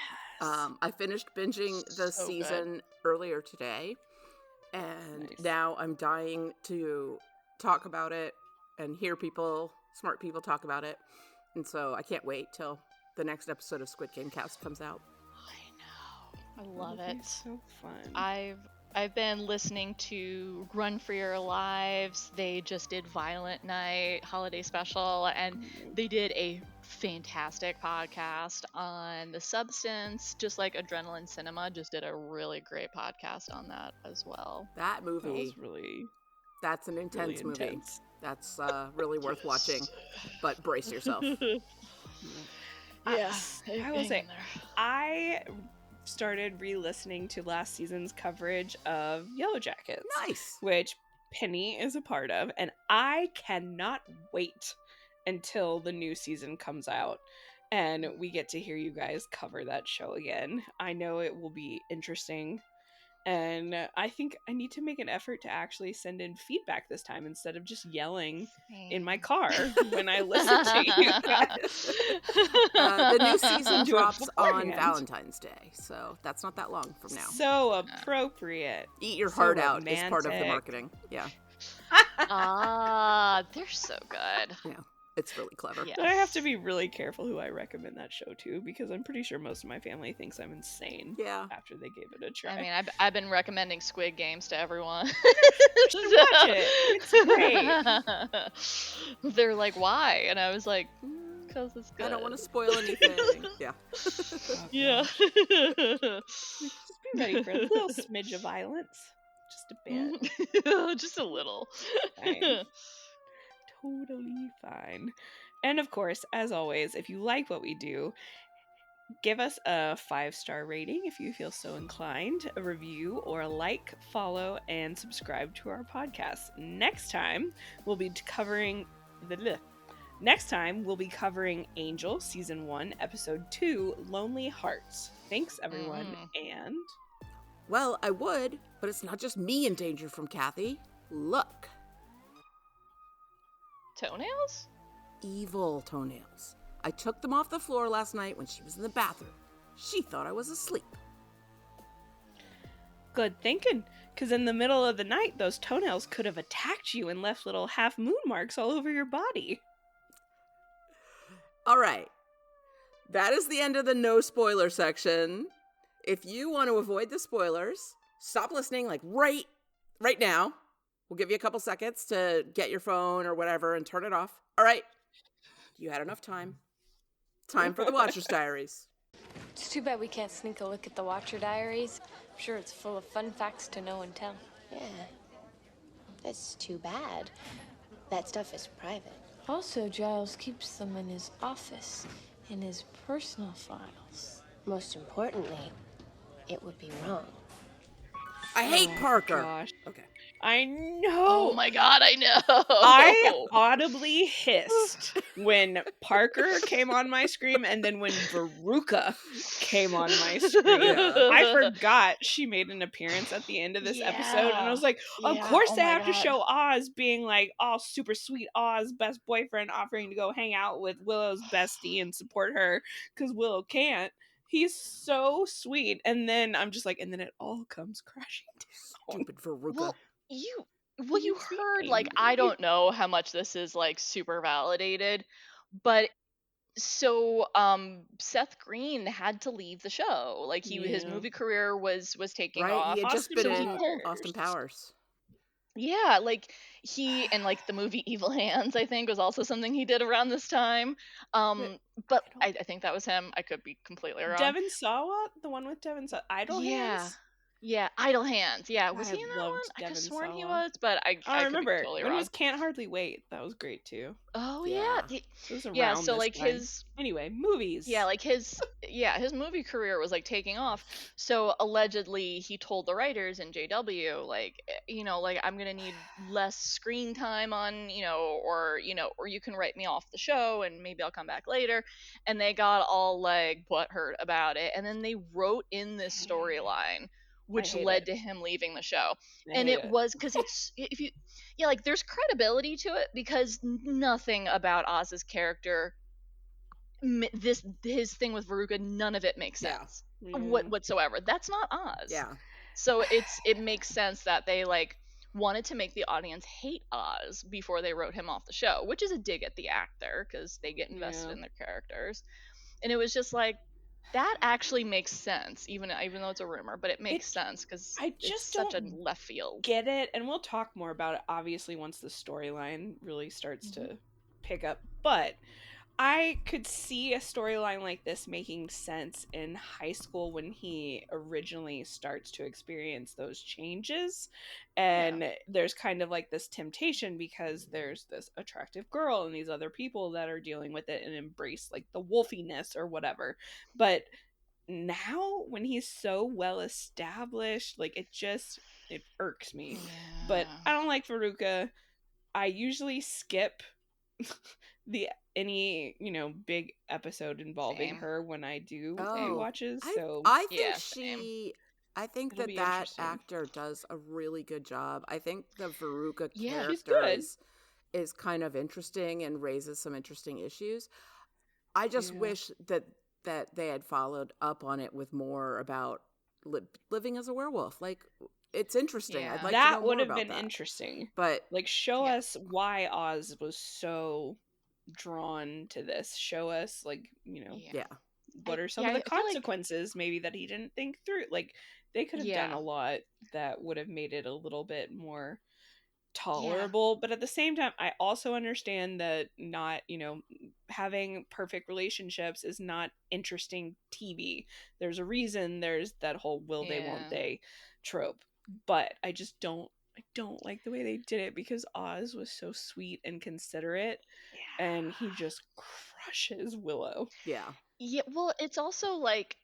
I finished binging the So season earlier today, and Nice. now I'm dying to talk about it and hear smart people talk about it. And so I can't wait till the next episode of Squid Game Cast comes out. I love It'll it. be so fun. I've been listening to Run for Your Lives. They just did Violent Night holiday special, and they did a fantastic podcast on The Substance, just like Adrenaline Cinema just did a really great podcast on that as well. That movie, That was really, that's an intense really movie. intense. That's really worth watching, but brace yourself. Yeah, I will say, I started re-listening to last season's coverage of Yellow Jackets, Nice. which Penny is a part of, and I cannot wait until the new season comes out and we get to hear you guys cover that show again. I know it will be interesting, and I think I need to make an effort to actually send in feedback this time instead of just yelling in my car when I listen to you guys. The new season Do it drops on beforehand. Valentine's Day, so that's not that long from now. So appropriate. Eat your so heart out is part of the romantic. marketing. Yeah, They're so good. yeah, it's really clever. Yeah. But I have to be really careful who I recommend that show to because I'm pretty sure most of my family thinks I'm insane Yeah. after they gave it a try. I mean, I've been recommending Squid Games to everyone. You should watch it. It's great. They're like, why? And I was like, because it's good. I don't want to spoil anything. Yeah. Yeah. Just be ready for a little smidge of violence. Just a bit. Just a little. Fine. Totally fine. And of course, as always, if you like what we do, give us a 5-star rating if you feel so inclined, a review, or a like, follow, and subscribe to our podcast. Next time, we'll be covering Angel, Season 1, Episode 2, Lonely Hearts. Thanks, everyone, and... Well, I would, but it's not just me in danger from Kathy. Look. Toenails? Evil toenails. I took them off the floor last night when she was in the bathroom. She thought I was asleep. Good thinking, because in the middle of the night, those toenails could have attacked you and left little half-moon marks all over your body. All right. That is the end of the no spoiler section. If you want to avoid the spoilers, stop listening like right now. We'll give you a couple seconds to get your phone or whatever and turn it off. All right. You had enough time. Time for the Watcher's Diaries. It's too bad we can't sneak a look at the Watcher Diaries. I'm sure it's full of fun facts to know and tell. Yeah. That's too bad. That stuff is private. Also, Giles keeps them in his office, in his personal files. Most importantly, it would be wrong. I hate Parker. Gosh. Okay. I know. Oh my god, I know. I audibly hissed when Parker came on my screen and then when Veruca came on my screen. I forgot she made an appearance at the end of this episode, and I was like, of course they have to show Oz being like all super sweet Oz, best boyfriend, offering to go hang out with Willow's bestie and support her because Willow can't. He's so sweet. And then I'm just like, and then it all comes crashing down. Stupid Veruca. Well, you heard, like, I don't know how much this is like super validated, but so Seth Green had to leave the show. Like his movie career was taking Right? off. He had just been in Powers. Austin Powers. Yeah, like he and like the movie Evil Hands, I think, was also something he did around this time. But I think that was him. I could be completely wrong. Devon Sawa, the one with Devon Sawa, Idle Hands. Yeah, Idle Hands. Yeah, was he in that one? loved I could have Devon sworn he Sawa. was, but I could remember be totally when wrong. it was Can't Hardly Wait. That was great too. Oh yeah. It was around Yeah, so this like time. his anyway movies. Yeah, like his movie career was like taking off. So allegedly he told the writers in JW like, like I'm going to need less screen time on, or you can write me off the show and maybe I'll come back later. And they got all like butthurt about it. And then they wrote in this storyline which led to him leaving the show. And it was because it's like there's credibility to it because nothing about Oz's character, his thing with Veruca, none of it makes sense whatsoever. That's not Oz. Yeah. So it makes sense that they like wanted to make the audience hate Oz before they wrote him off the show, which is a dig at the actor because they get invested in their characters. And it was just like, that actually makes sense, even though it's a rumor, but it makes sense because it's such a left field. Get it, and we'll talk more about it obviously once the storyline really starts to pick up. But I could see a storyline like this making sense in high school when he originally starts to experience those changes. And there's kind of like this temptation because there's this attractive girl and these other people that are dealing with it and embrace like the wolfiness or whatever. But now when he's so well established, like it irks me. But I don't like Veruca. I usually skip any big episode involving her when I do watches. So I think that actor does a really good job. I think the Veruca character is kind of interesting and raises some interesting issues. I just wish that they had followed up on it with more about living as a werewolf. Like, it's interesting. I'd like to know more about that. That would have been interesting. But like, show us why Oz was so drawn to this. Show us like what are some of the consequences maybe that he didn't think through. Like, they could have done a lot that would have made it a little bit more tolerable. But at the same time, I also understand that not having perfect relationships is not interesting TV. There's a reason there's that whole will they won't they trope. But I don't like the way they did it because Oz was so sweet and considerate and he just crushes Willow. Yeah, well, it's also like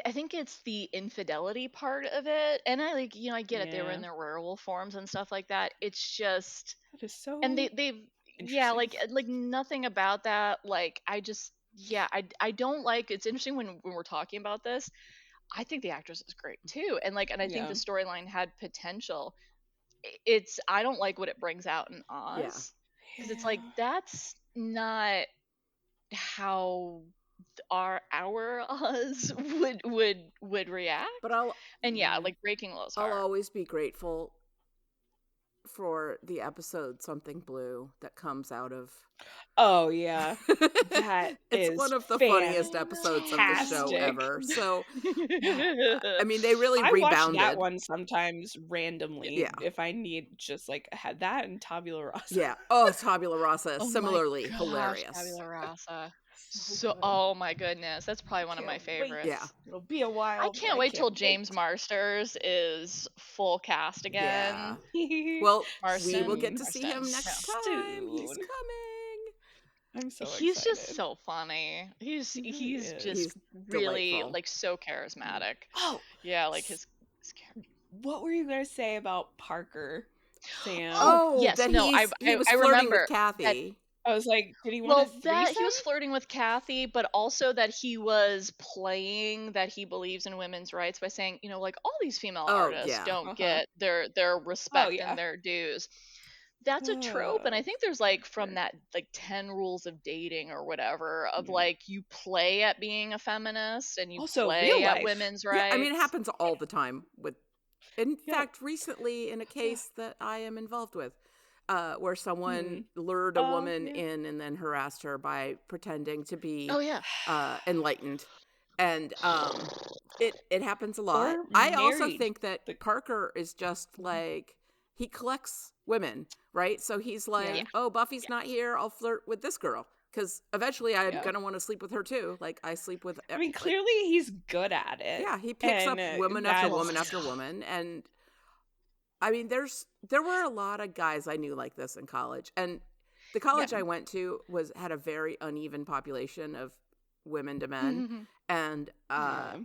I think it's the infidelity part of it, and I get it. They were in their werewolf forms and stuff like that. It's just that is so, and they've like nothing about that. Like I don't like. It's interesting when we're talking about this. I think the actress is great too, and I think the storyline had potential. I don't like what it brings out in Oz because it's like that's not how our Oz would react. But breaking Willow's heart. I'll always be grateful for the episode Something Blue that comes out of. Oh yeah, that it's one of the funniest episodes of the show ever. So I mean, they really rebounded. I watch that one sometimes randomly if I need just like that and Tabula Rasa. Tabula Rasa is similarly hilarious. Tabula Rasa. So, oh my goodness, that's probably one of my Can't wait. favorites. Yeah. It'll be a while. I but can't wait till can't James wait. Marsters is full cast Yeah. again. Well, we will Marston. get to see him next time. He's Soon. coming. I'm so He's excited. just so funny. He's is. just He's really delightful. like so charismatic. Oh, Yeah, like his character. what were you gonna say about Parker, Sam? Oh, yes, that no, he was I flirting remember with Kathy. I was like, did he Well, want a that he threesome? was flirting with Kathy, but also that he was playing that he believes in women's rights by saying, you know, like all these female Oh, artists yeah. don't Uh-huh. get their respect yeah. and their dues. That's a trope, and I think there's like from that like 10 rules of dating or whatever of like you play at being a feminist and you Also, play real at life. women's Yeah, rights. I mean, it happens all the time. In Yeah. fact, recently in a case that I am involved with, where someone lured a Oh, woman yeah. in and then harassed her by pretending to be Oh yeah. enlightened, and it happens a lot. Or I also married think that Parker is just like he collects women, right? So he's like, Yeah. oh, Buffy's not here, I'll flirt with this girl. Because eventually I'm Yeah. gonna want to sleep with her too. Like I sleep with. I mean, like, clearly he's good at it. yeah, he picks up woman after that's- woman after woman, and I mean, there were a lot of guys I knew like this in college, and the college I went to had a very uneven population of women to men, and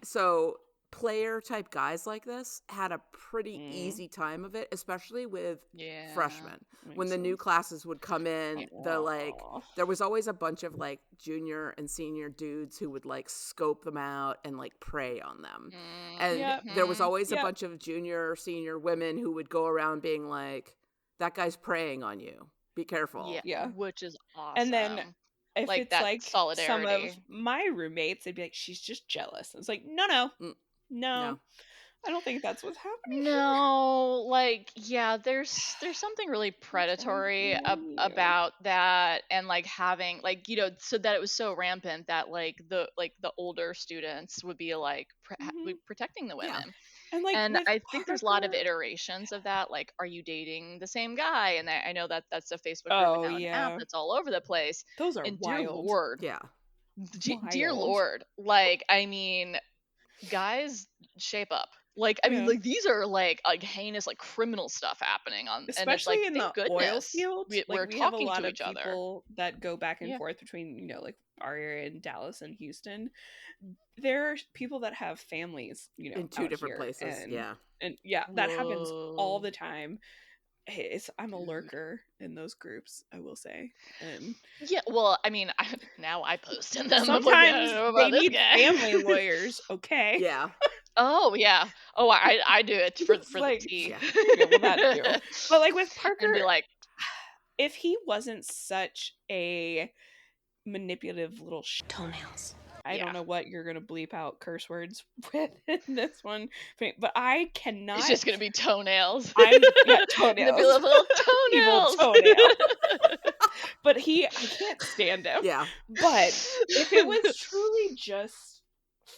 so player type guys like this had a pretty easy time of it, especially with freshmen. When the new classes would come in, there was always a bunch of like junior and senior dudes who would like scope them out and like prey on them. And there was always a bunch of junior or senior women who would go around being like, that guy's preying on you. Be careful. Yeah. Which is awesome. And then if like it's that like solidarity. some of my roommates, they'd be like, she's just jealous. It's like, no. No. I don't think that's what's happening. No, like yeah, there's something really predatory about that, and like having like so that it was so rampant that like the older students would be like protecting the women. And I think there's a lot of iterations of that. Like, are you dating the same guy? And I know that that's a Facebook group and now an app that's all over the place. Those are and wild. Dear Lord, Yeah. Dear Lord, like I mean, guys, shape up. Like I mean, like these are like heinous, like criminal stuff happening on, especially and it's like, in the oil goodness, field. we're we have a talking lot to of each other. people that go back and forth between like our area in Dallas and Houston. There are people that have families, in two different places. And that happens all the time. I'm a lurker in those groups, I will say. And yeah, well, I mean, now I post in them. Sometimes they need family lawyers. Okay. Yeah. Oh yeah. Oh, I do it for like, the tea. Yeah, well, that too. But like with Parker, and be like, if he wasn't such a manipulative little toenails. I don't know what you're gonna bleep out curse words with in this one, but I cannot. It's just gonna be toenails. I'm toenails. Manipulative little toenails. Evil toenail. But I can't stand him. Yeah. But if it was truly just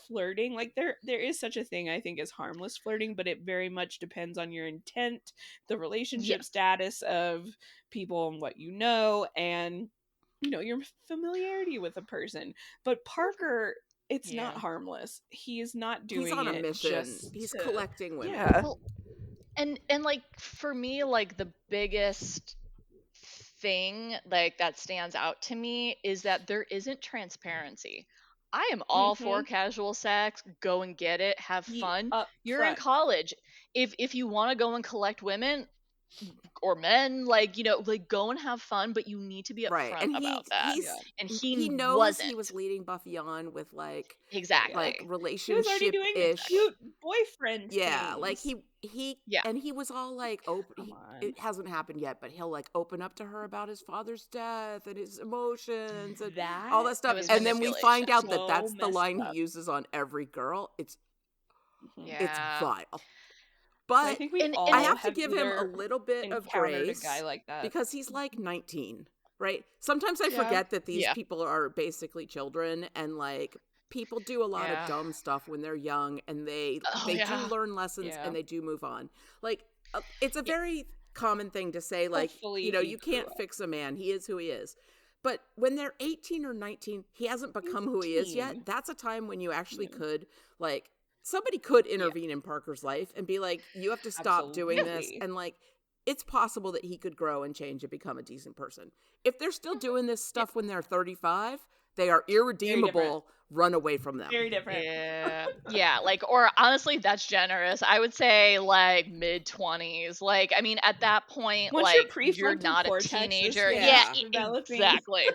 flirting, like there is such a thing I think as harmless flirting, but it very much depends on your intent, the relationship status of people and what you know, and your familiarity with a person. But Parker, it's not harmless. He is not doing it. He's on a mission. He's collecting women. Yeah. Well, and like for me, like the biggest thing like that stands out to me is that there isn't transparency. I am all for casual sex. Go and get it. Have fun. You're in college. If you want to go and collect women or men, like go and have fun, but you need to be upfront about that. And he knows wasn't. He was leading Buffy on with like He relationship was already doing cute boyfriend. Yeah, things. like he and he was all like open. It hasn't happened yet, but he'll like open up to her about his father's death and his emotions and all that stuff. And then we find out that that's the line he uses on every girl. It's vile. But I think I have to give him a little bit of grace, a guy like that, because he's like 19, right? Sometimes I forget that these people are basically children, and like people do a lot of dumb stuff when they're young, and they do learn lessons and they do move on. Like it's a very common thing to say, like, Hopefully you can't fix a man. He is who he is. But when they're 18 or 19, he hasn't become who he is yet. That's a time when you actually could, like, somebody could intervene in Parker's life and be like, you have to stop doing this. And, like, it's possible that he could grow and change and become a decent person. If they're still doing this stuff when they're 35, they are irredeemable. Run away from them. Very different. Yeah, like, or honestly, that's generous. I would say like mid-20s. Like, I mean, at that point, Once like, your you're prefrontal not a cortex is teenager. developing. Exactly.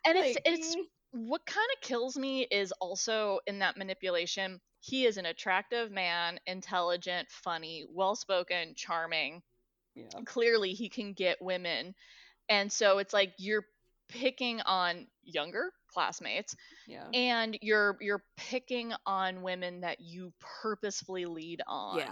And Like, it's what kind of kills me is also in that manipulation. He is an attractive man, intelligent, funny, well-spoken, charming. Yeah. Clearly, he can get women. And so it's like you're picking on younger classmates, and you're picking on women that you purposefully lead on.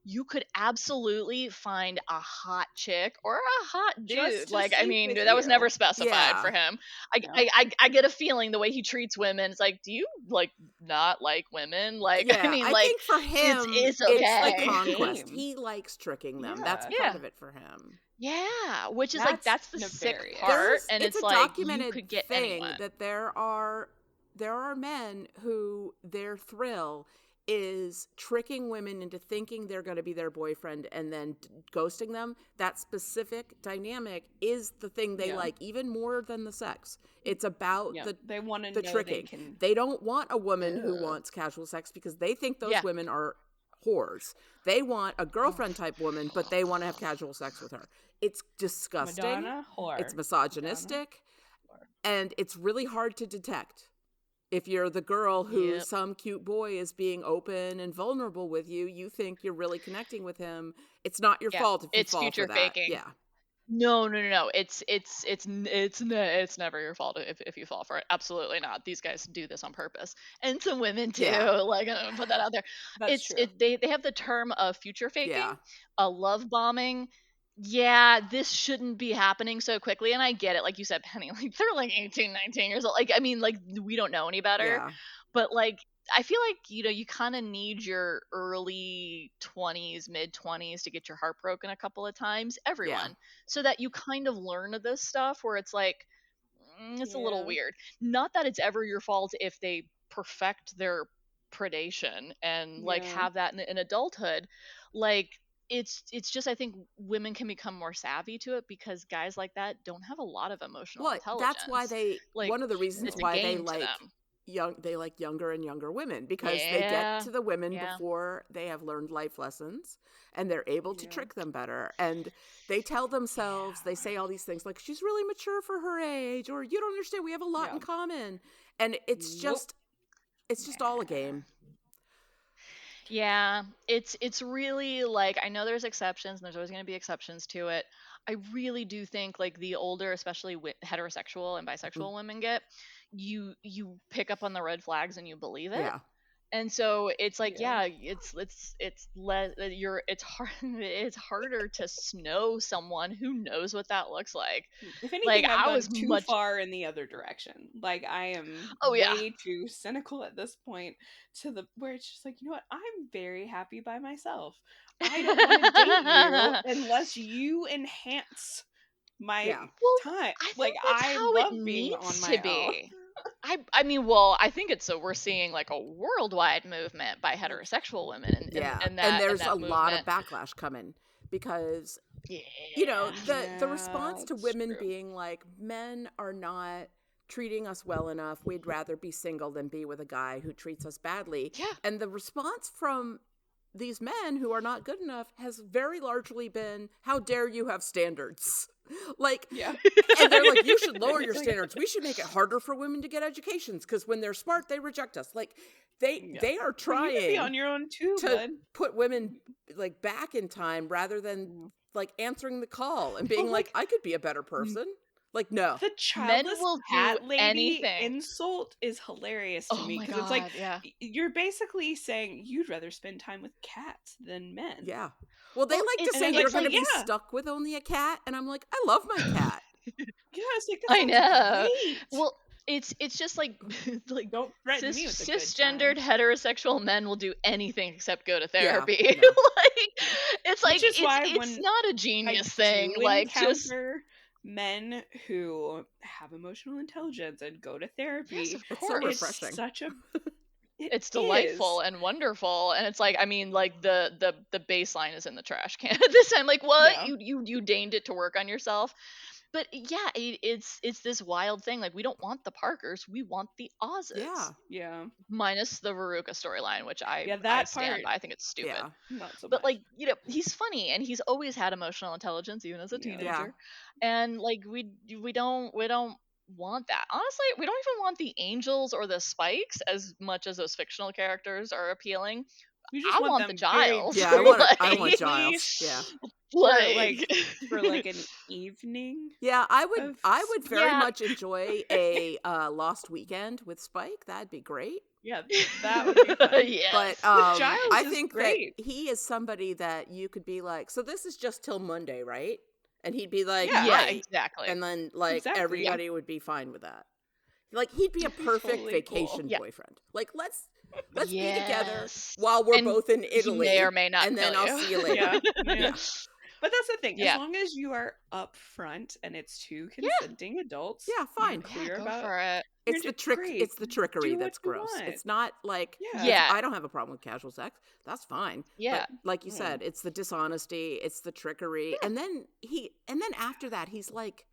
You could absolutely find a hot chick or a hot dude. Like, I mean, that was never specified for him. I get a feeling the way he treats women, it's like, do you like not like women? Like, I mean, like, think for him, it's okay. It's the conquest. He likes tricking them. That's part of it for him. Yeah, which is like, that's the sick part, and it's a like, documented you could get thing anyone. that there are men who their thrill is tricking women into thinking they're going to be their boyfriend and then ghosting them. That specific dynamic is the thing they like even more than the sex. It's about they want to the know tricking. They don't want a woman who wants casual sex because they think those women are whores. They want a girlfriend type woman, but they want to have casual sex with her. It's disgusting. Madonna whore. It's misogynistic. And it's really hard to detect. If you're the girl who some cute boy is being open and vulnerable with you, you think you're really connecting with him. It's not your fault if you fall future for that. faking. Yeah. No. It's never your fault if you fall for it. Absolutely not. These guys do this on purpose, and some women too. Like, I'm gonna put that out there. That's true. They have the term of future faking, a love bombing. Yeah, this shouldn't be happening so quickly, and I get it. Like you said, Penny, like, they're like 18, 19 years old. Like, I mean, like, we don't know any better, but like, I feel like, you kind of need your early 20s, mid 20s to get your heart broken a couple of times, everyone, so that you kind of learn this stuff where it's like, it's a little weird. Not that it's ever your fault if they perfect their predation and like have that in adulthood. Like, it's just, I think women can become more savvy to it because guys like that don't have a lot of emotional intelligence. That's why they, like, one of the reasons it's a why they game to like them. they like younger and younger women, because they get to the women before they have learned life lessons and they're able to trick them better. And they tell themselves, they say all these things like, she's really mature for her age, or you don't understand, we have a lot in common. And it's just all a game. Yeah, it's really like, I know there's exceptions and there's always going to be exceptions to it. I really do think like the older, especially heterosexual and bisexual women get, you pick up on the red flags and you believe it. Yeah. And so it's like, it's harder to know someone who knows what that looks like. If anything, like, I've I gone was too far in the other direction. Like, I am way too cynical at this point where it's just like, you know what? I'm very happy by myself. I don't want to date you unless you enhance my time. I think that's how love it being needs on to my be. own. I mean, well, I think we're seeing like a worldwide movement by heterosexual women, and there's a movement. lot of backlash coming because the response to women being like, men are not treating us well enough, we'd rather be single than be with a guy who treats us badly. And the response from these men who are not good enough has very largely been, how dare you have standards? Like, and they're like, you should lower your standards. We should make it harder for women to get educations because when they're smart, they reject us. Like, they are trying you can be on your own too, to put women like back in time rather than like answering the call and being like, I could be a better person. Like, no. The childless cat lady insult is hilarious to me because it's like, you're basically saying you'd rather spend time with cats than men. Yeah. Well, they like to say you're going to be stuck with only a cat, and I'm like, I love my cat. It's like, I know. Great. Well, it's just like don't threaten me with a cisgendered good time. heterosexual men will do anything except go to therapy. Yeah, no. Like, it's like, it's not a genius thing. Like, just men who have emotional intelligence and go to therapy. Yes, of It's so course. refreshing. It's such a It's delightful is. and wonderful, and it's like, I mean, like the baseline is in the trash can at this time. Like, what? Yeah. You deigned it to work on yourself. But yeah, it's this wild thing. Like, we don't want the Parkers, we want the Oz's. Yeah. Yeah. Minus the Veruca storyline, which I That stand part, by. I think it's stupid. Yeah. not so But much. like, he's funny, and he's always had emotional intelligence, even as a Yeah. teenager. And like, we don't want that. Honestly, we don't even want the Angels or the Spikes as much as those fictional characters are appealing. We just I want want them the very Giles. Yeah, I want briefly Giles. Yeah. for like an evening. Yeah, I would very Yeah. much enjoy a Lost Weekend with Spike. That'd be great. Yeah, that would be fun. Yes. But Giles I is think great. that he is somebody that you could be like, so this is just till Monday, right? And he'd be like, Yeah. Yeah, right. exactly. And then like Exactly. everybody would be fine with that. Like he'd be a perfect totally vacation cool. Yeah. boyfriend. Like let's be together Yes. while we're And both in he Italy, may or may not and then kill I'll you. see you later. Yeah. Yeah. But that's the thing. Yeah. As long as you are upfront and it's two consenting adults, Yeah, fine. you're clear Go about for it. It's you're the trick. great. It's the trickery Do what that's you gross. want. It's not like Yeah. Yeah. I don't have a problem with casual sex. That's fine. Yeah. But like you said, it's the dishonesty. It's the trickery, and then after that, he's like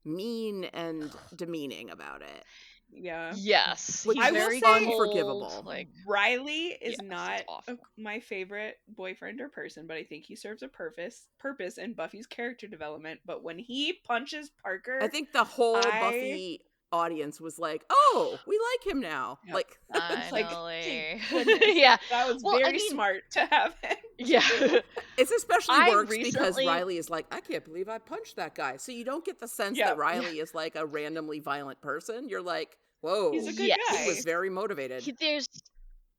mean and demeaning about it. Yeah. Yes. Which He's I will very say- cold, Unforgivable. Like, Riley is Yes, not awful. my favorite boyfriend or person, but I think he serves a purpose in Buffy's character development. But when he punches Parker, I think the whole Buffy audience was like, "Oh, we like him now." Yep. Like, it's like, finally. thank goodness. Yeah. That was Well, I very mean- smart to have him. Yeah. it's especially I works because recently- Riley is like, "I can't believe I punched that guy." So you don't get the sense Yeah. that Riley is like a randomly violent person. You're like, "Whoa, He's a good Yes. guy. he was very motivated." There's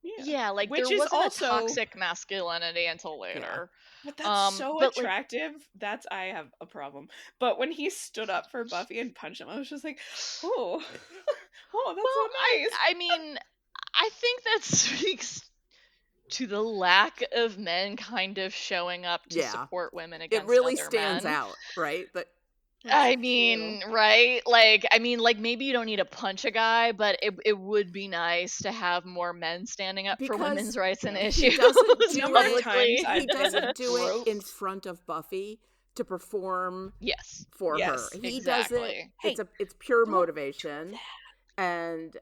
Yeah. like Which there is wasn't also- a toxic masculinity until later. But that's so but, like- attractive. That's I have a problem. But when he stood up for Buffy and punched him, I was just like, oh, oh, that's Well, so nice. I mean, I think that speaks to the lack of men kind of showing up to Yeah. support women It against really other stands men. out, right? That I mean, right? Like, I mean, like maybe you don't need to punch a guy, but it would be nice to have more men standing up for Because women's rights and he issues. doesn't do Number of it. times He I've been doesn't do it in groped. front of Buffy to perform Yes. for Yes, her. He exactly. does it. It's pure motivation, and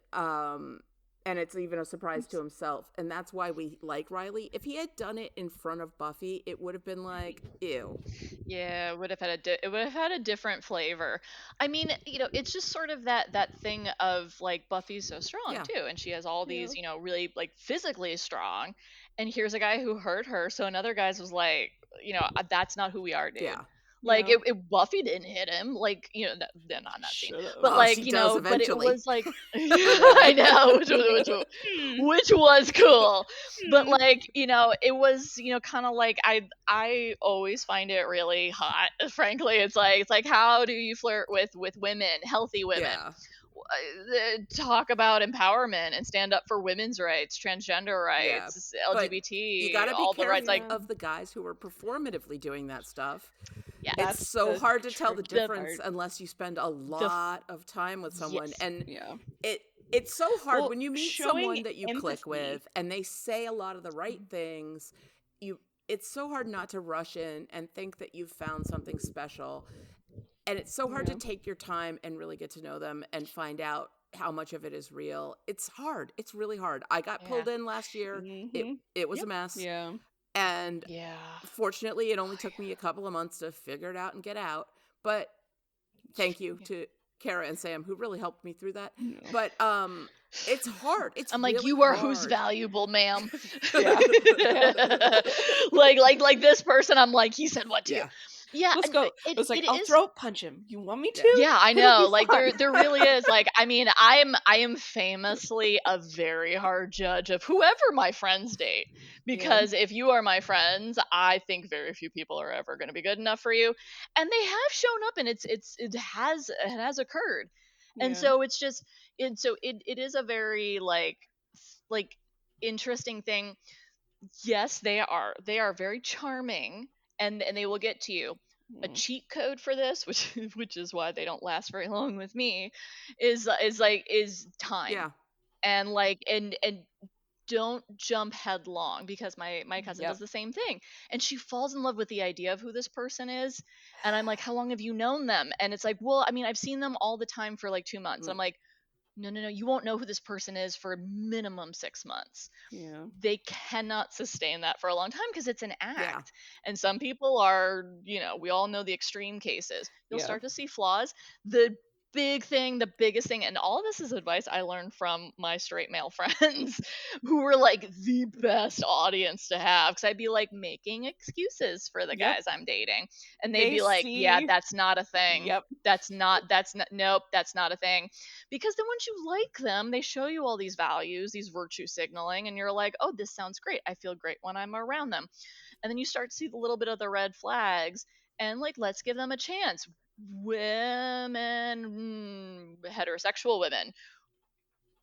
it's even a surprise to himself, and that's why we like Riley. If he had done it in front of Buffy, it would have been like, ew. Yeah, it would have had it would have had a different flavor. I mean, it's just sort of that thing of like Buffy's so strong Yeah. too, and she has all these, really like physically strong. And here's a guy who hurt her, so another guy's was like, that's not who we are, dude. Yeah. Like Yeah. if Buffy didn't hit him, like then not in that scene, Should've. but Oh, like she does but it eventually. was like I know, which was cool, but like it was kind of like I always find it really hot. Frankly, it's like how do you flirt with women, healthy women? Yeah. Talk about empowerment and stand up for women's rights, transgender rights, But LGBT, you gotta be all the rights. careful Like, of the guys who are performatively doing that stuff. yeah, That's It's so the hard to tell the tricky difference part. unless you spend a lot of time with someone, Yes. and Yeah. it's so hard Well, when you meet showing someone that you click empathy. with and they say a lot of the right things. It's so hard not to rush in and think that you've found something special, and it's so hard to take your time and really get to know them and find out how much of it is real. It's hard. It's really hard. I got pulled in last year. It was a mess. Yeah. And yeah. fortunately, it only took me a couple of months to figure it out and get out. But thank you to Kara and Sam, who really helped me through that. But it's hard. It's I'm like, really you are hard. who's valuable, ma'am. like this person. I'm like, he said what to you? Yeah, Let's and go. It, It was like, it I'll is- throat punch him. You want me to? Yeah, I It'll know. be Like fun. there really is. Like, I mean, I am famously a very hard judge of whoever my friends date, because if you are my friends, I think very few people are ever going to be good enough for you, and they have shown up, and it has occurred, and Yeah. so it's just it is a very like interesting thing. Yes, they are very charming, and they will get to you. a cheat code for this, which is why they don't last very long with me, is time. Yeah. And and don't jump headlong, because my cousin does the same thing, and she falls in love with the idea of who this person is, and I'm like, how long have you known them? And it's like, well, I mean, I've seen them all the time for like 2 months. And I'm like, no, you won't know who this person is for minimum 6 months. Yeah. They cannot sustain that for a long time because it's an act. Yeah. And some people are, we all know the extreme cases. You'll Yeah. start to see flaws. The biggest thing, and all this is advice I learned from my straight male friends who were like the best audience to have, because I'd be like making excuses for the guys I'm dating, and they'd be like, yeah, that's not a thing. Nope, that's not a thing. Because then once you like them, they show you all these values, these virtue signaling, and you're like, oh, this sounds great. I feel great when I'm around them. And then you start to see the little bit of the red flags, and like, let's give them a chance. Women, heterosexual women,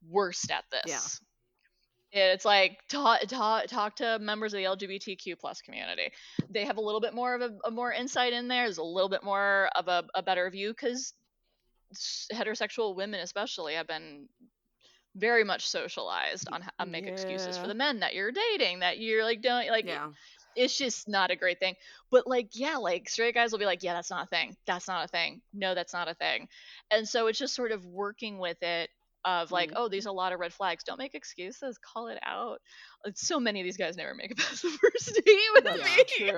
worst at this. It's like, talk to members of the LGBTQ plus community. They have a little bit more of a more insight in there. There's a little bit more of a better view, because heterosexual women especially have been very much socialized on how to make excuses for the men that you're dating, that you're like, don't like. It's just not a great thing. But like, yeah, like straight guys will be like, yeah, that's not a thing. That's not a thing. No, that's not a thing. And so it's just sort of working with it of like, oh, these are a lot of red flags. Don't make excuses. Call it out. So many of these guys never make it past the first date with me.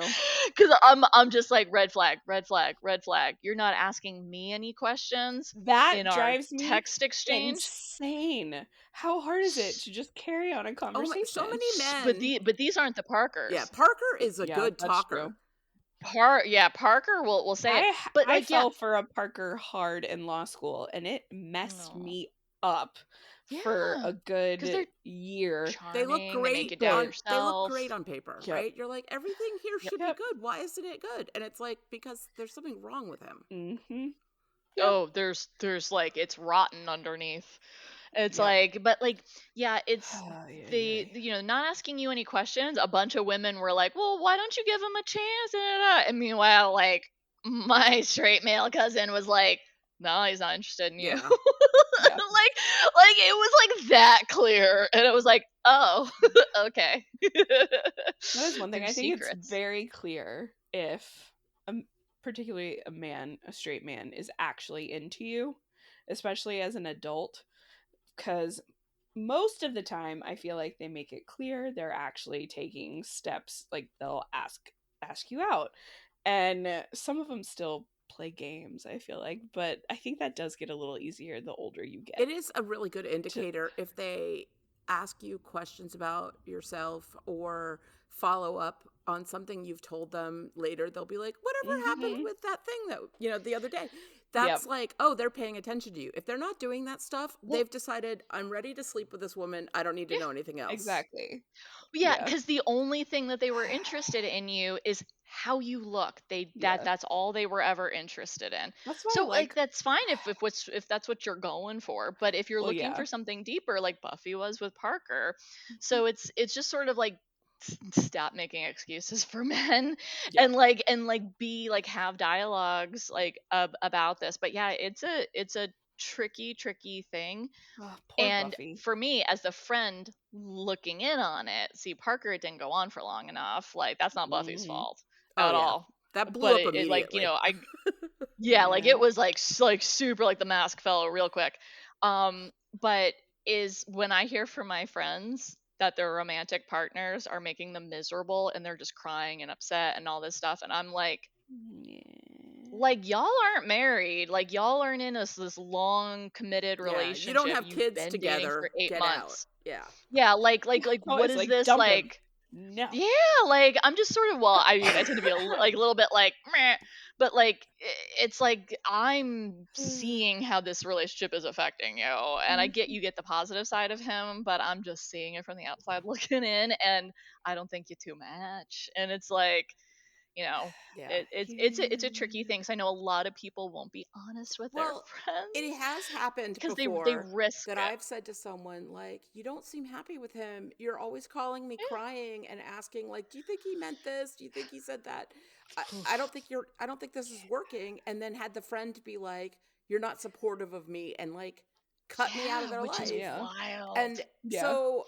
Because I'm just like, red flag, red flag, red flag. You're not asking me any questions. That in our drives me text exchange. insane. How hard is it to just carry on a conversation? So many men. But these aren't the Parkers. Yeah, Parker is a good talker. Parker will say it. But I fell for a Parker hard in law school, and it messed me up for a good year. They look great. They look great on paper, right? You're like, everything here should be good. Why isn't it good? And it's like, because there's something wrong with him. Mm-hmm. Oh, there's like, it's rotten underneath. It's like, but like, yeah, it's not asking you any questions. A bunch of women were like, well, why don't you give him a chance? And meanwhile, like, my straight male cousin was like, no, he's not interested in you. Like it was like that clear, and it was like, oh, okay. That is one thing. There's I think secrets. it's very clear if particularly a straight man is actually into you, especially as an adult, because most of the time I feel like they make it clear they're actually taking steps, like they'll ask you out, and some of them still play games, I feel like, but I think that does get a little easier the older you get. It is a really good indicator if they ask you questions about yourself or follow up on something you've told them later. They'll be like, whatever happened with that thing that, the other day? That's like, oh, they're paying attention to you. If they're not doing that stuff, they've decided, I'm ready to sleep with this woman. I don't need to know anything else. Exactly. Yeah, because the only thing that they were interested in you is how you look. That's all they were ever interested in. That's why so like, that's fine if that's what you're going for. But if you're looking for something deeper, like Buffy was with Parker, so it's just sort of like, stop making excuses for men, and be like, have dialogues like about this. But yeah, it's a tricky thing. And Buffy. for me, as the friend looking in on it, see, Parker, it didn't go on for long enough. Like, that's not Buffy's fault at all. That blew up immediately. Like, like it was like super, like the mask fell real quick. But is when I hear from my friends that their romantic partners are making them miserable and they're just crying and upset and all this stuff, and I'm like, like, y'all aren't married, like, y'all aren't in this long committed relationship. You don't have You've kids been together. dating for 8 Get months. out. Yeah, like what is like, this, dump like him. No. Yeah, like, I'm just sort of, well, I mean, I tend to be a little bit like, meh, but like, it's like, I'm seeing how this relationship is affecting you, and I get you get the positive side of him, but I'm just seeing it from the outside looking in, and I don't think you two match. And it's like, You know, Yeah. it's a tricky thing, because I know a lot of people won't be honest with their Well, it friends has happened because they before risk that it. I've said to someone, like, you don't seem happy with him. You're always calling me crying and asking, like, do you think he meant this? Do you think he said that? I don't think I don't think this is working. And then had the friend be like, you're not supportive of me, and like cut me out of their Which is life. wild. And Yeah. so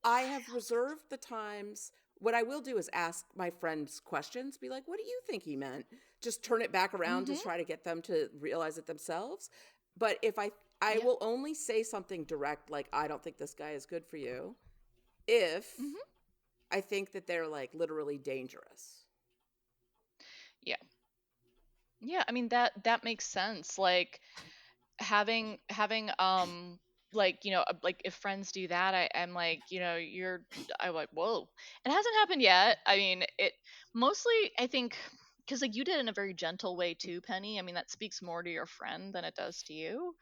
I have reserved the times. What I will do is ask my friends questions, be like, what do you think he meant? Just turn it back around to try to get them to realize it themselves. But if I will only say something direct, like, I don't think this guy is good for you, if I think that they're like literally dangerous. Yeah. Yeah, I mean, that makes sense. Like, having like, like, if friends do that, I'm like, I'm like, whoa. It hasn't happened yet. I mean, it mostly, I think, because like you did it in a very gentle way too, Penny. I mean, that speaks more to your friend than it does to you.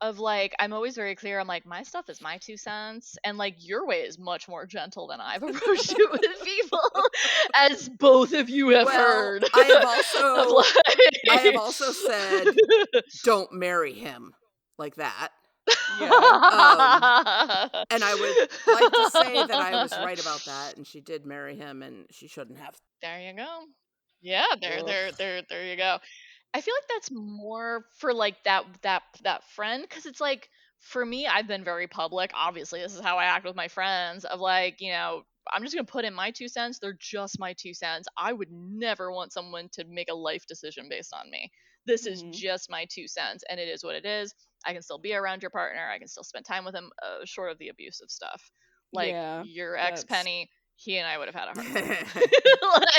Of like, I'm always very clear. I'm like, my stuff is my 2 cents, and like your way is much more gentle than I've approached it with people, as both of you have heard. I have Of like, said, don't marry him, like that. Yeah. And I would like to say that I was right about that, and she did marry him, and she shouldn't have. There you go. Yeah, there you go. I feel like that's more for like that friend, because it's like, for me, I've been very public. Obviously, this is how I act with my friends. Of like, I'm just gonna put in my 2 cents. They're just my 2 cents. I would never want someone to make a life decision based on me. This is just my 2 cents, and it is what it is. I can still be around your partner. I can still spend time with him, short of the abusive stuff. Like Yeah, your ex, that's- Penny, he and I would have had a hard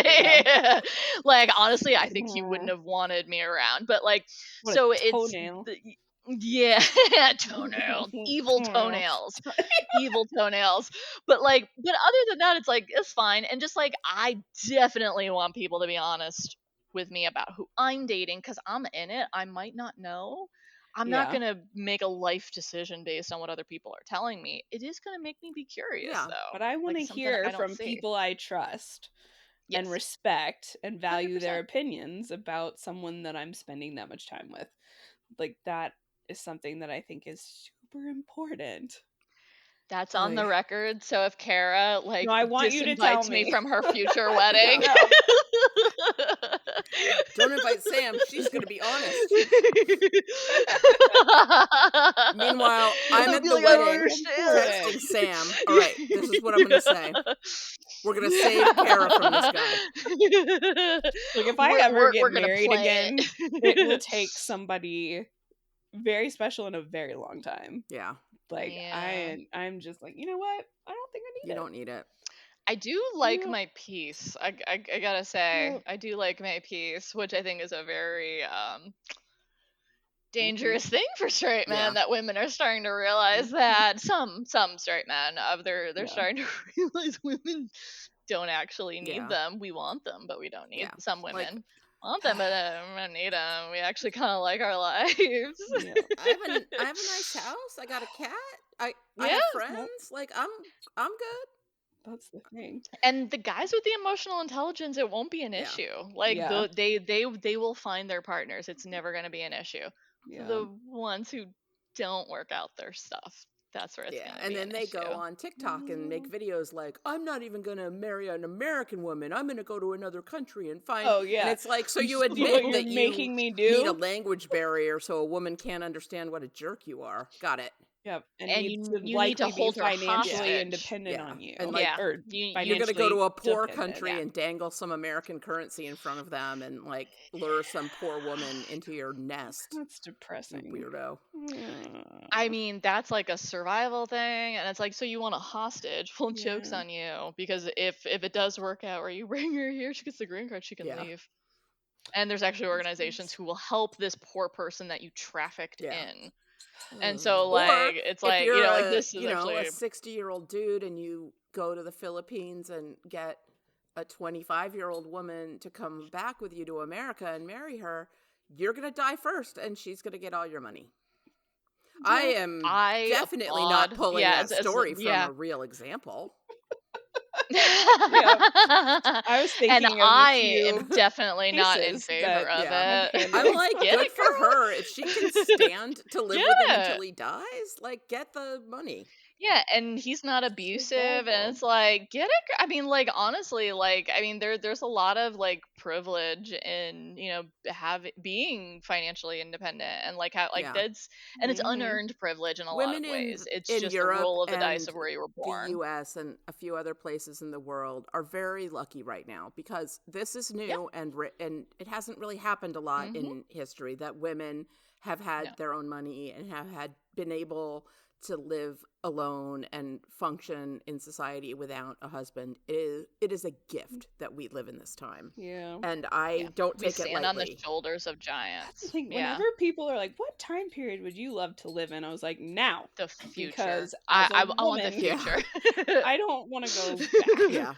time. Like, honestly, I think he wouldn't have wanted me around. But like, What so a it's toenail. yeah, toenails, evil toenails, evil toenails. But like, but other than that, it's like, it's fine. And just like, I definitely want people to be honest with me about who I'm dating, because I'm in it. I might not know. I'm not Yeah. gonna make a life decision based on what other people are telling me. It is gonna make me be curious, Yeah, though. But I want to Like, something hear I don't from see. people I trust and Yes. respect and value their 100%. opinions about someone that I'm spending that much time with. Like, that is something that I think is super important. That's on the record. So if Kara like No, I want you to tell disinvites me me. from her future wedding, don't invite Sam. She's gonna be honest. Meanwhile, I'm I'll at be the like, I don't wedding understand. texting Sam. All right, this is what I'm gonna say. We're gonna save Kara from this guy. Like, if I ever We're get gonna married play again, it. it will take somebody very special in a very long time. Yeah. Like, Yeah. I'm just like, you know what? I don't think I need You it. don't need it. I do like Yeah. my peace. I gotta say, Yeah. I do like my peace, which I think is a very dangerous thing for straight men, Yeah. that women are starting to realize that some straight men they're Yeah. starting to realize women don't actually need Yeah. them. We want them, but we don't need some women. Like, want them, but we don't need them. We actually kind of like our lives. Yeah. I have a nice house. I got a cat. I have friends. Like, I'm good. That's the thing. And the guys with the emotional intelligence, it won't be an issue. Like, Yeah. they will find their partners. It's never going to be an issue. Yeah. The ones who don't work out their stuff, that's where it's going to be And then an they issue. go on TikTok and make videos like, I'm not even gonna marry an American woman. I'm gonna go to another country and find. Oh, yeah. And it's like, so you What admit you're that you making me do? need a language barrier so a woman can't understand what a jerk you are. Got it. Yep. And you to need to likely hold be her financially hostage. independent on you. And like, or you're gonna go to a poor dependent, country and dangle some American currency in front of them and like lure some poor woman into your nest. That's depressing. You weirdo. I mean, that's like a survival thing, and it's like, so you want a hostage? Well, joke's on you, because if it does work out where you bring her here, she gets the green card, she can leave. And there's actually organizations who will help this poor person that you trafficked in. And so, like, it's like, like, this is actually a 60-year-old dude, and you go to the Philippines and get a 25-year-old woman to come back with you to America and marry her. You're gonna die first, and she's gonna get all your money. I am definitely not pulling that story from a real example. I was And thinking of a I am few definitely not in cases favor that of Yeah. it. handle. I'm like, Get good it, for girl. her. If she can stand to live with him until he dies, like, get the money. Yeah, and he's not abusive, and it's like, get it. I mean, like, honestly, like, I mean, there's a lot of like privilege in, you know, being financially independent, and like how like Yeah. that's and it's unearned privilege in a lot of Women ways. It's in just the Europe roll of the dice and of where you were the born. US and a few other places in the world are very lucky right now because this is new and it hasn't really happened a lot in history that women have had their own money and have been able to live alone and function in society without a husband. It is a gift that we live in this time. Yeah. And I don't We take it stand lightly. on the shoulders of giants. Like, whenever people are like, what time period would you love to live in? I was like, now. The future. Because as a I woman, want the future. I don't want to go back. Yeah.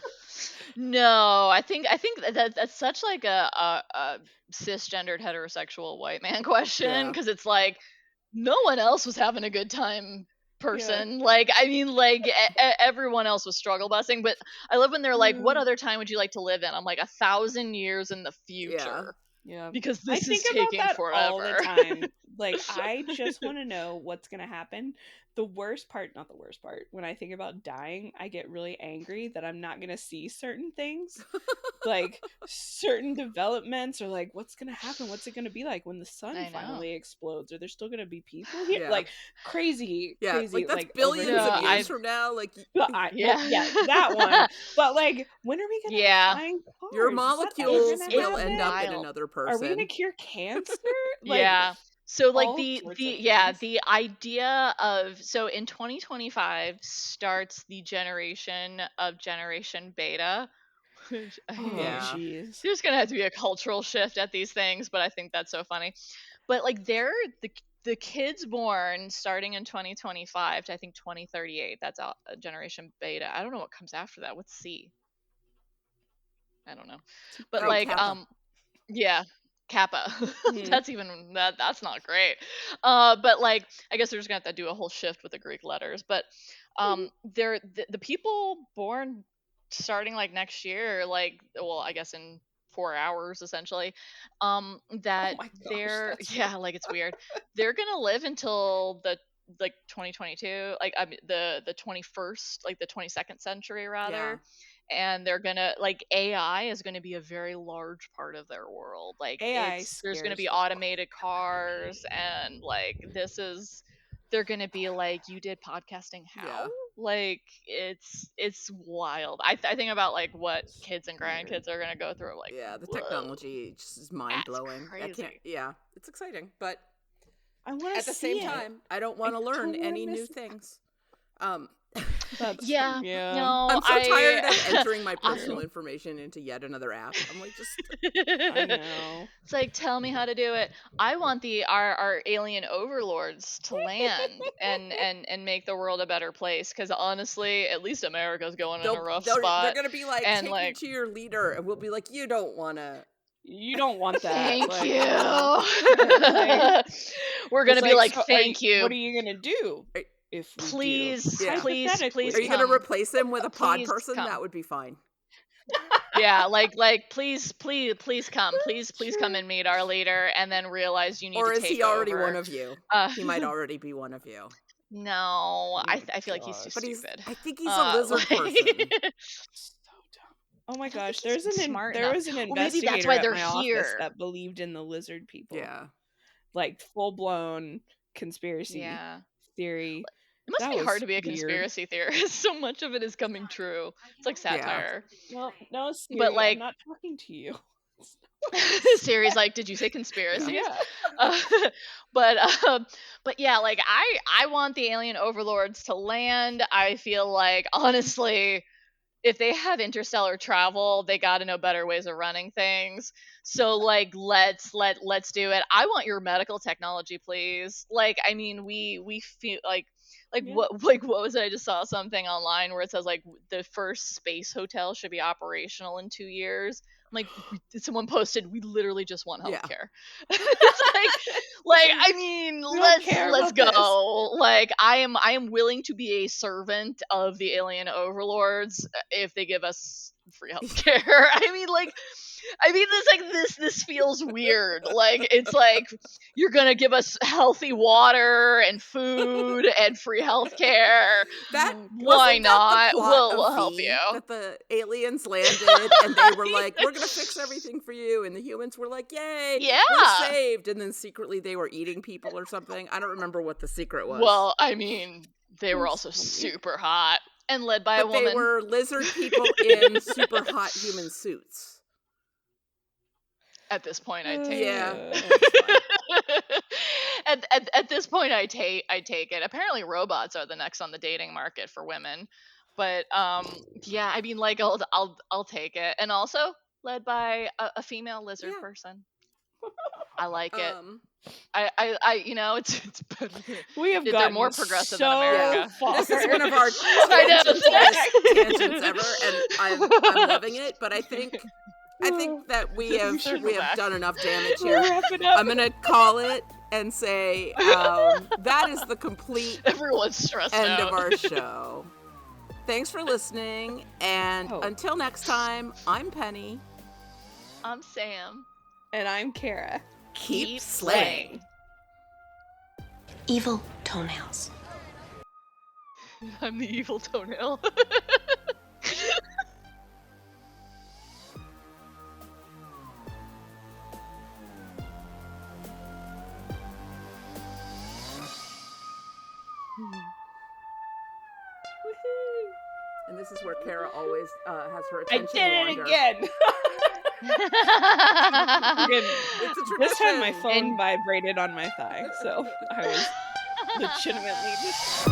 No, I think that's such like a cisgendered heterosexual white man question, because it's like no one else was having a good time, person. Like, I mean, like everyone else was struggle busing, but I love when they're like, what other time would you like to live in? I'm like, 1,000 years in the future. Yeah. Because I this think is about taking that forever. all the time. Like, I just want to know what's going to happen. The worst part, not the worst part, when I think about dying, I get really angry that I'm not going to see certain things. Like, certain developments, or like, what's going to happen? What's it going to be like when the sun finally explodes? Are there still going to be people here? Yeah. Like, crazy. Like, that's billions of years from now. Like, that one. But like, when are we going to have flying cars? Your Is that ever molecules gonna will happen? end up in another person. Are we going to cure cancer? Like, Yeah. So like all the sorts the of yeah, things. the idea of, so in 2025 starts the generation of Generation Beta, which Oh, jeez. there's gonna have to be a cultural shift at these things, but I think that's so funny. But like they're the kids born starting in 2025 to I think 2038. That's Generation Beta. I don't know what comes after that. What's C? I don't know. But like Kappa. yeah, Kappa. That's even that's not great. But like I guess they're just gonna have to do a whole shift with the Greek letters. But they're the people born starting like next year, like, well, I guess in 4 hours essentially, that Oh my gosh, they're that's like it's weird. They're gonna live until the like 2022, like I mean, the 21st, like the 22nd century rather. And they're gonna like AI is gonna be a very large part of their world. Like AI there's gonna scares be the automated cars, and like they're gonna be like, you did podcasting how? Like it's wild. I think about like what kids and grandkids are gonna go through. Like, the whoa, technology just is mind blowing. I can't. Yeah, it's exciting, but I want to at the same time, I don't want to learn any new things. Yeah. No, I'm so tired of entering my personal information into yet another app. I'm like, just I know. It's like, tell me how to do it. I want our alien overlords to land and make the world a better place. Because honestly, at least America's going in a rough spot. they're gonna be like, and take like, me to your leader, and we'll be like, you don't want to. You don't want that. Thank like, you. like, we're gonna be like, so thank you. What are you gonna do? If we please, do? please, please, Are you come. gonna replace him with a pod Please person? come. That would be fine. Yeah, like please come, please come and meet our leader, and then realize you need Or to is take he already over. one of you? He might already be one of you. No, I feel like he's too But stupid. I think he's a lizard person. Oh my gosh, there there was an maybe investigator that's why at they're my office here. that believed in the lizard people. Yeah. Like full blown conspiracy theory. It must That be hard was to be a weird. conspiracy theorist. So much of it is coming true. It's like satire. Well, no, Siri, But like, I'm not talking to you. Siri's like, did you say conspiracies? Yeah. But yeah, like I want the alien overlords to land. I feel like honestly, if they have interstellar travel, they got to know better ways of running things. So like let's do it. I want your medical technology, please. Like, I mean, we feel like what was it? I just saw something online where it says like the first space hotel should be operational in 2 years. Like someone posted, we literally just want Yeah. healthcare. It's like I mean, let's go. Like I am willing to be a servant of the alien overlords if they give us free healthcare. This feels weird. Like it's like you're gonna give us healthy water and food and free healthcare. Why not? We'll help you. That the aliens landed and they were like, "We're gonna fix everything for you," and the humans were like, "Yay, we're saved!" And then secretly they were eating people or something. I don't remember what the secret was. Well, I mean, they were also super hot and led by a woman. They were lizard people in super hot human suits. At this point, I take it. At this point, I take it. Apparently, robots are the next on the dating market for women. But yeah, I mean, like I'll take it. And also led by a female lizard person. I like it. I you know, it's we have they're more progressive in America. Far. This is one of our tangents ever, and I'm loving it. But I think that we have done enough damage here. I'm gonna call it and say that is the complete everyone's stressed end out. of our show. Thanks for listening, and until next time, I'm Penny. I'm Sam. And I'm Kara. Keep slaying. Evil toenails. I'm the evil toenail. And this is where Kara always has her attention. I did wander. it again. It's a tradition. This time my phone vibrated on my thigh, so I was legitimately just